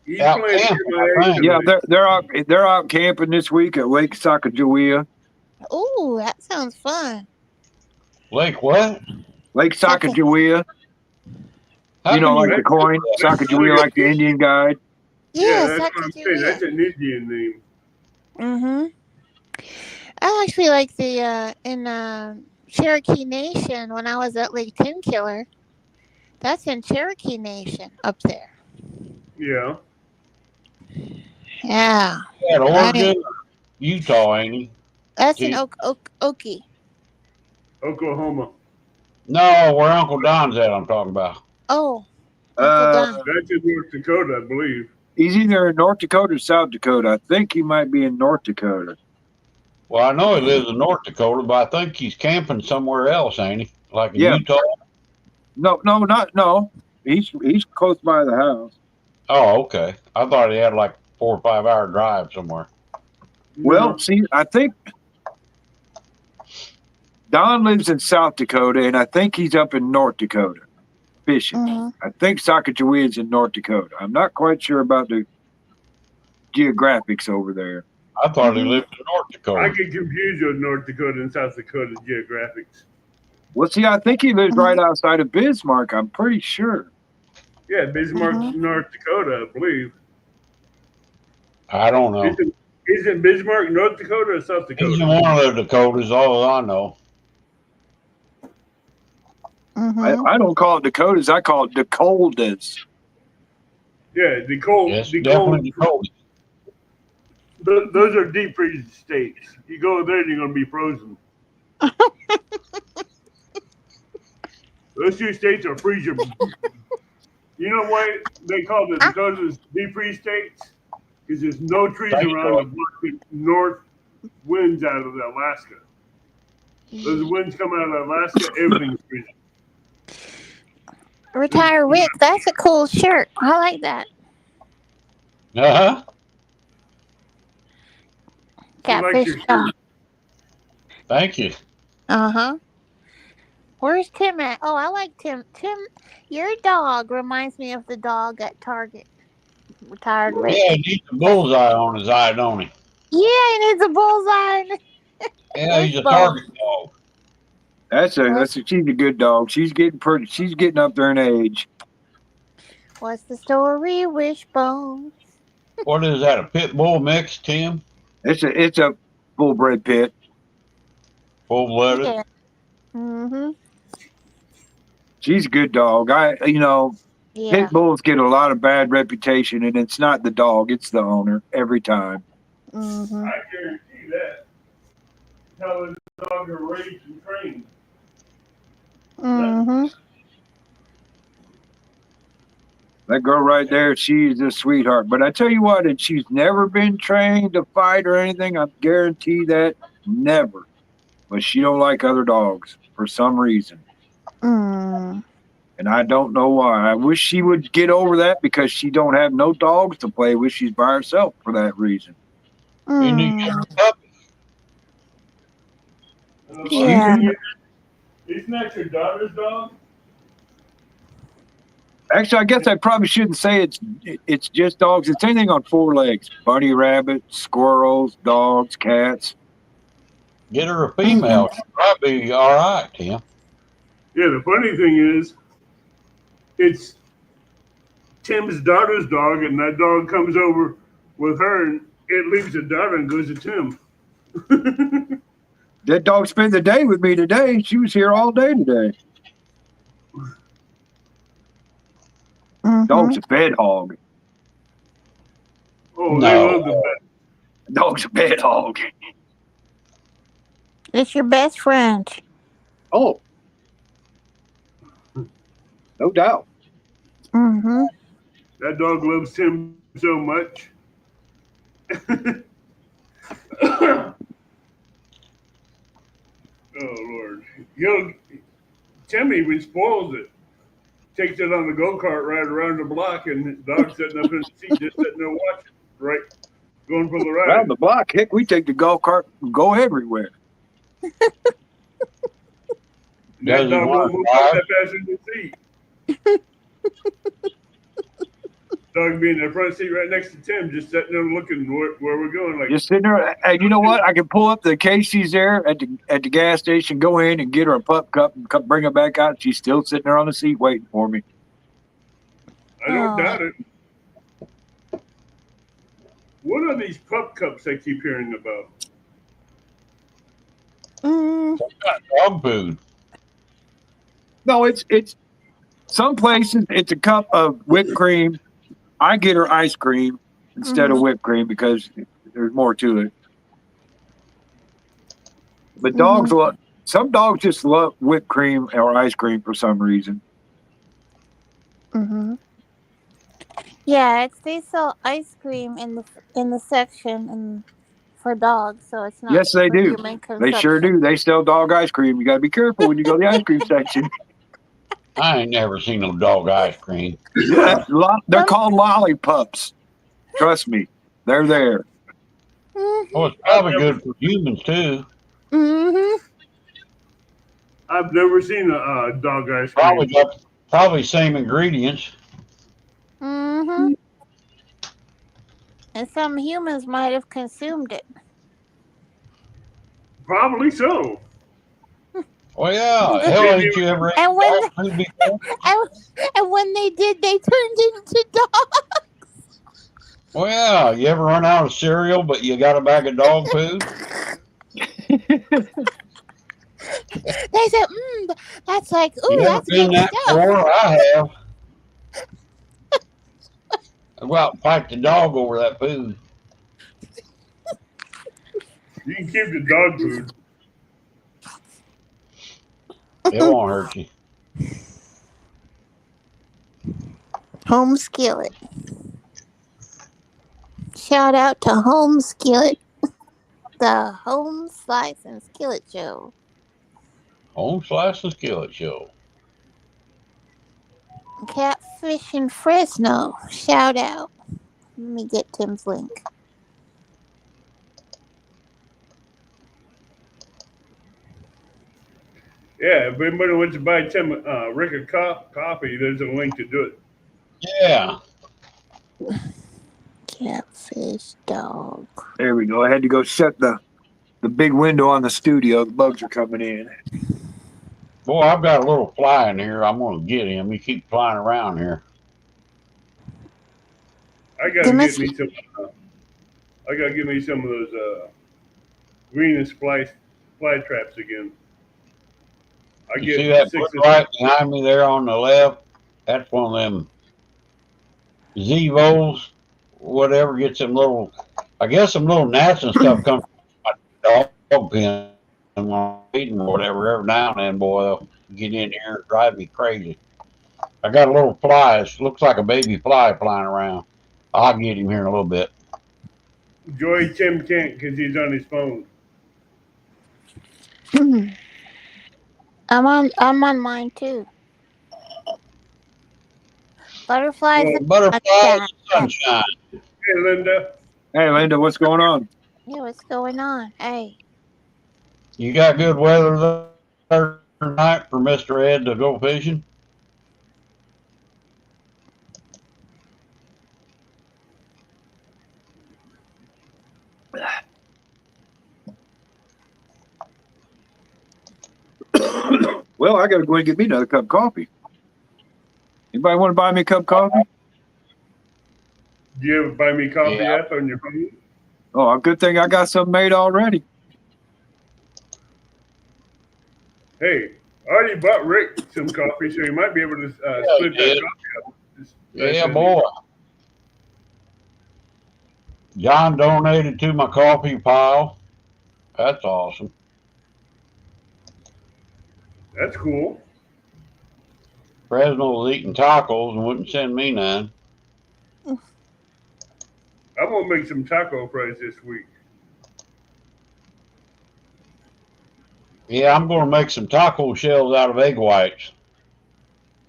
He's playing Yeah, they're out camping this week at Lake Sacagawea. Ooh, that sounds fun. Lake what? Lake Sacagawea. Like the coin, Sacagawea, like the Indian guide. Yeah, that's what I'm saying. That's an Indian name. Mm-hmm. I actually like the in Cherokee Nation when I was at Lake Tin Killer. That's in Cherokee Nation up there. Yeah. Yeah. Oregon, Utah, ain't he? That's in Gee. Okie. Oklahoma. No, where Uncle Don's at, I'm talking about. Oh, Uncle Don. That's in North Dakota, I believe. He's either in North Dakota or South Dakota. I think he might be in North Dakota. Well, I know he lives in North Dakota, but I think he's camping somewhere else, ain't he? Like in Yeah. Utah? No. He's close by the house. Oh, okay. I thought he had like 4 or 5 hour drive somewhere. Well, No. see, I think Don lives in South Dakota, and I think he's up in North Dakota fishing. Mhm. I think Sacagawea's in North Dakota. I'm not quite sure about the geographics over there. I thought he Mhm. lived in North I Dakota. get confused with North Dakota and South Dakota geographics. Well, see, I think he lives right outside of Bismarck. I'm pretty sure. Yeah, Bismarck, Mhm. North Dakota, I believe. I don't know. Isn't Bismarck North Dakota or South He's Dakota? in one of the Dakotas, all I know. Mhm. I don't call it Dakotas. I call it Dakotas. Yeah, the cold. Yes, The definitely cold. Dakota. Those are deep freeze states. You go there, and you're going to be frozen. Those two states are freezing. You know why they call the Dakotas deep freeze states? Because there's no trees Thanks, around Troy. to block the north winds out of Alaska. Those winds come out of Alaska, everything's freezing. Retire Rick. That's a cool shirt. I like that. Uh-huh. He likes Catfish your dog. shirt. Thank you. Uh-huh. Where's Tim at? Oh, I like Tim. Tim, your dog reminds me of the dog at Target. Retired Rick. Yeah, he needs a bullseye on his eye, don't he? Yeah, and it's a bullseye. Yeah, he's a Wishbone. target dog. She's a good dog. She's getting up there in age. What's the story, Wishbone? What is that, a pit bull mix, Tim? It's a full bred pit. Full blooded? Yeah. Mm-hmm. She's a good dog. Yeah. Pit bulls get a lot of bad reputation, and it's not the dog, it's the owner every time. Mm-hmm. I guarantee that. How the dogs are raised and trained. Mm-hmm. That girl right there, she's a sweetheart. But I tell you what, and she's never been trained to fight or anything. I guarantee that, never. But she don't like other dogs for some reason. Mm. And I don't know why. I wish she would get over that because she don't have no dogs to play with. She's by herself for that reason. You need to get her a puppy. Yeah. Isn't that your daughter's dog? Actually, I guess I probably shouldn't say it's just dogs. It's anything on 4 legs. Bunny rabbits, squirrels, dogs, cats. Get her a female. She'll probably be all right, Tim. Yeah, the funny thing is, it's Tim's daughter's dog, and that dog comes over with her, and it leaves the daughter and goes to Tim. That dog spent the day with me today. She was here all day today. Mm-hmm. Dog's a bed hog. Oh, No. they love the best. Dog's a bed hog. It's your best friend. Oh. No doubt. Mm-hmm. That dog loves Tim so much. Oh Lord, Tim even spoils it. Takes it on the go-kart ride around the block, and the dog sitting up in the seat, just sitting there watching, right, going for the ride. Around the block, heck, we take the golf cart and go everywhere. That Does he dog want won't to move out drive? that passenger seat. Dog being in the front seat right next to Tim, just sitting there looking where we're going. Like, Just sitting there, and you know what? I can pull up the Casey's there at the gas station, go in and get her a pup cup and bring her back out. She's still sitting there on the seat waiting for me. I don't Oh. doubt it. What are these pup cups I keep hearing about? Mm. Dog food. No, it's some places it's a cup of whipped cream. I get her ice cream instead of whipped cream because there's more to it. But dogs love. Some dogs just love whipped cream or ice cream for some reason. Mm-hmm. Yeah, they sell ice cream in the section and for dogs, so it's not Yes, they for do. human They sure consumption. do. They sell dog ice cream. You got to be careful when you go to the ice cream section. I ain't never seen no dog ice cream. Yeah, they're Some- called lollipops. Trust me, they're there. Oh, it's I've probably never, good for humans too. Mm-hmm. I've never seen a dog ice Probably cream. got probably same ingredients. Mm-hmm. And some humans might have consumed it. Probably so. Well, yeah. and, Hell, ain't you ever ate when dog food before? and when they did, they turned into dogs. Well, yeah. You ever run out of cereal, but you got a bag of dog food? They said, that's like, You ooh, ever that's been good that stuff. before? I have. I go out and fight the dog over that food. You can keep the dog food. It won't hurt you. Home Skillet. Shout out to Home Skillet, the Home Slice and Skillet Show. Home slice and skillet show. Catfish in Fresno. Shout out. Let me get Tim's link. Yeah, if anybody wants to buy Tim Rick a coffee, there's a link to do it. Yeah. Catfish dog. There we go. I had to go shut the big window on the studio. The bugs are coming in. Boy, I've got a little fly in here. I'm going to get him. He keeps flying around here. I gotta get me some. I gotta get me some of those Venus fly traps again. I You get see that 6 bush right behind me there on the left? That's one of them Zevos, whatever. Gets them little, I guess some little gnats and stuff come from my dog pen and when I'm feeding or whatever. Every now and then, boy, they'll get in here and drive me crazy. I got a little fly. It looks like a baby fly flying around. I'll get him here in a little bit. Joy Tim can't because he's on his phone. I'm on mine too. Butterflies. Well, butterflies and sunshine. Hey, Linda. Hey, Linda, what's going on? Yeah, what's going on? Hey. You got good weather there tonight for Mr. Ed to go fishing? Well, I got to go and get me another cup of coffee. Anybody want to buy me a cup of coffee? Do you ever buy me coffee Yeah. app on your phone? Oh, a good thing I got some made already. Hey, I already bought Rick some coffee, so he might be able to split that did. coffee up. Yeah, boy. John donated to my coffee pile. That's awesome. That's cool. Fresno was eating tacos and wouldn't send me none. I'm gonna make some taco fries this week. Yeah, I'm going to make some taco shells out of egg whites.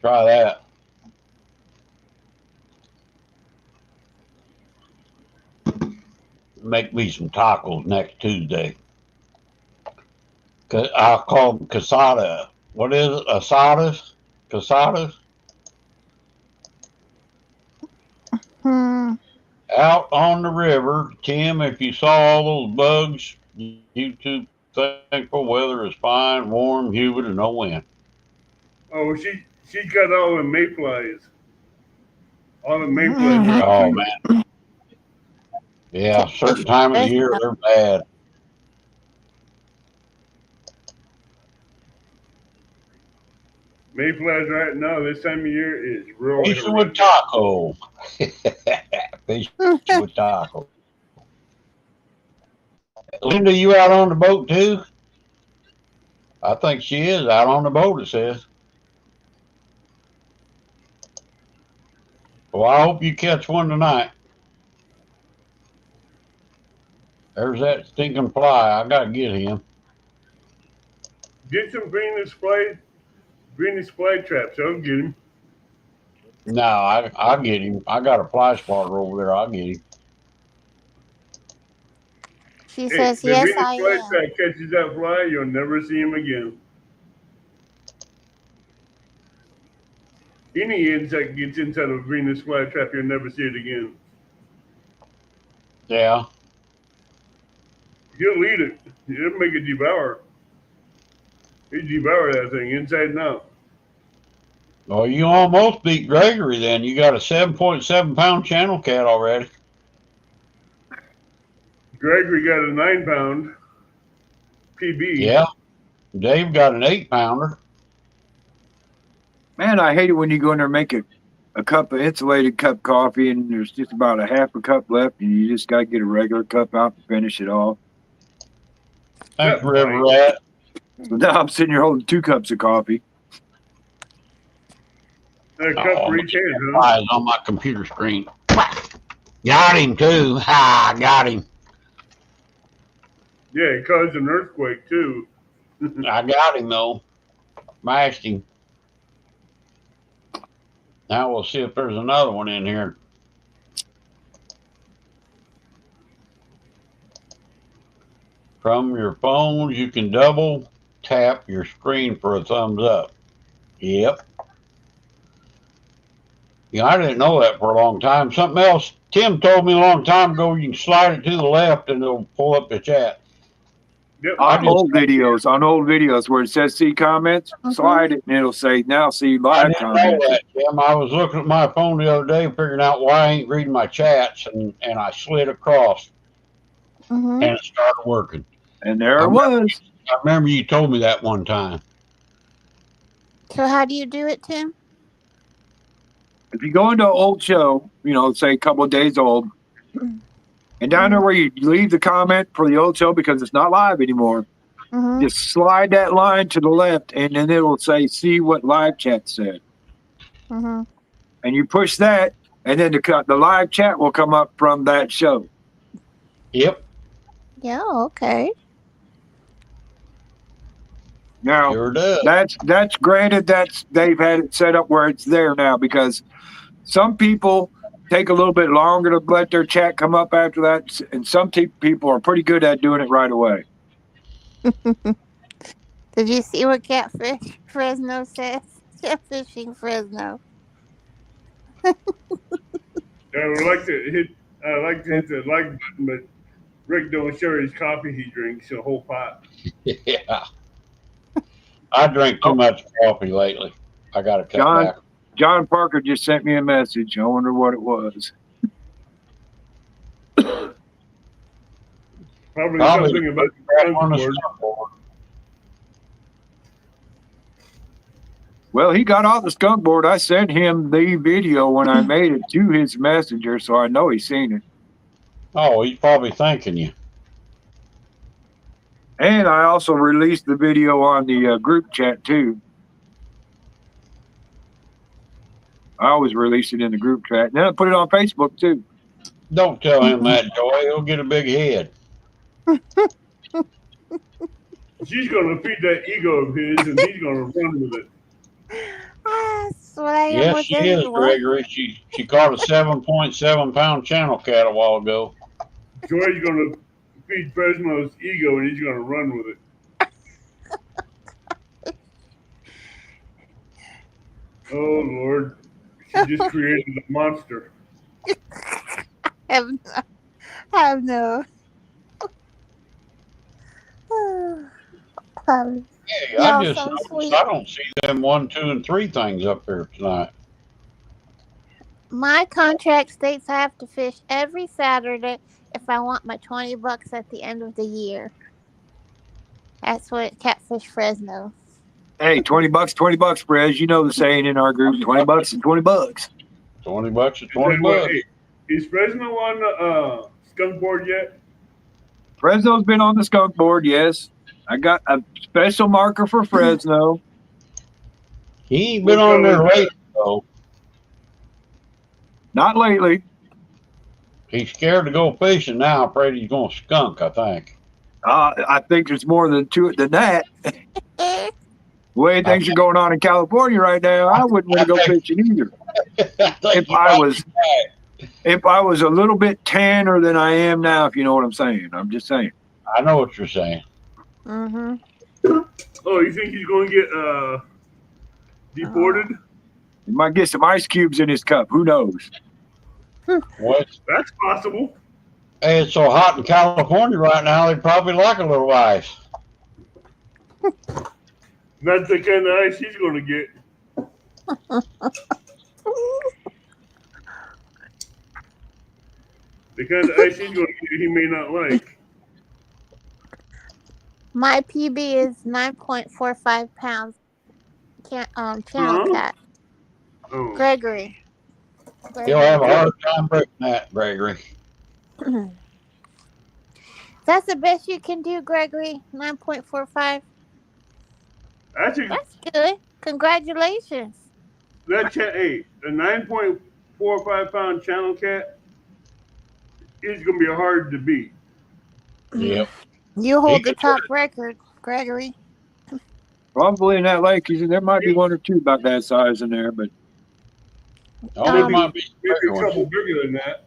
Try that. Make me some tacos next Tuesday. I'll call them casada. What is it? Asadas? Casadas? Out on the river, Tim, if you saw all those bugs, you too thankful weather is fine, warm, humid, and no wind. Oh, she got all the mayflies. All the mayflies. Oh, man. Yeah, certain time of the year, they're bad. Mayflies right now, this time of year is real. Fishing with taco. Fishing with taco. Linda, you out on the boat too? I think she is out on the boat, it says. Well, I hope you catch one tonight. There's that stinking fly. I gotta get him. Get some green display traps. I'll get him. No, I'll get him. I got a fly spotter over there. I'll get him. She Hey, says, the yes, green I display am. trap catches that fly, you'll never see him again. Any insect gets inside of a green display trap, you'll never see it again. Yeah. He'll eat it. He'll make it devour. He devour that thing inside and out. Well, you almost beat Gregory then. You got a 7.7 pound channel cat already. Gregory got a 9-pound PB. Yeah. Dave got an 8-pounder. Man, I hate it when you go in there and make a cup of insulated cup coffee and there's just about a half a cup left and you just got to get a regular cup out and finish it off. Thanks, Yeah, River right. Rat. So now I'm sitting here holding 2 cups of coffee. A cup for each hand, huh? Flies on my computer screen. Got him too. Ha! Got him. Yeah, it caused an earthquake too. I got him though. Mashed him. Now we'll see if there's another one in here. From your phone, you can double tap your screen for a thumbs up. Yep. Yeah, I didn't know that for a long time. Something else, Tim told me a long time ago, you can slide it to the left and it'll pull up the chat. Yep. On old videos where it says see comments, slide it and it'll say now see I live didn't know comments. that, Tim. I was looking at my phone the other day, figuring out why I ain't reading my chats, and I slid across Mm-hmm. and it started working. And there it was. I remember you told me that one time. So how do you do it, Tim? If you go into an old show, you know, say a couple of days old, and down there where you leave the comment for the old show because it's not live anymore, Mm-hmm. just slide that line to the left and then it will say, see what live chat said. Mm-hmm. And you push that and then the live chat will come up from that show. Yep. Yeah, okay. Now, Sure does. that's granted they've had it set up where it's there now because some people take a little bit longer to let their chat come up after that, and some people are pretty good at doing it right away. Did you see what Catfish Fresno says? Catfishing Fresno. I would like to hit the like button, but Rick don't share his coffee he drinks a whole pot. Yeah. I drank too much coffee lately. I got to cut back. John Parker just sent me a message. I wonder what it was. Probably Probably something about on the the surfboard. Well, he got off the skunk board. I sent him the video when I made it to his messenger, so I know he's seen it. Oh, he's probably thanking you. And I also released the video on the group chat, too. I always release it in the group chat. And then I put it on Facebook, too. Don't tell him that, Joy. He'll get a big head. She's going to feed that ego of his, and he's going to run with it. That's what I am Yes, with she is, everyone. Gregory. She caught a 7.7 pound channel cat a while ago. Joy's going to feed Fresno's ego, and he's going to run with it. Oh, Lord. She just created a monster. Have no. Hey, Y'all I just so noticed sweet. I don't see them 1, 2, and 3 things up there tonight. My contract states I have to fish every Saturday if I want my $20 at the end of the year. That's what Catfish Fresno. Hey, $20, $20, Prez. You know the saying in our group, $20 is $20. $20 is Is $20 that what- bucks. hey, is Fresno on the skunk board yet? Fresno's been on the skunk board, yes. I got a special marker for Fresno. He ain't been on there lately, though. Not lately. He's scared to go fishing now. Afraid he's going to skunk, I think. I think there's more than that. The way things are going on in California right now, I wouldn't want to go fishing either. If I was a little bit tanner than I am now, if you know what I'm saying. I'm just saying. I know what you're saying. Mm-hmm. Oh, you think he's going to get deported? He might get some ice cubes in his cup. Who knows? What? That's possible. Hey, it's so hot in California right now, they'd probably like a little ice. Not the kind of ice he's going to get. The kind of ice he's going to get, he may not like. My PB is 9.45 pounds. Channel cat. Oh. Gregory. You'll have a hard time breaking that, Gregory. That's the best you can do, Gregory. 9.45. Actually, That's good. Congratulations. hey, a 9.45 pound channel cat is going to be hard to beat. Yep. You hold the top record, Gregory. Probably in that lake, there might be one or two about that size in there, but There might be Maybe a bigger couple ones. bigger than that.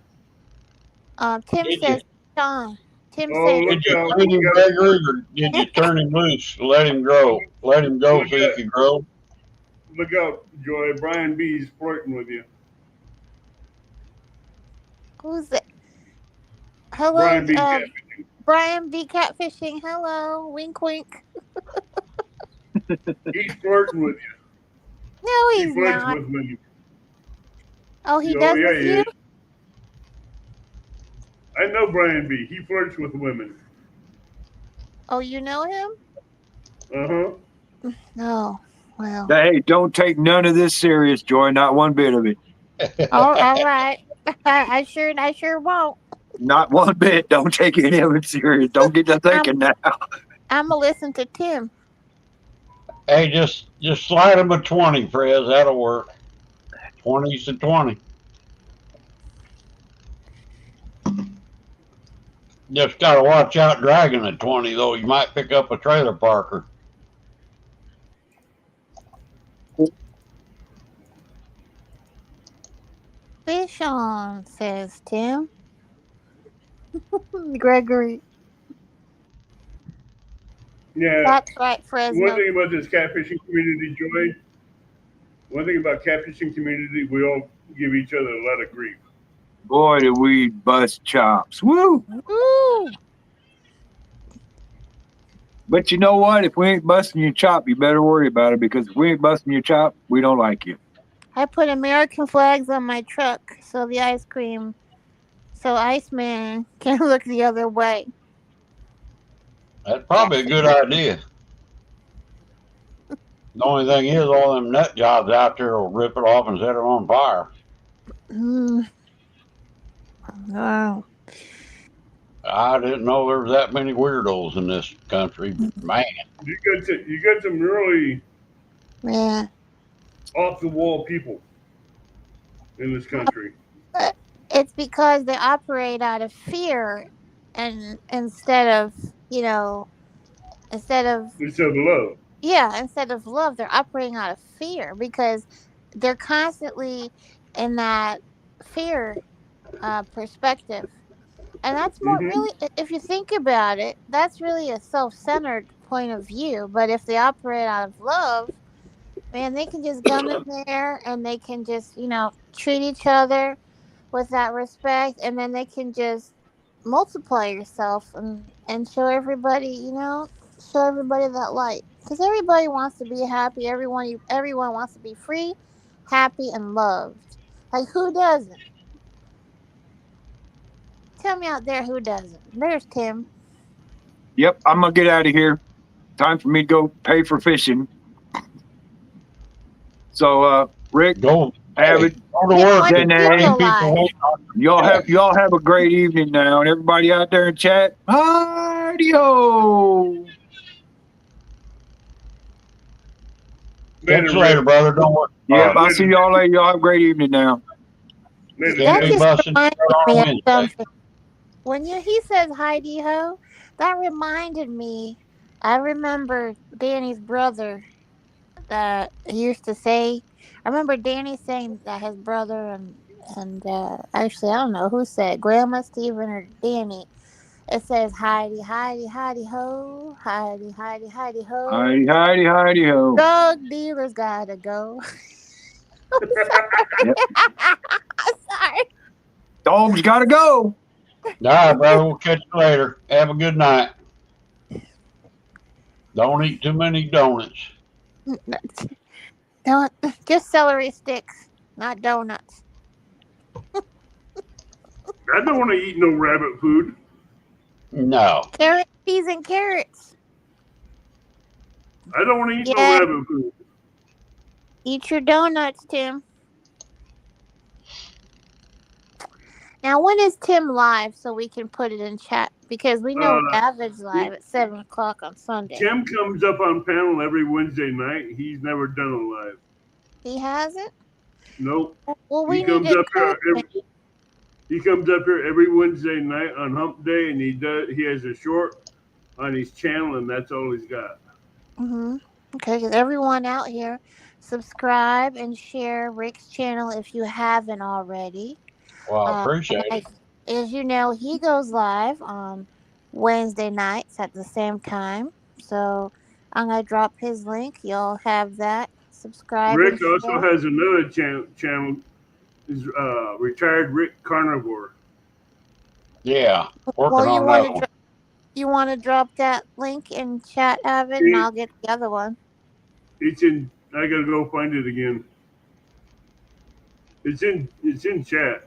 Tim Did says, Sean. Tim Oh, says, look Did you out. turn him, Gregory, or did you turn him loose? Let him grow. Let him go so he can grow. Look out, Joy. Brian B's flirting with you. who's it? Hello, Brian B. catfishing. Brian B. Catfishing. Hello. Wink, wink. He's flirting with you. No, He he's flirts not. with me. Oh, he Oh, does yeah, with he you? is. I know Brian B. He flirts with women. Oh, you know him? Uh-huh. No. Well. hey, don't take none of this serious, Joy. Not one bit of it. All right. I sure won't. Not one bit. Don't take any of it serious. Don't get to thinking now. I'm gonna listen to Tim. Hey, just slide him a 20, Prez. That'll work. 20's to 20. Just got to watch out dragging a 20, though. You might pick up a trailer parker. Fish on, says Tim. Gregory. Yeah. That's right, Fresno. One thing about this catfishing community, Joy, one thing about catfishing community, we all give each other a lot of grief. Boy, did we bust chops. Woo! Woo! But you know what? If we ain't busting your chop, you better worry about it, because if we ain't busting your chop, we don't like you. I put American flags on my truck so Iceman can look the other way. That's probably a good idea. The only thing is, all them nut jobs out there will rip it off and set it on fire. Wow. I didn't know there was that many weirdos in this country. Man. You got some really Yeah. off the wall people in this country. It's because they operate out of fear, and instead of love. Instead Instead of love, they're operating out of fear because they're constantly in that fear perspective. And that's more really, if you think about it, that's really a self-centered point of view. But if they operate out of love, man, they can just come in there and they can just, treat each other with that respect. And then they can just multiply yourself and show everybody, that light. Because everybody wants to be happy. Everyone wants to be free, happy, and loved. Like, who doesn't? Tell me out there who doesn't. There's Tim. Yep, I'm going to get out of here. Time for me to go pay for fishing. So, Rick, Avid, go to work. Y'all have a great evening now, and everybody out there in chat, adios. Catch you later, brother. Don't worry. Yeah, about it. I'll see y'all later. Y'all have a great evening now. Later, Can't That be Jim. just busting reminded on me of Wednesday. something. When he says Heidi Ho, that reminded me. I remember Danny's brother that he used to say. I remember Danny saying that his brother and actually I don't know who said Grandma Stephen or Danny. It says Heidi, Heidi, Heidi Ho, Heidi, Heidi, Heidi Ho. Heidi, Heidi, Heidi, ho. Drug dealers gotta go. I'm sorry. Yep. I'm sorry. Dogs gotta go. All right, brother. We'll catch you later. Have a good night. Don't eat too many donuts. Don't just celery sticks, not donuts. I don't want to eat no rabbit food. No. Carrot, peas, and carrots. I don't want to eat no Yeah, rabbit food. eat your donuts, Tim. Now, when is Tim live so we can put it in chat? Because we know Uh, David's live at 7 o'clock on Sunday. Tim comes up on panel every Wednesday night. He's never done a live. He hasn't? Nope. Well, we He need comes to up here encourage him. He comes up here every Wednesday night on Hump Day, and he has a short on his channel, and that's all he's got. Mm-hmm. Okay, because everyone out here, subscribe and share Rick's channel if you haven't already. Well, I appreciate it. As you know, he goes live on Wednesday nights at the same time. So I'm going to drop his link. You'll have that. Subscribe Rick and also share. has another channel. Is retired Rick Carnivore. Yeah. Working Well, on another one. you want to drop that link in chat, Avid, and I'll get the other one. It's in. I gotta go find it again. It's in chat.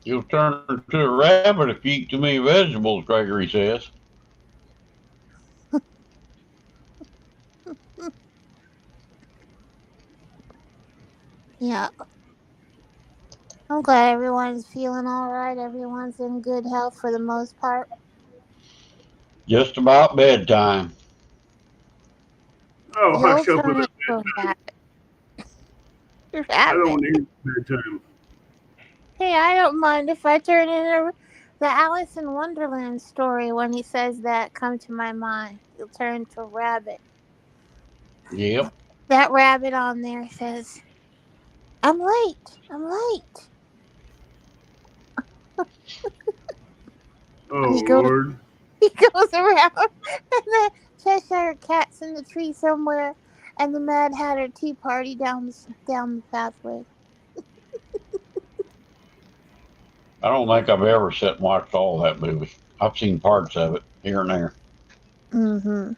You'll turn into a rabbit if you eat too many vegetables, Gregory says. Yeah. I'm glad everyone's feeling all right. Everyone's in good health for the most part. Just about bedtime. Oh, You'll hush up with turn it. into a rabbit. I don't Rabbit. want to hear bedtime. Hey, I don't mind if I turn into the Alice in Wonderland story when he says that come to my mind. You'll turn into a rabbit. Yep. That rabbit on there says, I'm late. I'm late. Oh He goes Lord. he goes around and the Cheshire Cat's in the tree somewhere and the Mad Hatter Tea Party down the pathway. I don't think I've ever sat and watched all that movie. I've seen parts of it here and there. Mm-hmm.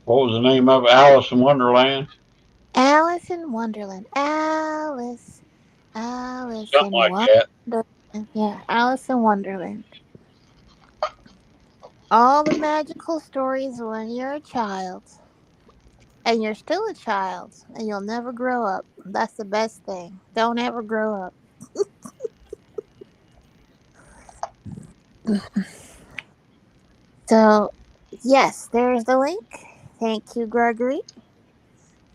What was the name of it? Alice in Wonderland? Alice in Wonderland. Alice Something in like Wonderland. that. Yeah, Alice in Wonderland. All the magical stories when you're a child. And you're still a child. And you'll never grow up. That's the best thing. Don't ever grow up. So, yes, there's the link. Thank you, Gregory.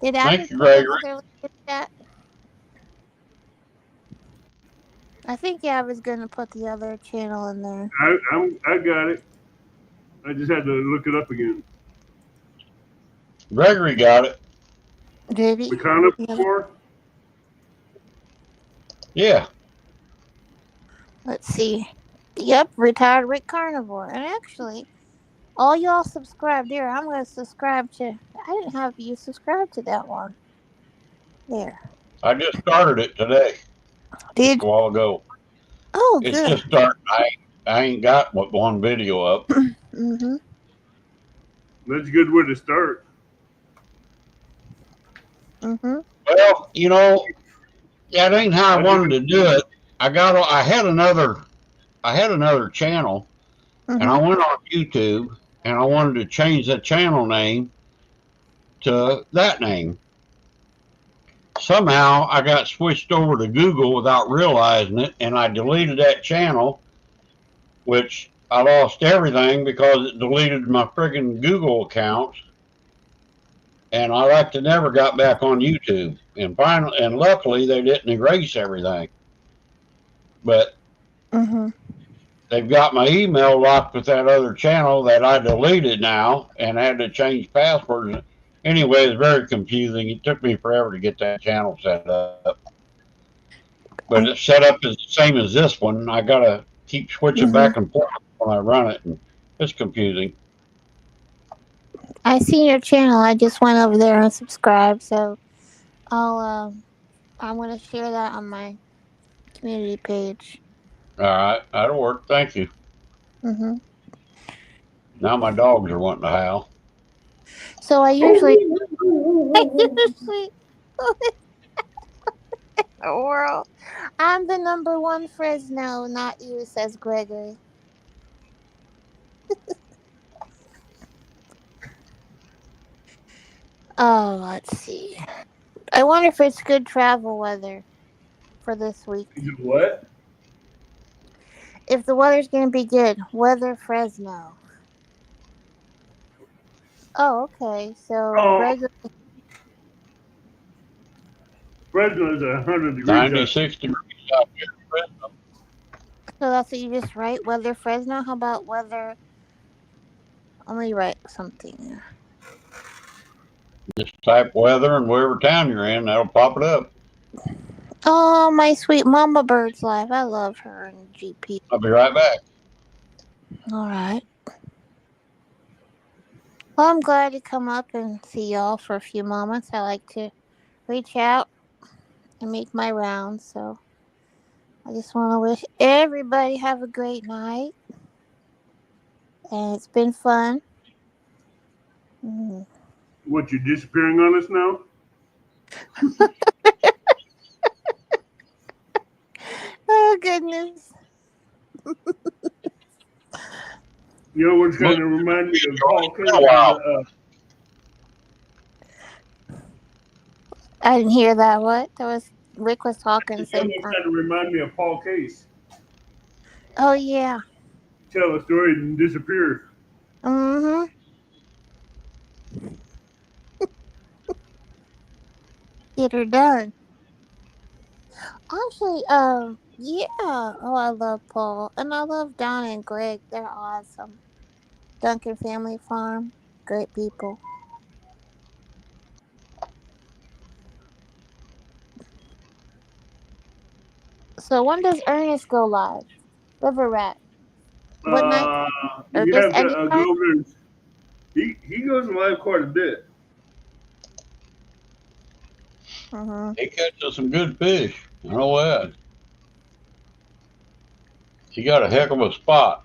Did Abbott Thank you, put Gregory. another link in chat? I think Abbott's going to put the other channel in there. I got it. I just had to look it up again. Gregory got it. Did he? The carnivore. Yeah. Let's see. Yep, retired Rick Carnivore. And actually, all y'all subscribed there. I'm going to subscribe to. I didn't have you subscribe to that one. There. I just started it today. Did? Just a while ago. Oh, It's good. just starting. I ain't got one video up. Mm-hmm. That's a good way to start. Mm-hmm. Well, that ain't how I wanted to do it. I had another channel, and I Mm-hmm. went on YouTube, and I wanted to change the channel name to that name. Somehow I got switched over to Google without realizing it, and I deleted that channel, which I lost everything because it deleted my friggin' Google accounts, and I like to never got back on YouTube. And finally, and luckily, they didn't erase everything. But Mm-hmm. they've got my email locked with that other channel that I deleted now, and had to change passwords. Anyway, it's very confusing. It took me forever to get that channel set up. But it's set up as the same as this one. I gotta keep switching Mm-hmm. back and forth when I run it, and it's confusing. I seen your channel. I just went over there and subscribed. So I'm gonna share that on my community page. All right, that'll work. Thank you. Mm-hmm. Now my dogs are wanting to howl. So I usually world. I'm the number one Fresno, not you, says Gregory. Oh, let's see. I wonder if it's good travel weather for this week. You do what? If the weather's gonna be good, weather Fresno. Oh, okay. So Oh, Gregory, Fresno is 100 degrees out. 96 degrees out here. so that's what you just write, weather Fresno. How about weather? Let me write something. Just type weather and wherever town you're in, that'll pop it up. Oh, my sweet Mama Bird's live. I love her and GP. I'll be right back. All right. Well, I'm glad to come up and see y'all for a few moments. I like to reach out and make my rounds. So I just want to wish everybody have a great night. And it's been fun. Mm. What, you disappearing on us now? Oh, goodness. You know what's going to remind me of Paul Case? I didn't hear that. What? That was Rick was talking. It's going to remind me of Paul Case. Oh, yeah. Tell a story and disappear. Mm-hmm. Get her done. Actually, yeah. Oh, I love Paul. And I love Donna and Greg. They're awesome. Duncan Family Farm. Great people. So when does Ernest go live? River Rat. What night? Or You just have to anytime? go over and he goes live quite a bit. Mm-hmm. He catches some good fish. I know that. He got a heck of a spot.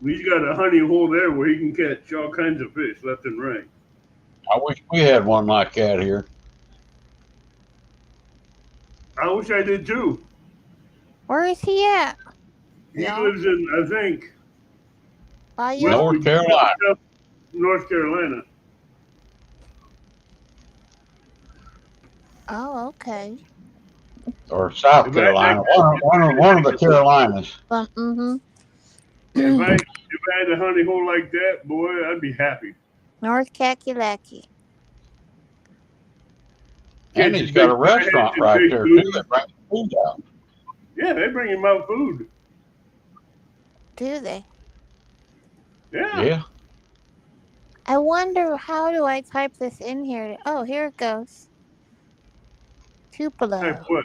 He's got a honey hole there where he can catch all kinds of fish left and right. I wish we had one like that here. I wish I did too. Where is he at? He Yeah. lives in, I think, Bayou? North Carolina. North Carolina. Oh, okay. Or South Carolina. One of the Carolinas. Mm-hmm. If I had a honey hole like that, boy, I'd be happy. North Kakalaki. And he's got a restaurant right there too that brings food out. Yeah, they bring him out food. Do they? Yeah. Yeah. I wonder, how do I type this in here? Oh, here it goes. Tupelo. Type what?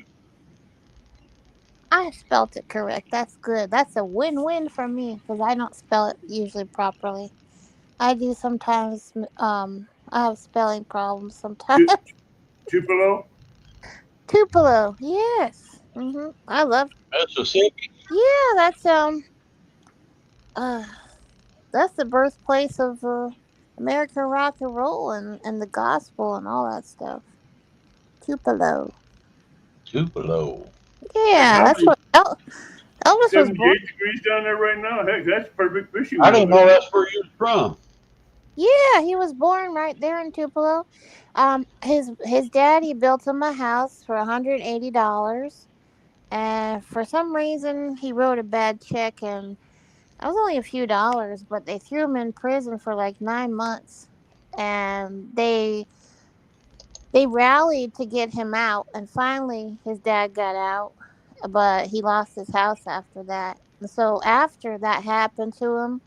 I spelled it correct. That's good. That's a win-win for me because I don't spell it usually properly. I do sometimes. I have spelling problems sometimes. Tupelo? Tupelo. Yes. Mm-hmm. I love. Mississippi. Yeah, that's the birthplace of American rock and roll and the gospel and all that stuff. Tupelo. Tupelo. Yeah, that's what Elvis was 78 born. degrees down there right now. Heck, that's perfect fishing. I didn't know that's where you was from. Yeah, he was born right there in Tupelo. His daddy built him a house for $180, and for some reason he wrote a bad check, and It was only a few dollars, but they threw him in prison for like 9 months, and they rallied to get him out, and finally his dad got out, but he lost his house after that. So after that happened to him,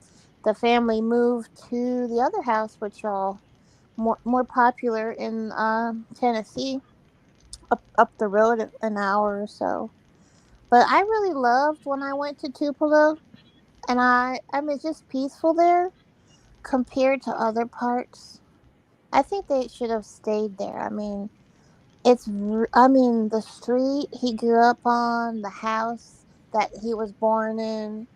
the family moved to the other house, which are more popular in Tennessee, up the road an hour or so. But I really loved when I went to Tupelo, and I mean it's just peaceful there compared to other parts. I think they should have stayed there. I mean, I mean, the street he grew up on, the house that he was born in,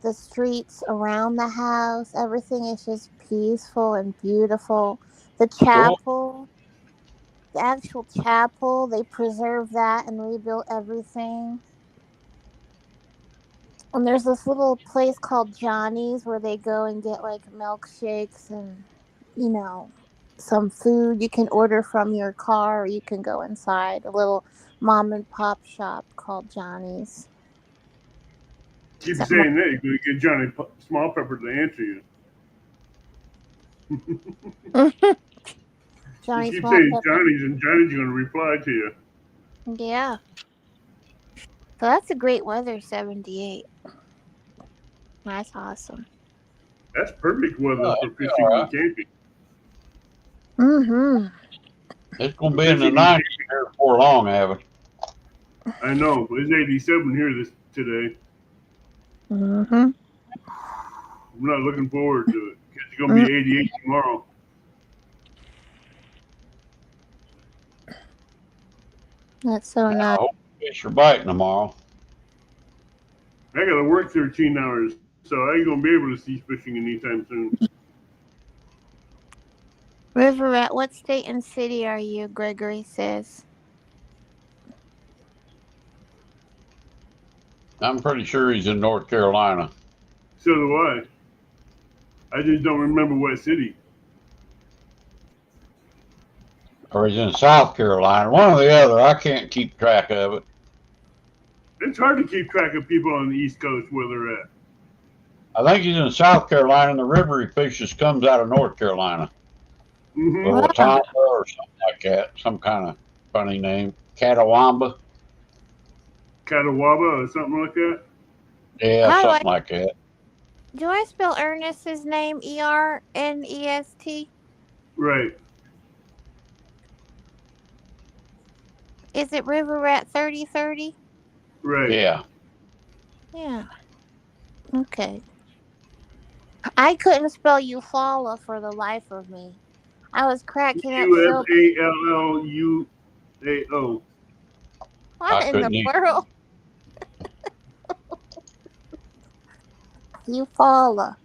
the streets around the house, everything is just peaceful and beautiful. The Cool. chapel, the actual chapel, they preserved that and rebuilt everything. And there's this little place called Johnny's where they go and get like milkshakes and, you know, some food you can order from your car, or you can go inside a little mom and pop shop called Johnny's. Keep Something saying that, you're going to get Johnny Small Pepper to answer you. like You Johnny keep Small saying Pepper. Johnny's, and Johnny's going to reply to you. Yeah. So that's a great weather, 78. That's awesome. That's perfect weather Oh, for yeah, fishing all and right. camping. Mm-hmm. It's gonna For be in the fishing and 90s here before long, Abbott. camping. I know. It's 87 here today. Mm-hmm. I'm not looking forward to it. It's going to Mm, be 88 tomorrow. that's so I nice. hope fish are biting tomorrow. I got to work 13 hours, so I ain't going to be able to cease fishing anytime soon. River Rat, what state and city are you? Gregory says. I'm pretty sure he's in North Carolina. So do I. I just don't remember what city. Or he's in South Carolina. One or the other. I can't keep track of it. It's hard to keep track of people on the East Coast where they're at. I think he's in South Carolina, and the river he fishes comes out of North Carolina. Mm-hmm. Wow. Watauga or something like that. Some kind of funny name. Catawamba. Catawaba or something like that. Yeah, How something like that. do I spell Ernest's name? Ernest? Right. Is it River Rat 3030? Right. Yeah. Yeah. Okay. I couldn't spell Eufaula for the life of me. I was cracking up so. UFALLUAO. What I in the couldn't even. world? Eufaula.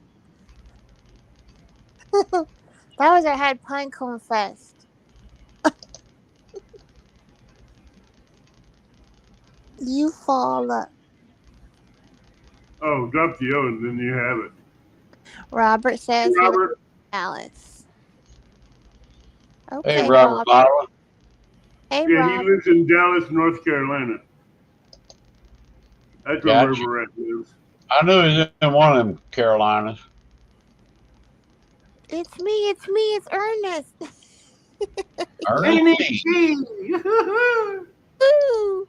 That was I had Pinecone Fest. Eufaula. Oh, drop the O and then you have it. Robert says he lives Robert. in Dallas. Hey, Okay, Robert Rob. Byron. Hey, Yeah, he Rob. lives in Dallas, North Carolina. That's where Gotcha. River Rat lives. I knew he was in one of them Carolinas. It's me. It's Ernest. Ernest. Woo!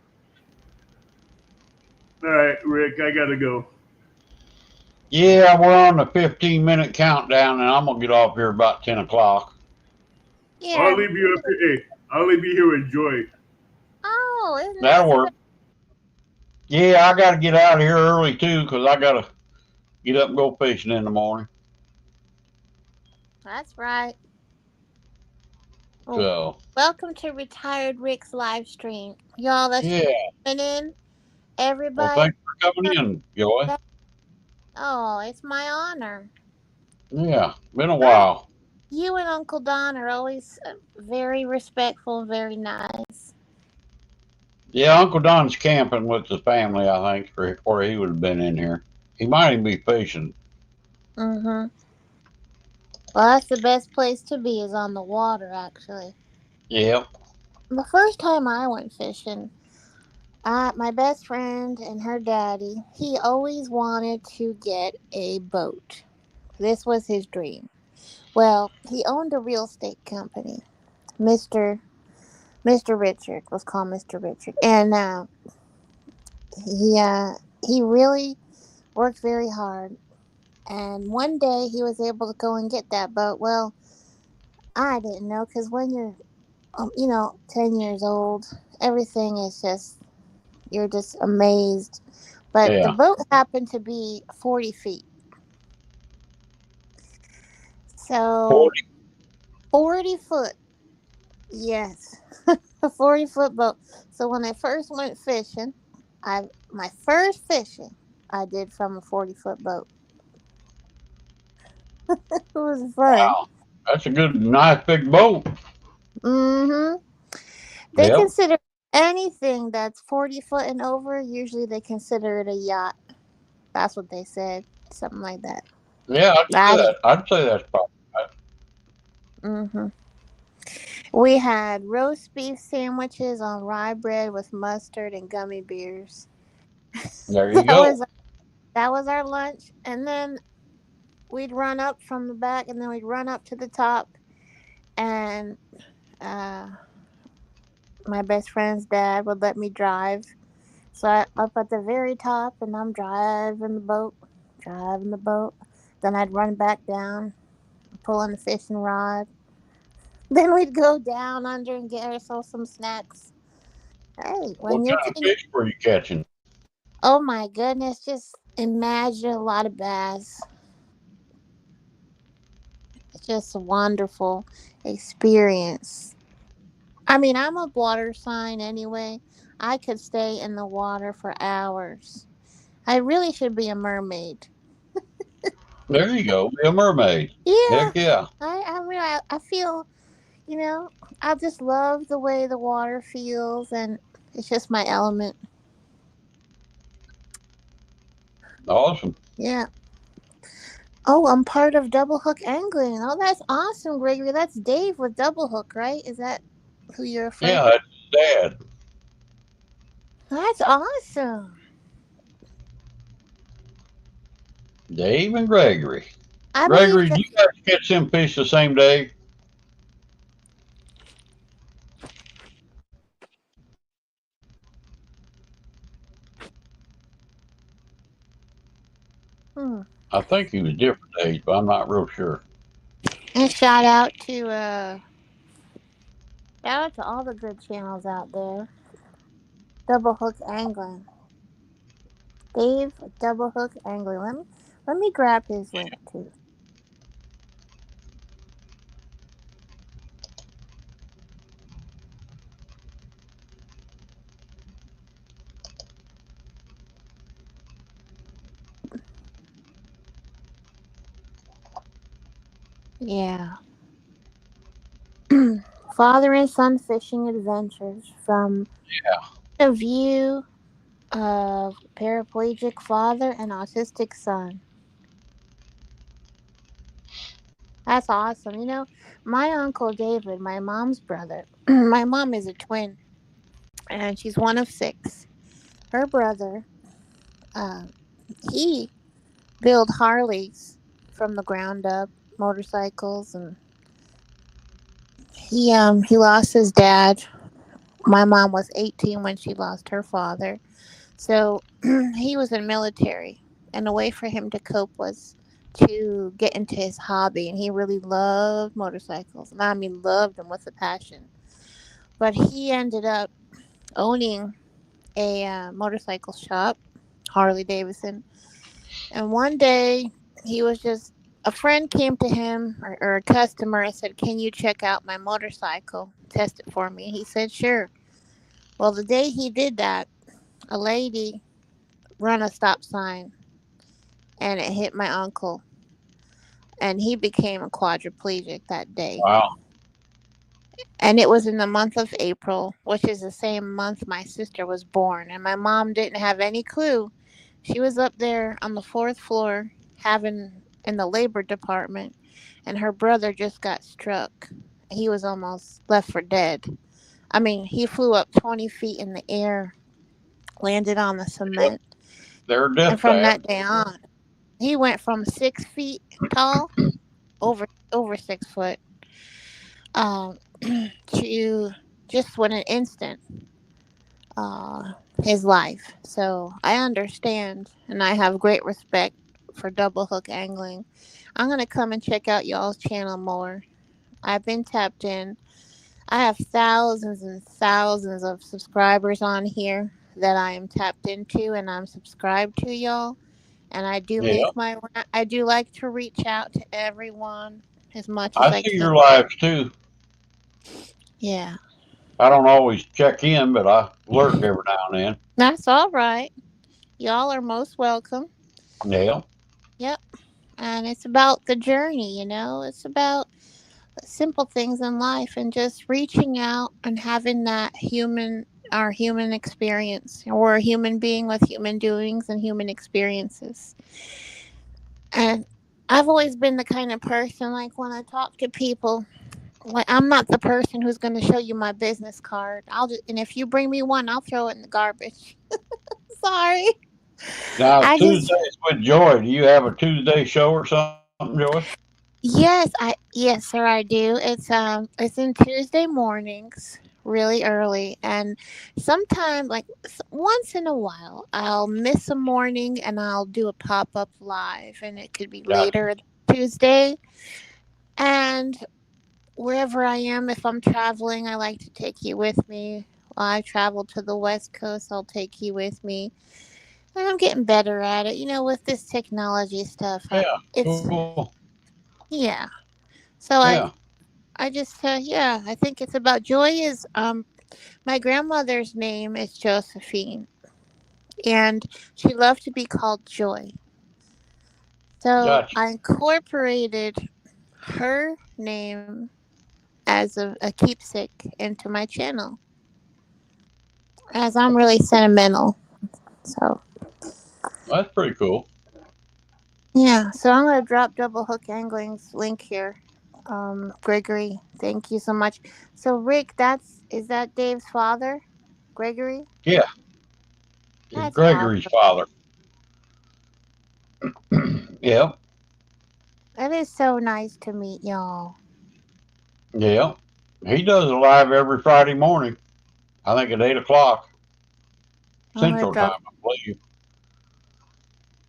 All right, Rick, I gotta go. Yeah, we're on the 15-minute countdown, and I'm going to get off here about 10 o'clock. Yeah. I'll leave you up here. Hey, I'll leave you here with Joy. Oh, isn't that That'll work. Yeah, I got to get out of here early, too, because I got to get up and go fishing in the morning. That's right. Oh, So, welcome to Retired Rick's live stream. Y'all that's yeah. coming in. Well, Everybody. thanks for coming in, Joy. Oh, it's my honor. Yeah, been a while. You and Uncle Don are always very respectful and very nice. Yeah, Uncle Don's camping with his family, I think, or he would have been in here. He might even be fishing. Mm-hmm. Well, that's the best place to be is on the water, actually. Yep. The first time I went fishing, My best friend and her daddy, he always wanted to get a boat. This was his dream. Well, he owned a real estate company. Mr. Mr. Richard was called Mr. Richard, and he uh, he really worked very hard. And one day he was able to go and get that boat. Well, I didn't know because when you're 10 years old, everything is just you're just amazed. But the Yeah. boat happened to be 40 feet. So 40. 40 foot, yes, a 40-foot boat. So when I first went fishing, my first fishing I did from a 40-foot boat. It was fun. Wow. That's a good, nice big boat. Mm-hmm. They Yep. consider anything that's 40 foot and over, usually they consider it a yacht. That's what they said. Something like that. Yeah, I'd say I didn't. that. I'd say that's probably right. Mm-hmm. We had roast beef sandwiches on rye bread with mustard and gummy beers. There you That go. was that was our lunch, and then we'd run up from the back, and then we'd run up to the top, and uh, my best friend's dad would let me drive. So up at the very top, and I'm driving the boat. Then I'd run back down, pulling the fishing rod. Then we'd go down under and get ourselves some snacks. Hey, What when you're kind of 10, fish were you catching? oh my goodness, just imagine a lot of bass. It's just a wonderful experience. I mean, I'm a water sign anyway. I could stay in the water for hours. I really should be a mermaid. There you go. Be a mermaid. Yeah, Heck yeah. I feel, you know, I just love the way the water feels, and it's just my element. Awesome. Yeah. Oh, I'm part of Double Hook Angling. Oh, that's awesome, Gregory. That's Dave with Double Hook, right? Is that who you're referring? Yeah, that's sad. That's awesome. Dave and Gregory. I believe Gregory, that. did you guys catch them fish the same day? Hmm. I think he was different days, but I'm not real sure. And shout out to all the good channels out there. Double Hook Angling. Dave Double Hook Angling. Let me grab his link too. Yeah. Father and son fishing adventures from a view of paraplegic father and autistic son. That's awesome. My uncle David, my mom's brother, my mom is a twin, and she's one of six. Her brother, uh, he built Harleys from the ground up, motorcycles, and he lost his dad. My mom was 18 when she lost her father. So he was in the military, and a way for him to cope was to get into his hobby. And he really loved motorcycles, and I mean loved them with a passion. But he ended up owning a motorcycle shop, Harley Davidson. And one day, he was just a friend came to him, or a customer, and said, "Can you check out my motorcycle? Test it for me." He said, "Sure." Well, the day he did that, a lady run a stop sign, and it hit my uncle, and he became a quadriplegic that day. Wow. And it was in the month of April, which is the same month my sister was born. And my mom didn't have any clue. She was up there on the fourth floor having in the labor department, and her brother just got struck. He was almost left for dead. I mean, he flew up 20 feet in the air, landed on the cement. They're a And death from trap. that day on, he went from 6 feet tall, over 6 foot, um, to just in an instant, uh, his life. So I understand, and I have great respect for double hook angling. I'm gonna come and check out y'all's channel more. I've been tapped in. I have thousands and thousands of subscribers on here that I am tapped into, and I'm subscribed to y'all. And Yeah. I do like to reach out to everyone as much as I I see can. your lives too. Yeah, I don't always check in, but I lurk every now and then. that's all right. Y'all are most welcome. Yeah. Yep. And it's about the journey, it's about simple things in life and just reaching out and having our human experience. We're a human being with human doings and human experiences. And I've always been the kind of person, like, when I talk to people, like, I'm not the person who's going to show you my business card. And if you bring me one, I'll throw it in the garbage. Sorry. Now I just Tuesdays with Joy. Do you have a Tuesday show or something, Joy? Yes, sir, I do. It's in Tuesday mornings, really early, and sometime, like, once in a while, I'll miss a morning and I'll do a pop-up live, and it could be Gotcha. later Tuesday. And wherever I am, if I'm traveling, I like to take you with me. While I travel to the West Coast, I'll take you with me. And I'm getting better at it, with this technology stuff. Yeah. It's Cool. Yeah. So Yeah. I just, yeah, I think it's about joy. Is My grandmother's name is Josephine, and she loved to be called Joy. So Gotcha. I incorporated her name as a keepsake into my channel, as I'm really sentimental. So That's pretty cool. yeah, so I'm gonna drop Double Hook Angling's link here. Gregory, thank you so much. So Rick, is that Dave's father, Gregory? Yeah. It's That's Gregory's awesome. father. Yeah. It is so nice to meet y'all. Yeah. He does a live every Friday morning. I think at 8 o'clock I'm gonna Central Time, drop. I believe.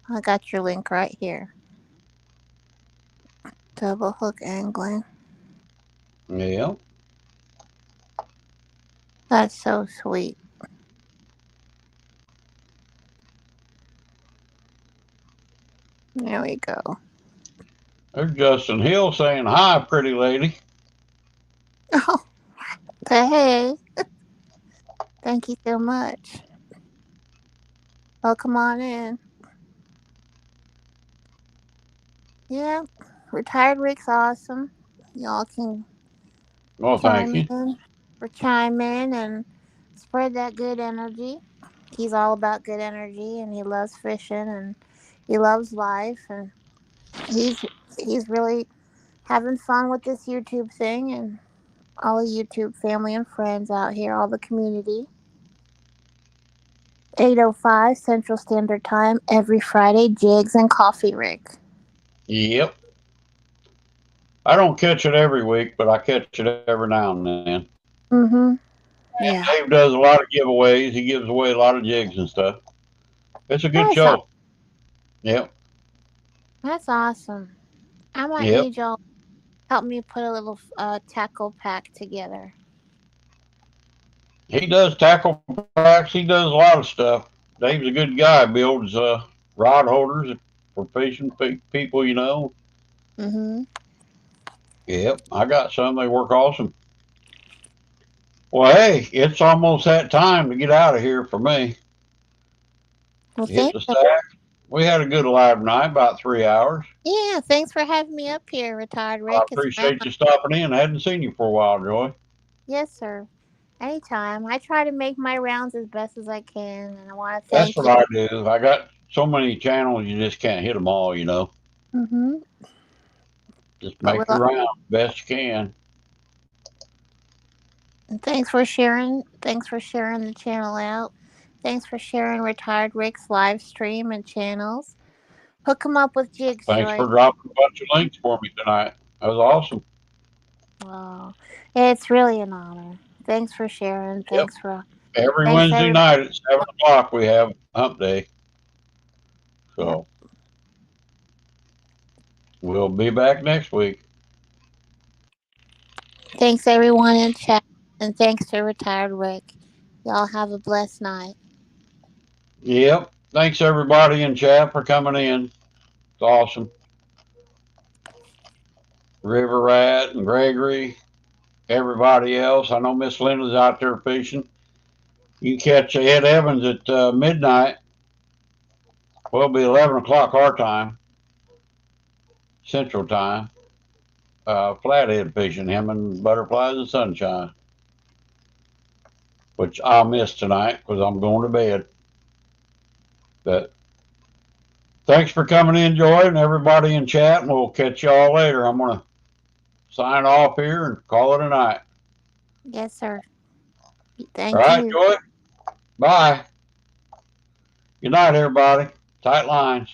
I got your link right here. Double hook angling. Yeah. That's so sweet. There we go. There's Justin Hill saying hi, pretty lady. Oh, hey, thank you so much. Welcome on in. Yeah, retired Rick's awesome. Y'all can Well, thank chime you. in, chime in and spread that good energy. He's all about good energy, and he loves fishing, and he loves life, and he's he's really having fun with this YouTube thing, and all the YouTube family and friends out here, all the community. 8:05 Central Standard Time every Friday. Jigs and Coffee, Rick. Yep. I don't catch it every week, but I catch it every now and then. Mm-hmm. And Yeah. Dave does a lot of giveaways. He gives away a lot of jigs and stuff. It's a good That's show. Yep. that's awesome. I might Yep. need y'all help me put a little tackle pack together. He does tackle packs. He does a lot of stuff. Dave's a good guy. Builds rod holders for fishing people. Mm-hmm. Yep. I got some. They work awesome. Well, hey, it's almost that time to get out of here for me. Well, Hit thanks. the sack. We had a good live night, about 3 hours. Yeah, thanks for having me up here, retired I Rick. It's my appreciate you stopping in. I hadn't seen you for a while, Joy. Yes, sir. Anytime. I try to make my rounds as best as I can, and I want to That's thank what you. I do. I got so many channels, you just can't hit them all. Mm-hmm. Just But make your round best you can. thanks for sharing. Thanks for sharing the channel out. Thanks for sharing Retired Rick's live stream and channels. Hook him up with jigs, Thanks Joy. for dropping a bunch of links for me tonight. That was awesome. Oh, it's really an honor. Thanks for sharing. Yep. Thanks for. Every Thanks, Wednesday everybody. night at 7 o'clock we have Hump Day. So we'll be back next week. Thanks, everyone in chat. And thanks to Retired Rick. Y'all have a blessed night. Yep. Thanks everybody in chat for coming in. It's awesome. River Rat and Gregory, everybody else. I know Miss Linda's out there fishing. You can catch Ed Evans at midnight. Well, it'll be 11 o'clock our time, Central Time. Flathead fishing, him and Butterflies of Sunshine, which I'll miss tonight because I'm going to bed. But thanks for coming in, Joy, and everybody in chat, and we'll catch y'all later. I'm going to sign off here and call it a night. Yes, sir. Thank All right, you. Joy. Bye. Good night, everybody. Tight lines.